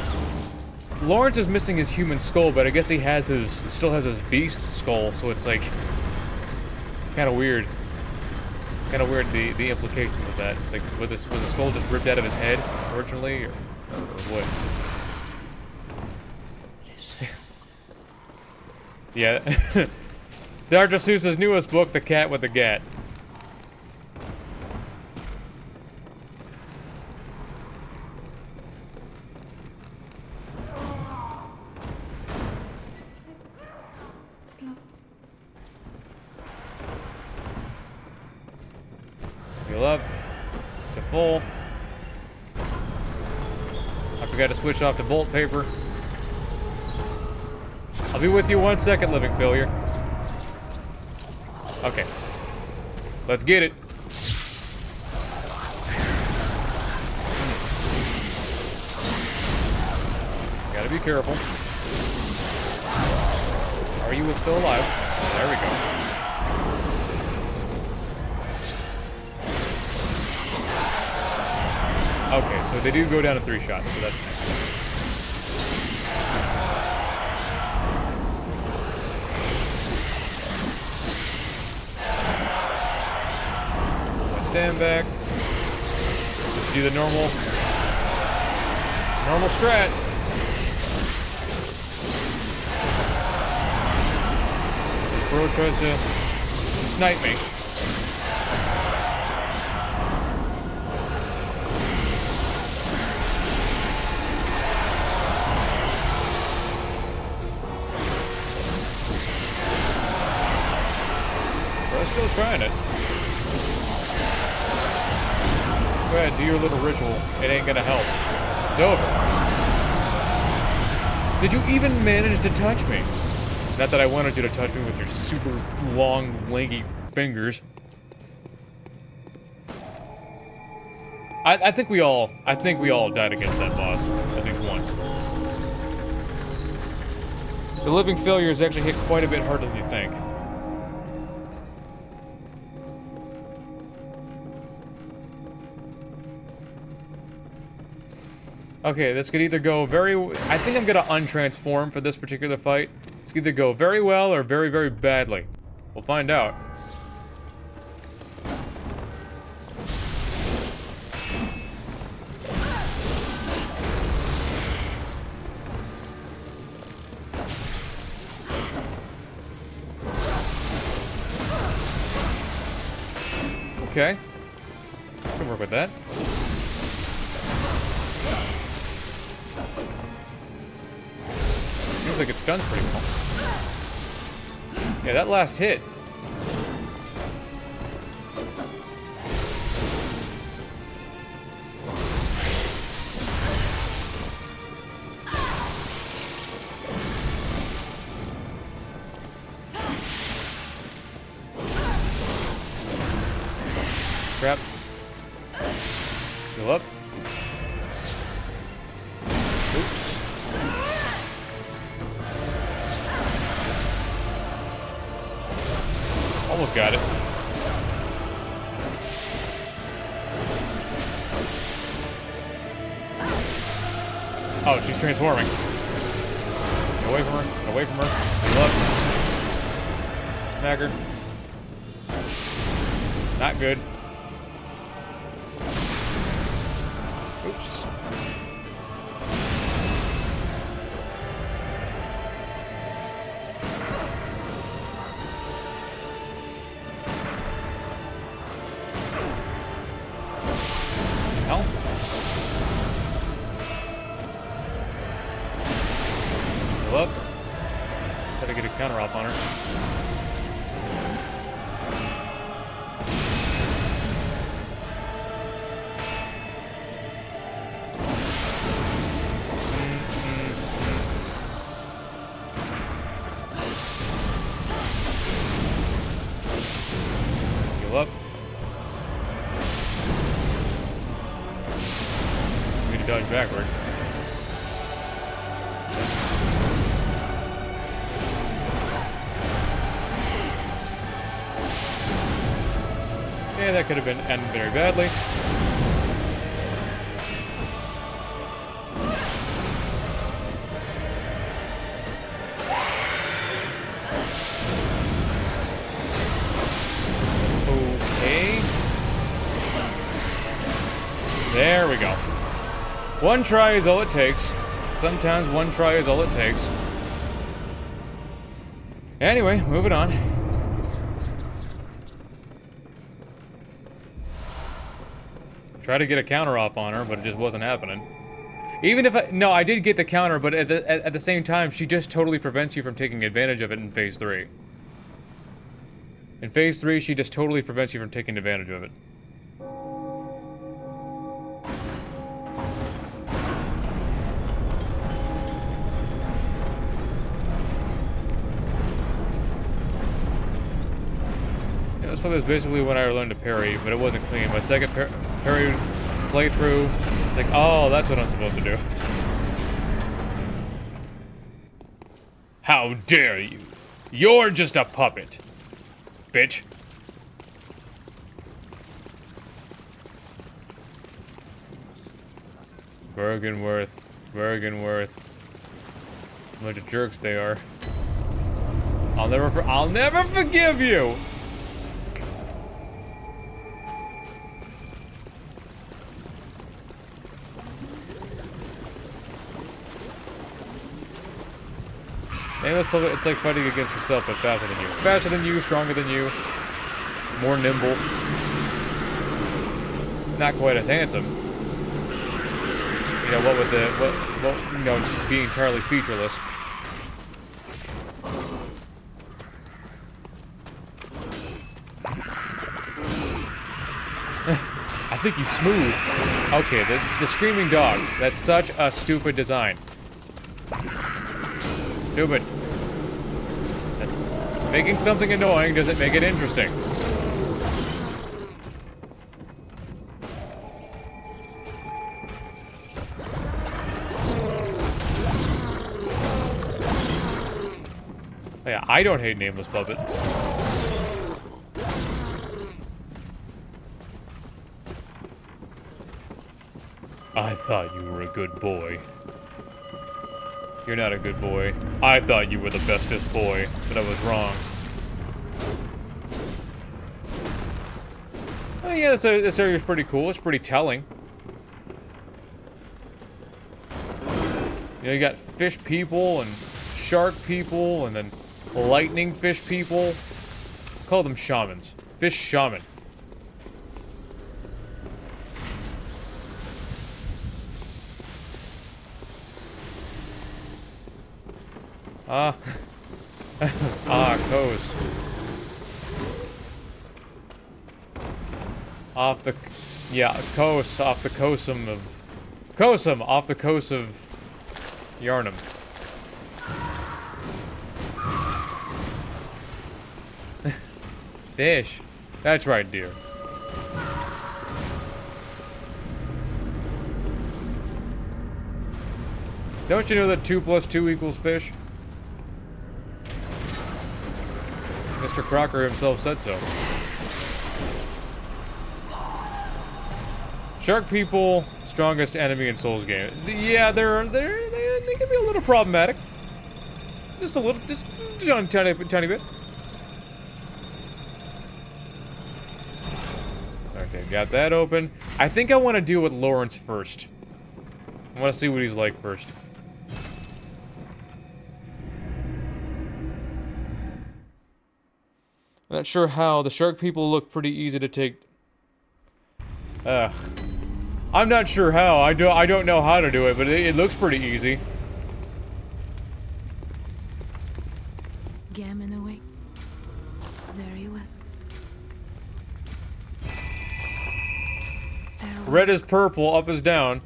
Lawrence is missing his human skull, but I guess he has still has his beast skull, so it's like kind of weird. Kind of weird the implications of that. It's like was the skull just ripped out of his head originally, or what? Yeah. Dr. Seuss's newest book, The Cat with the Gat. Heal up to full. I forgot to switch off the bolt paper. I'll be with you 1 second, living failure. Okay. Let's get it. Gotta be careful. Are you still alive? There we go. Okay, so they do go down to 3 shots, so that's nice. Stand back. Do the normal strat. Bro tries to snipe me. Bro's still trying it. Go ahead, do your little ritual. It ain't gonna help. It's over. Did you even manage to touch me? Not that I wanted you to touch me with your super long, lanky fingers. I think we all died against that boss at least once. The living failures actually hit quite a bit harder than you think. Okay, this could either go I think I'm gonna untransform for this particular fight. This could either go very well or very, very badly. We'll find out. Okay. I can work with that. Seems like it stuns pretty well. Yeah, that last hit. Crap. Heal up. Oops. Almost got it. Oh, she's transforming. Get away from her. Get away from her. Heal up. Smack her. Not good. Oops. Hell. Heal up. Try to get a counter off on her. Up. Need to dodge backward. Yeah, that could have been ended very badly. There we go. One try is all it takes. Sometimes one try is all it takes. Anyway, moving on. Try to get a counter off on her, but it just wasn't happening. Even if no, I did get the counter, but at the same time, she just totally prevents you from taking advantage of it in Phase 3. In Phase 3, she just totally prevents you from taking advantage of it. Yeah, this one is basically when I learned to parry, but it wasn't clean. My second parry playthrough, it's like, oh, that's what I'm supposed to do. How dare you? You're just a puppet, bitch. Bergenworth. Bunch of jerks they are. I'll never forgive you. It's like fighting against yourself, but faster than you. Faster than you, stronger than you, more nimble. Not quite as handsome. You know, what with you know, just being entirely featureless. I think he's smooth. Okay, the screaming dogs. That's such a stupid design. Stupid. Making something annoying doesn't make it interesting. Oh yeah, I don't hate Nameless Puppet. I thought you were a good boy. You're not a good boy. I thought you were the bestest boy, but I was wrong. Oh yeah, this area's pretty cool. It's pretty telling. You know, you got fish people and shark people and then lightning fish people. Call them shamans. Fish shaman. Coast. Off the coast of Yharnam. Fish. That's right, dear. Don't you know that 2 + 2 equals fish? Mr. Crocker himself said so. Shark people, strongest enemy in Souls game. Yeah, they can be a little problematic. Just a little, just a tiny bit. Okay, got that open. I think I want to deal with Lawrence first. I want to see what he's like first. Not sure how. The shark people look pretty easy to take. I'm not sure how. I don't know how to do it, but it looks pretty easy. Gammon away. Very well. Farewell. Red is purple, up is down.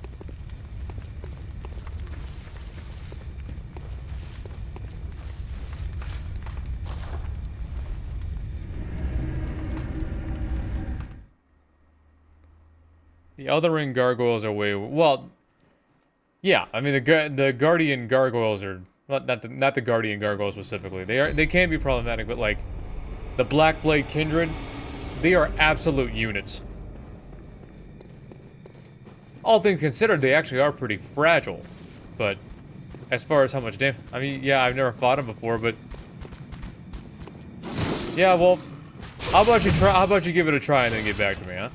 The othering gargoyles are way well. Yeah, I mean the guardian gargoyles are not the guardian gargoyles specifically. They can be problematic, but like the Black Blade Kindred, they are absolute units. All things considered, they actually are pretty fragile. But as far as how much damage, I mean, yeah, I've never fought them before, but yeah, well, how about you give it a try and then get back to me, huh?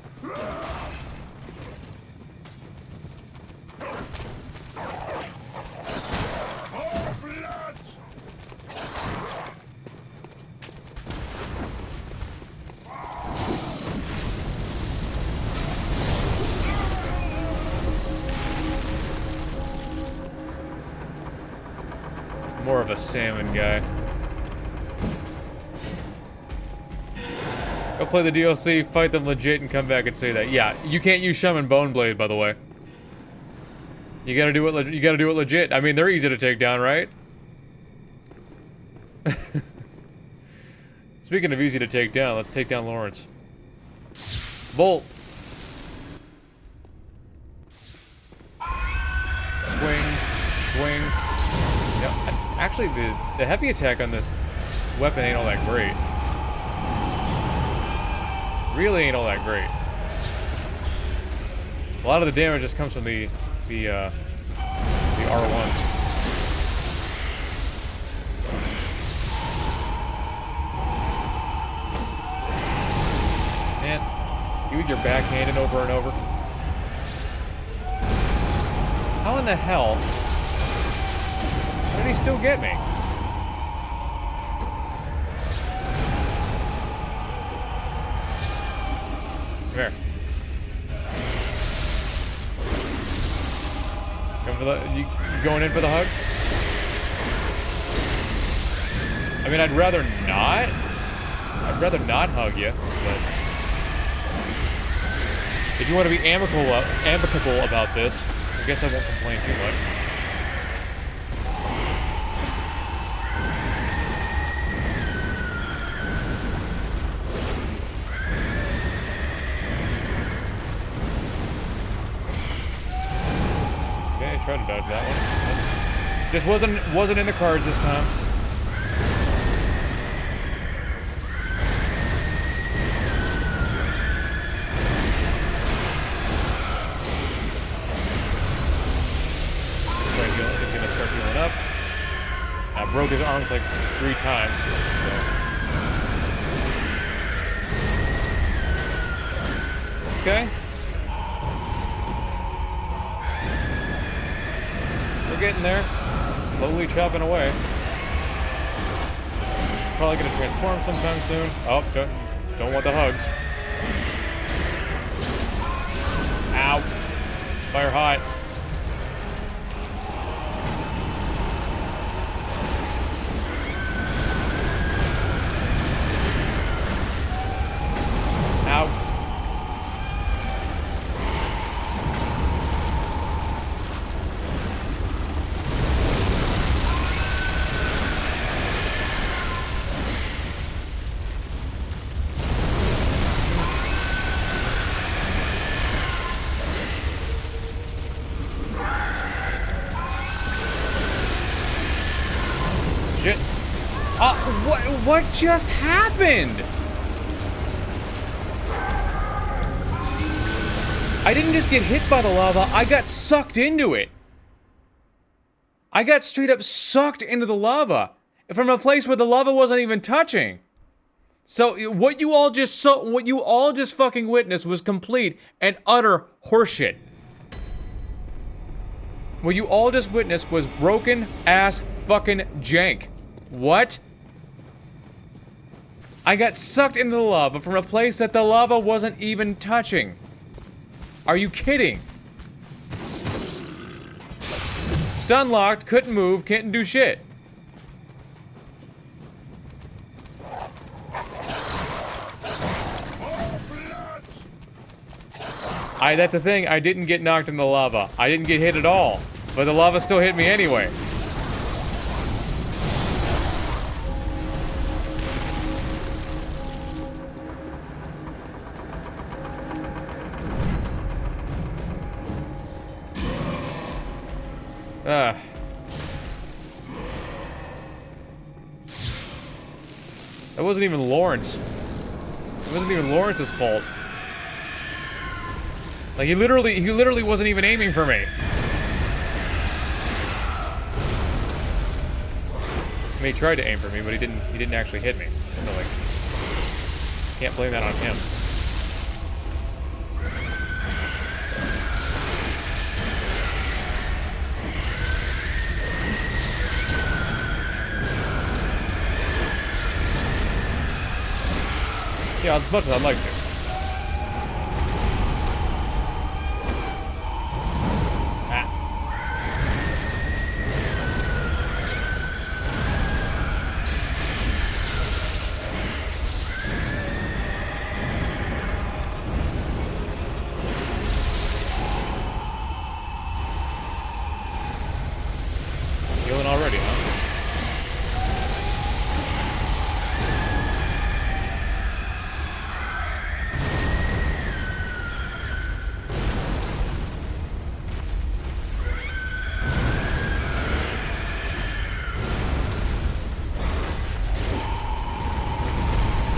of a salmon guy. Go play the DLC, fight them legit, and come back and say that. Yeah, you can't use Shaman Boneblade, by the way. You gotta do it. You gotta do it legit. I mean, they're easy to take down, right? Speaking of easy to take down, let's take down Lawrence. Bolt. Swing. Swing. Yeah, actually, the heavy attack on this weapon ain't all that great. Really ain't all that great. A lot of the damage just comes from the R1s. Man, you with your backhanded over and over. How in the hell? How did he still get me? Come here. Going for the, you going in for the hug? I mean, I'd rather not. I'd rather not hug you, but if you want to be amicable about this, I guess I won't complain too much. Try to dodge that one. Just wasn't in the cards this time. He's gonna start healing up. I broke his arms like 3 times. So. Okay. We're getting there. Slowly chopping away. Probably gonna transform sometime soon. Oh, don't want the hugs. Ow. Fire hot. Ow. Shit. What just happened? I didn't just get hit by the lava, I got sucked into it. I got straight up sucked into the lava from a place where the lava wasn't even touching. So what you all just fucking witnessed was complete and utter horseshit. What you all just witnessed was broken ass fucking jank. What? I got sucked into the lava from a place that the lava wasn't even touching. Are you kidding? Stun locked, couldn't move, can't do shit. That's the thing, I didn't get knocked in the lava. I didn't get hit at all. But the lava still hit me anyway. That wasn't even Lawrence. It wasn't even Lawrence's fault. Like he literally wasn't even aiming for me. I mean, he tried to aim for me, but he didn't actually hit me. So like, can't blame that on him. Yeah, as much as I'd like to.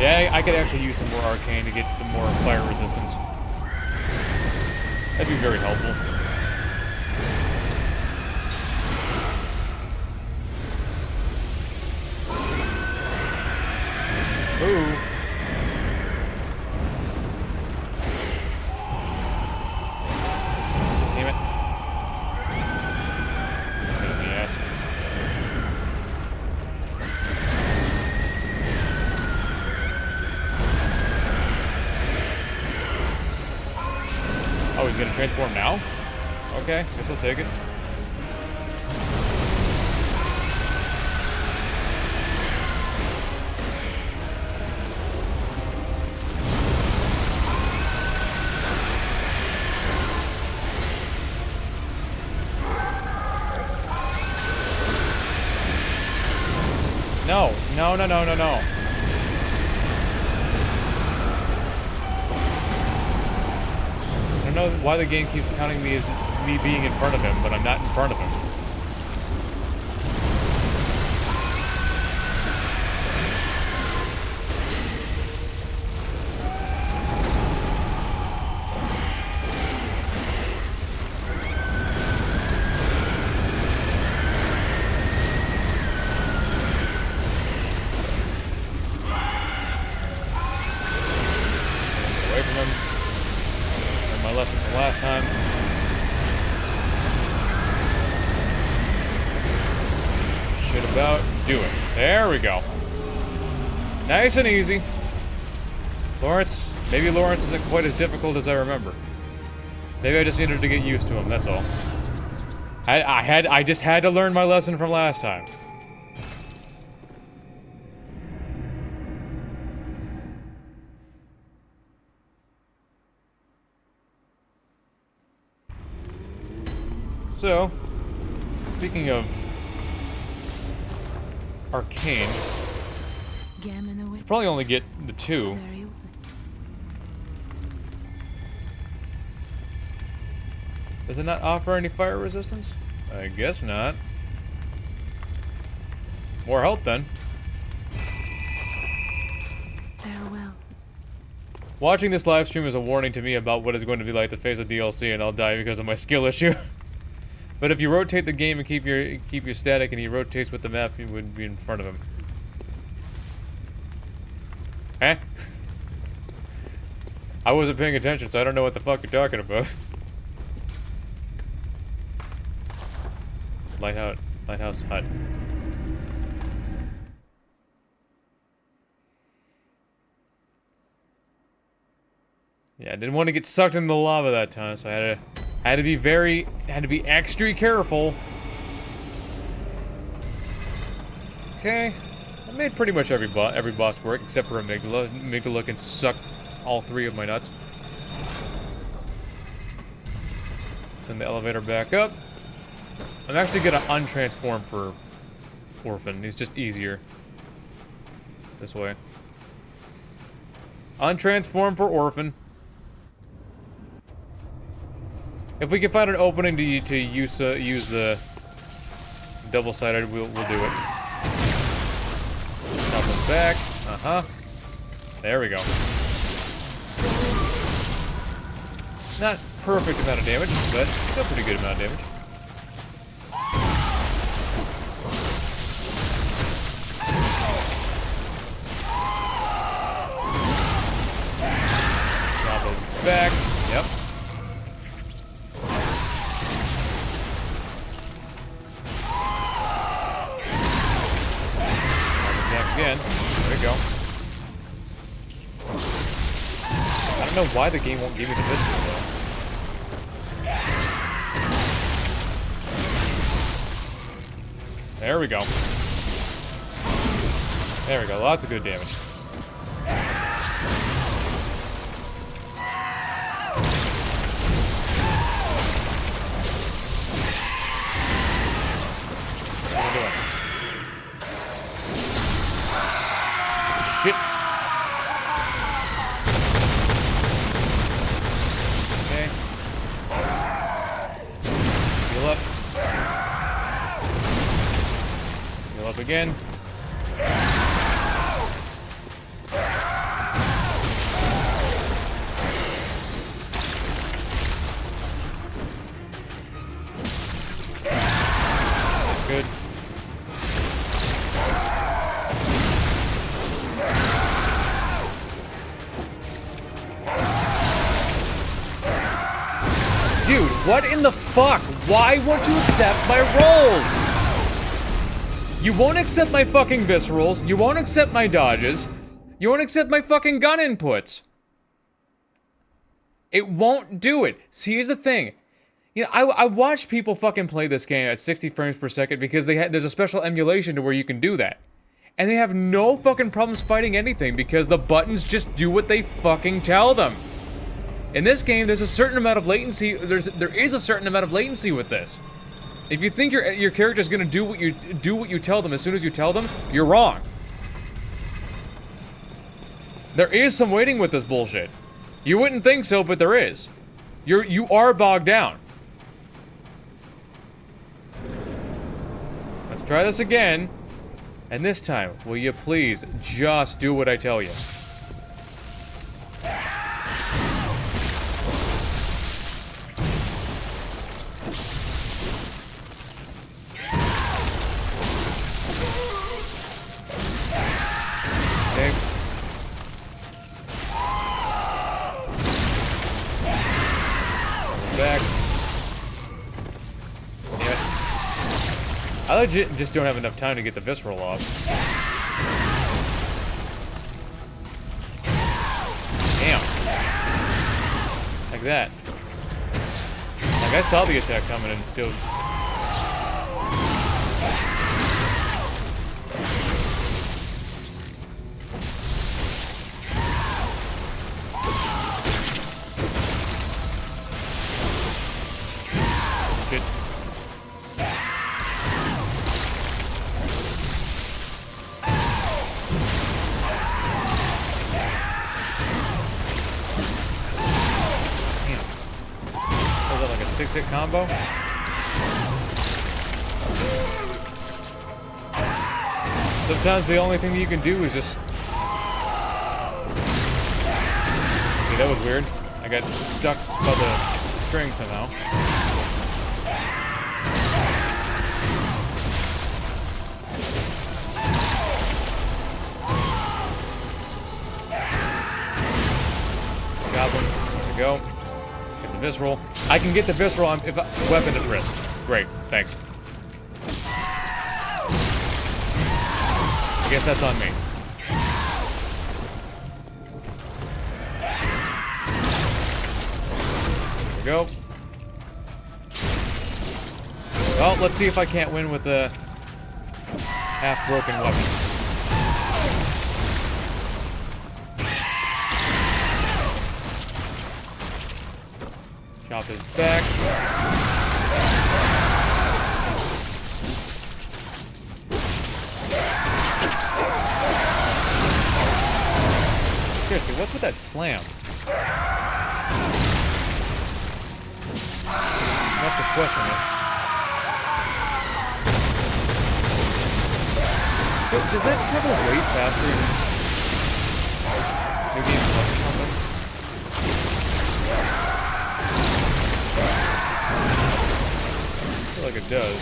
Yeah, I could actually use some more arcane to get some more fire resistance. That'd be very helpful. Ooh. Damn it. Pain in the ass. Oh, he's gonna transform now? Okay, guess I'll take it. No, no, no, no, no, no. I don't know why the game keeps counting me as me being in front of him, but I'm not in front of him. Away from him. Learned my lesson from last time. Shit about do it. There we go. Nice and easy. Lawrence, maybe Lawrence isn't quite as difficult as I remember. Maybe I just needed to get used to him, that's all. I just had to learn my lesson from last time. So, speaking of arcane, Gammon away. probably only get the two. Very well. Does it not offer any fire resistance? I guess not. More health then. Farewell. Watching this live stream is a warning to me about what it's going to be like to face a DLC and I'll die because of my skill issue. But if you rotate the game and keep your static and he rotates with the map, you would be in front of him. Eh? I wasn't paying attention, so I don't know what the fuck you're talking about. Lighthouse hut. Yeah, I didn't want to get sucked into the lava that time, so I had to be extra careful. Okay, I made pretty much every boss work except for Amygdala. Amygdala can suck all three of my nuts. Send the elevator back up. I'm actually gonna untransform for Orphan. He's just easier this way. Untransform for Orphan. If we can find an opening to use the double-sided, we'll do it. Drop him back. There we go. Not perfect amount of damage, but still pretty good amount of damage. Drop him back. Yep. Again. There we go. I don't know why the game won't give me the pistol, though. There we go. There we go. Lots of good damage. What are we doing? Shit. Okay. Heal up. Heal up again. Dude, what in the fuck? Why won't you accept my rolls? You won't accept my fucking viscerals. You won't accept my dodges. You won't accept my fucking gun inputs. It won't do it. See, here's the thing. You know, I watch people fucking play this game at 60 frames per second because there's a special emulation to where you can do that. And they have no fucking problems fighting anything because the buttons just do what they fucking tell them. In this game, there's a certain amount of latency. There is a certain amount of latency with this. If you think your character's gonna do what you tell them as soon as you tell them, you're wrong. There is some waiting with this bullshit. You wouldn't think so, but there is. You are bogged down. Let's try this again. And this time, will you please just do what I tell you? Okay. Back. Yeah. I legit just don't have enough time to get the visceral off. Damn. Like that. Like I saw the attack coming and still... Shit. Was that like a 6-hit combo? Sometimes the only thing that you can do is just... Okay, that was weird. I got stuck by the string somehow. Got them. There we go. Get the visceral. I can get the visceral if weapon at risk. Great, thanks. I guess that's on me. There we go. Well, let's see if I can't win with the half-broken weapon. Chop his back. Seriously, what's with that slam? That's the question. So, does that travel way faster? Maybe in plus or something? I feel like it does.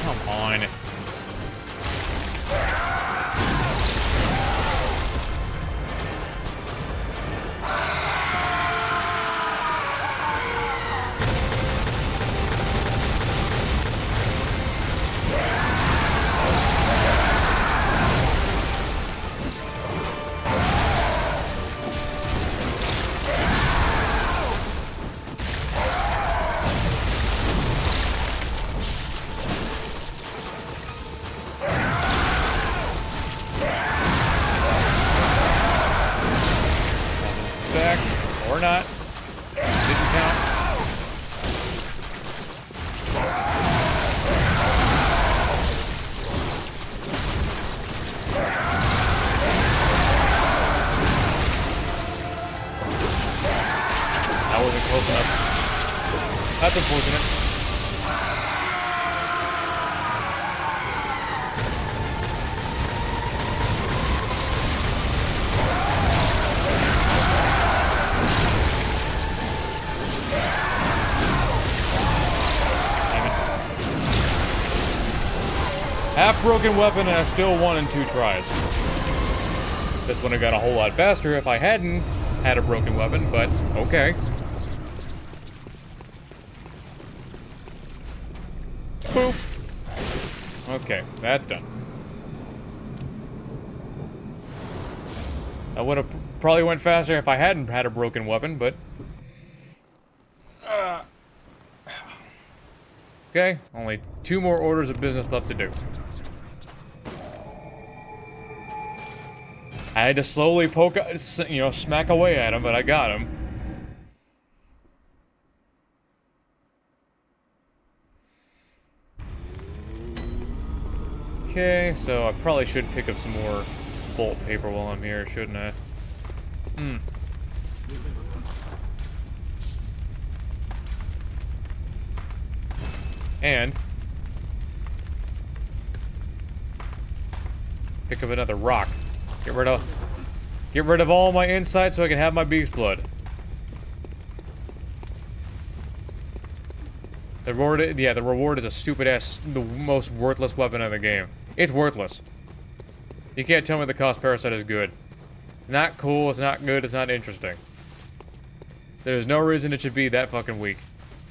Come on. Back or not. Didn't count. That wasn't close enough. That's unfortunate. Half-broken weapon, and I still won in 2 tries. This would have got a whole lot faster if I hadn't had a broken weapon, but okay. Boop. Okay, that's done. I would have probably went faster if I hadn't had a broken weapon, but... Okay, only 2 more orders of business left to do. I had to slowly poke, you know, smack away at him, but I got him. Okay, so I probably should pick up some more bolt paper while I'm here, shouldn't I? And pick up another rock. Get rid of all my insight so I can have my beast blood. The reward, yeah, the reward is a stupid ass, the most worthless weapon in the game. It's worthless. You can't tell me the cost parasite is good. It's not cool, it's not good, it's not interesting. There's no reason it should be that fucking weak.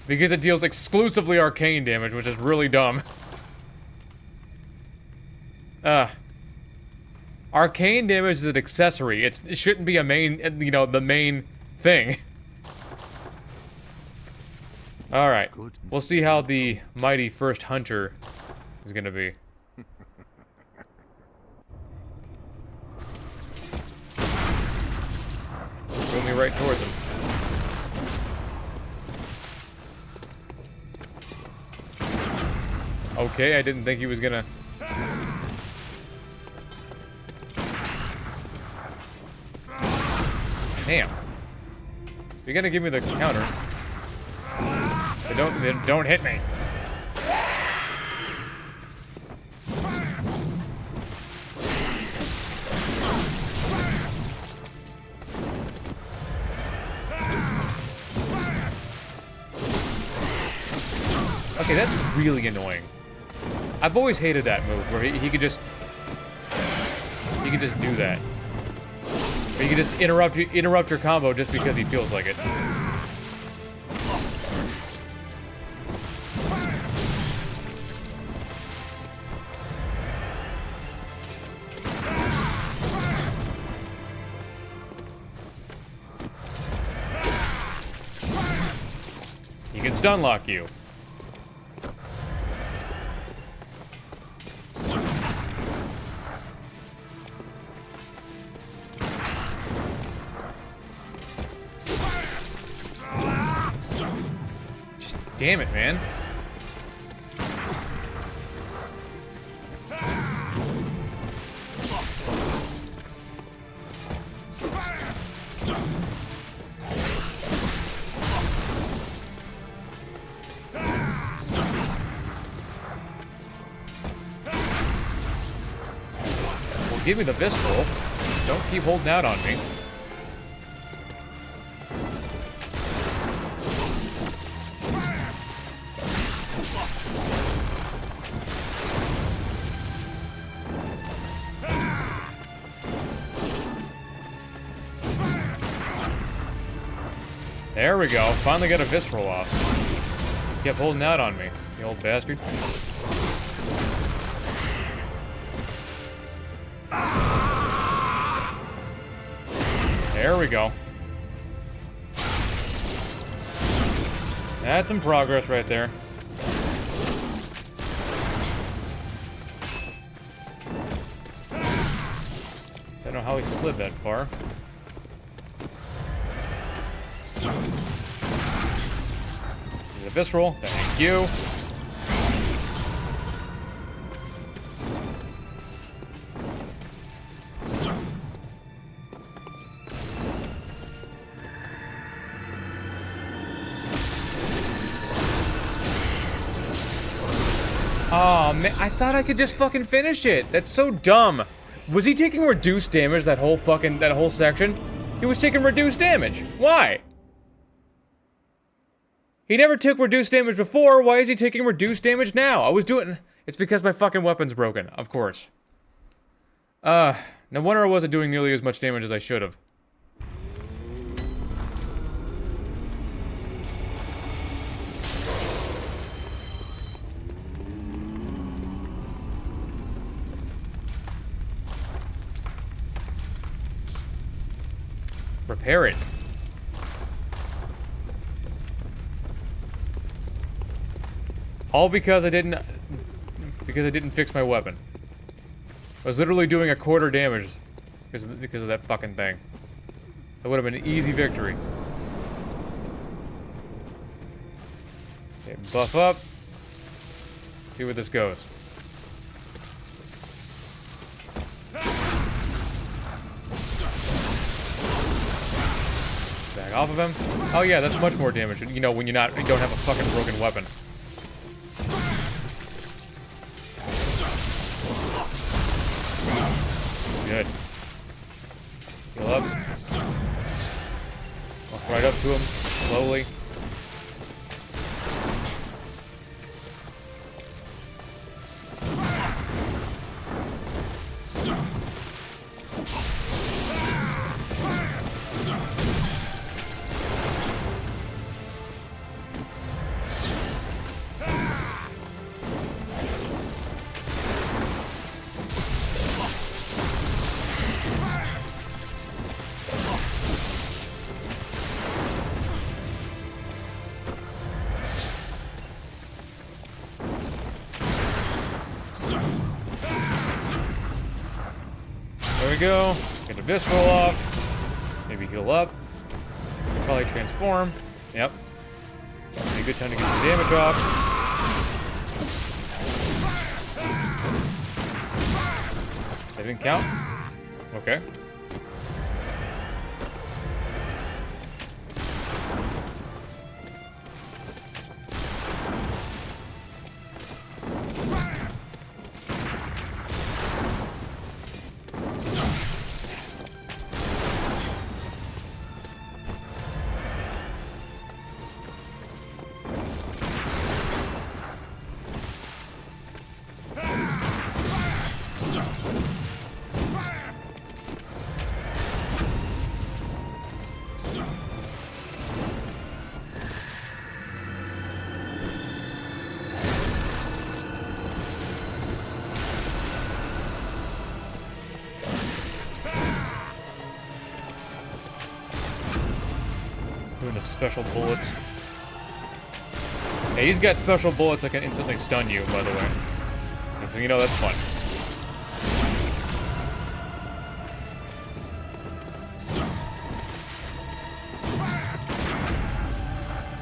Because it deals exclusively arcane damage, which is really dumb. Arcane damage is an accessory. It shouldn't be a main, you know, the main thing. Alright. We'll see how the mighty first hunter is gonna be. Throw me right towards him. Okay, I didn't think he was gonna... Damn. You're gonna give me the counter. But don't hit me. Okay, that's really annoying. I've always hated that move where he could just do that. Or you can just interrupt your combo just because he feels like it. He can stun lock you. Damn it, man. Well, give me the visceral. Don't keep holding out on me. There we go. Finally got a visceral off. Kept holding out on me, you old bastard. There we go. That's some progress right there. Don't know how he slid that far. The visceral, thank you. Oh man, I thought I could just fucking finish it. That's so dumb. Was he taking reduced damage that whole section? He was taking reduced damage. Why? He never took reduced damage before. Why is he taking reduced damage now? It's because my fucking weapon's broken, of course. No wonder I wasn't doing nearly as much damage as I should have. Repair it. All because I didn't fix my weapon. I was literally doing a quarter damage because of that fucking thing. That would have been an easy victory. Okay, buff up. See where this goes. Back off of him. Oh yeah, that's much more damage. You know, when you don't have a fucking broken weapon. Good. Heal up. Walk right up to him, slowly. There we go. Get the visceral off. Maybe heal up. Probably transform. Yep. Be a good time to get some damage off. That didn't count? Okay. Doing the special bullets. Hey, he's got special bullets that can instantly stun you, by the way. So you know that's fun.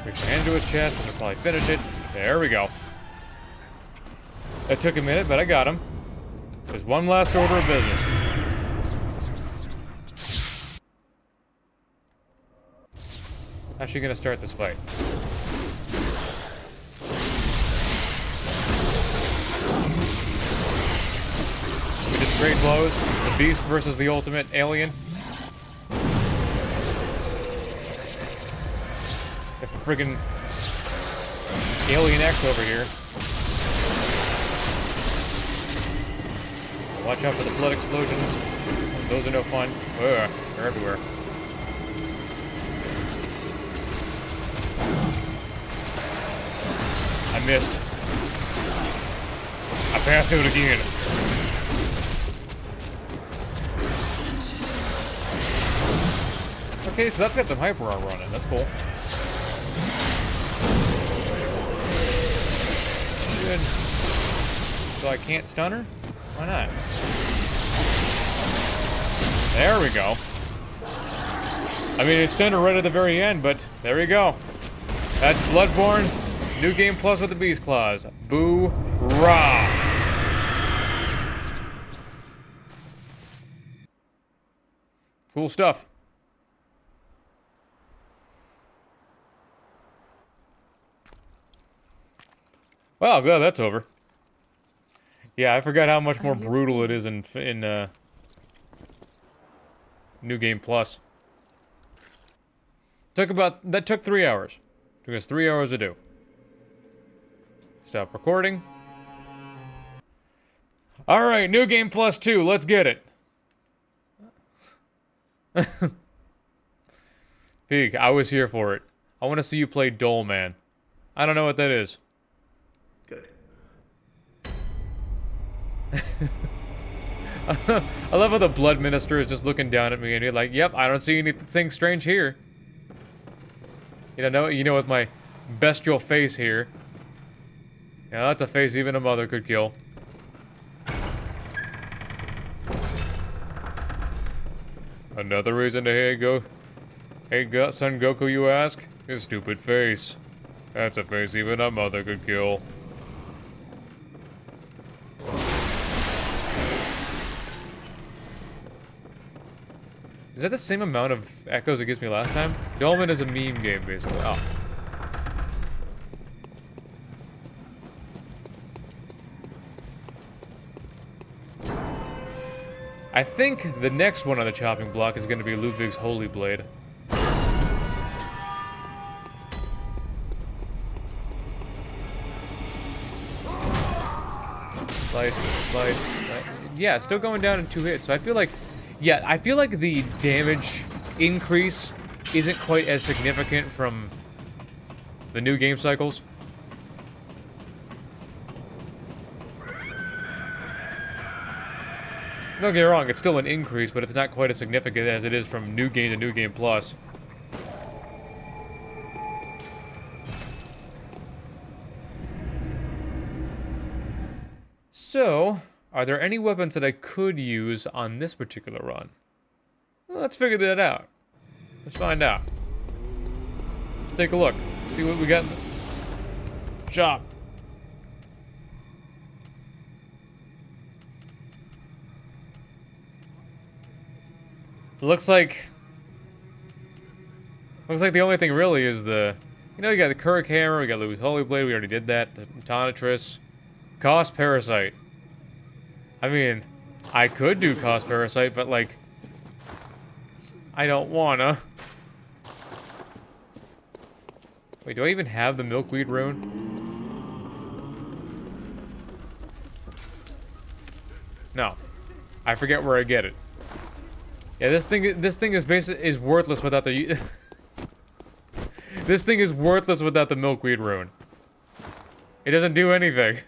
Reach my hand to his chest, and I'll probably finish it. There we go. That took a minute, but I got him. There's one last order of business. How's she gonna start this fight? We just straight blows. The beast versus the ultimate alien. Got the friggin' Alien X over here. Watch out for the blood explosions. Those are no fun. Ugh, they're everywhere. I missed. I passed out again. Okay, so that's got some hyper armor on it. That's cool. Good. So I can't stun her? Why not? There we go. I mean, it stunned her right at the very end, but there we go. That's Bloodborne. New game plus with the Beast Claws. Boo-rah! Cool stuff. Well, glad that's over. Yeah, I forgot how much more brutal it is in New Game Plus. That took 3 hours. Took us 3 hours to do. Stop recording. Alright, new game plus 2, let's get it. Peek, I was here for it. I want to see you play Dole Man. I don't know what that is. Good. I love how the Blood Minister is just looking down at me and you're like, yep, I don't see anything strange here. You know, with my bestial face here. Yeah, that's a face even a mother could kill. Another reason to hate Son Goku, you ask? His stupid face. That's a face even a mother could kill. Is that the same amount of echoes it gives me last time? Dolmen is a meme game, basically. Oh. I think the next one on the chopping block is going to be Ludwig's Holy Blade. Slice. Yeah, it's still going down in 2 hits, so I feel like... Yeah, I feel like the damage increase isn't quite as significant from the new game cycles. Don't get me wrong, it's still an increase, but it's not quite as significant as it is from New Game to New Game Plus. So, are there any weapons that I could use on this particular run? Well, let's figure that out. Let's find out. Let's take a look. See what we got in the shop. Looks like the only thing really is the... You know, you got the Kurk Hammer, we got Louis Holy Blade, we already did that. The Tonitrus. Cost Parasite. I mean, I could do Cost Parasite, but like... I don't wanna. Wait, do I even have the Milkweed Rune? No. I forget where I get it. Yeah, this thing is worthless without the... This thing is worthless without the Milkweed Rune. It doesn't do anything.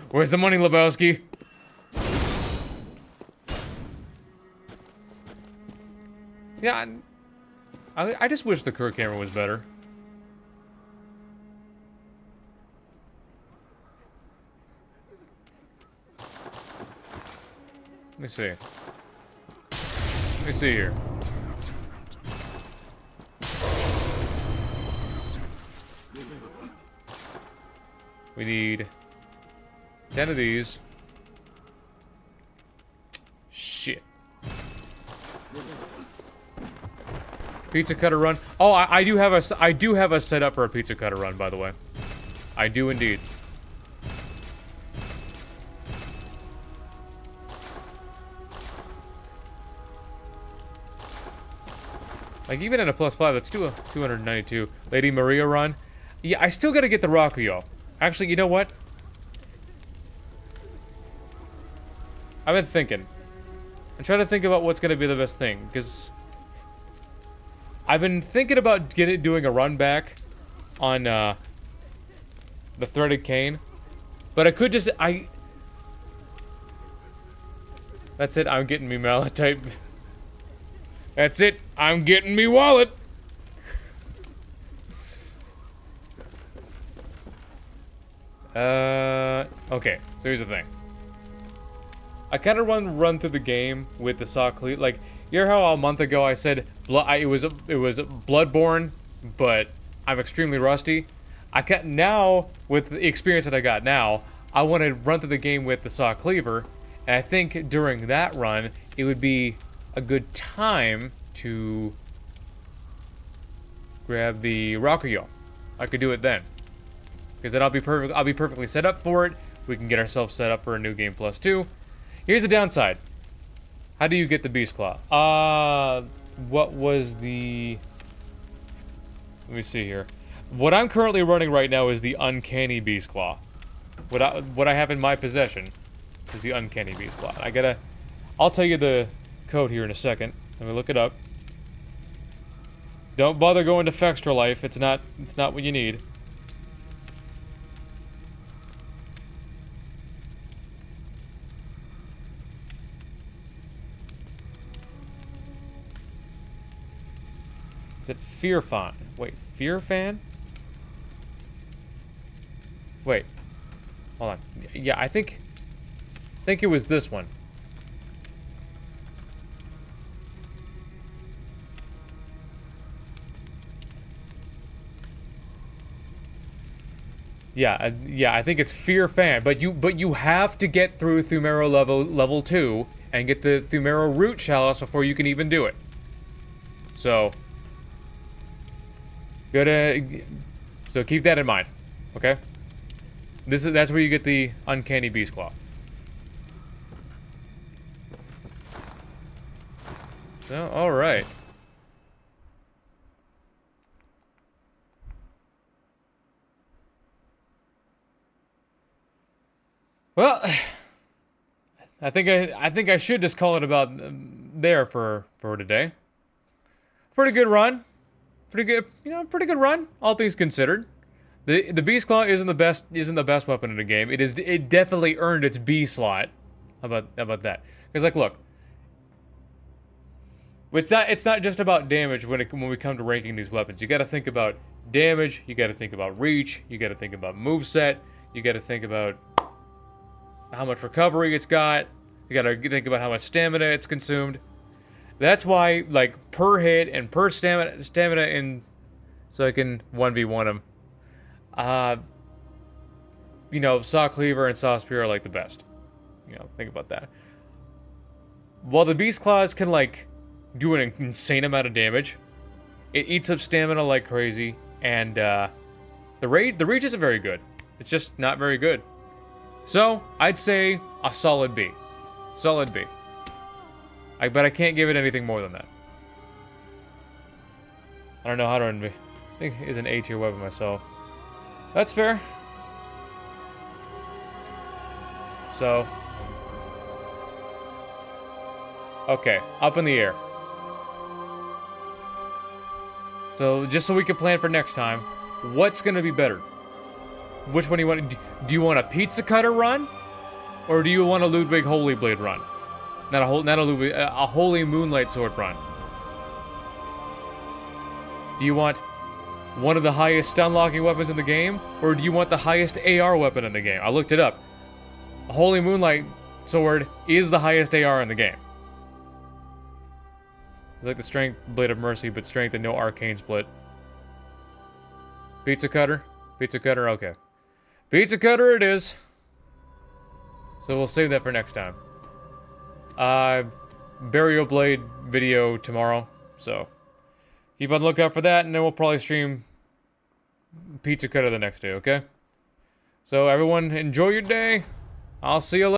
Where's the money, Lebowski? Yeah, I just wish the Kurk Hammer was better. Let me see. Let me see here. We need 10 of these. Shit. Pizza cutter run. Oh, I do have a setup for a pizza cutter run, by the way. I do indeed. Like, even at a +5, that's still a 292. Lady Maria run. Yeah, I still gotta get the Rakuyo. Actually, you know what? I've been thinking. I'm trying to think about what's gonna be the best thing, because... I've been thinking about doing a run back on, the Threaded Cane. But I could just... That's it, I'm getting me Malachite. That's it, I'm getting me wallet. Okay, so here's the thing. I kind of run through the game with the saw cleat. Like, you hear how a month ago I said it was Bloodborne, but I'm extremely rusty. Now, with the experience that I got now, I want to run through the game with the saw cleaver, and I think during that run, it would be a good time to grab the Rakuyo. I could do it then, because then I'll be perfectly set up for it. We can get ourselves set up for a new game +2. Here's the downside. How do you get the beast claw? What was the... Let me see here. What I'm currently running right now is the uncanny beast claw. What I have in my possession is the uncanny beast claw. I'll tell you the code here in a second. Let me look it up. Don't bother going to Fextra Life. It's not what you need. Is it Fear Fan? Wait, Fear Fan? Wait. Hold on. Yeah, I think it was this one. Yeah, I think it's Fear Fan, but you have to get through Thumero level 2 and get the Thumero root chalice before you can even do it. So keep that in mind, okay? That's where you get the uncanny beast claw. So, all right. Well, I think I should just call it about there for today. Pretty good run. Pretty good run, all things considered. The Beast Claw isn't the best weapon in the game. It definitely earned its B slot. How about that? Because like, look, it's not just about damage when we come to ranking these weapons. You got to think about damage. You got to think about reach. You got to think about moveset. You got to think about how much recovery it's got. You got to think about how much stamina it's consumed. That's why, like, per hit and per stamina in... So I can 1v1 him. You know, Saw Cleaver and Saw Spear are, like, the best. You know, think about that. While the Beast Claws can, like, do an insane amount of damage, it eats up stamina like crazy, and, the reach isn't very good. It's just not very good. So, I'd say a solid B. Solid B. But I can't give it anything more than that. I don't know how to I think it's an A tier weapon myself. That's fair. So. Okay, up in the air. So, just so we can plan for next time, what's gonna be better? Which one do you want? Do you want a Pizza Cutter run? Or do you want a Ludwig Holy Blade run? Not a Ludwig, a Holy Moonlight Sword run. Do you want one of the highest stun-locking weapons in the game? Or do you want the highest AR weapon in the game? I looked it up. A Holy Moonlight Sword is the highest AR in the game. It's like the Strength Blade of Mercy, but Strength and no Arcane Split. Pizza Cutter? Pizza Cutter, okay. Pizza Cutter it is. So we'll save that for next time. Burial Blade video tomorrow, so keep on the lookout for that, and then we'll probably stream Pizza Cutter the next day, okay? So everyone, enjoy your day. I'll see you later.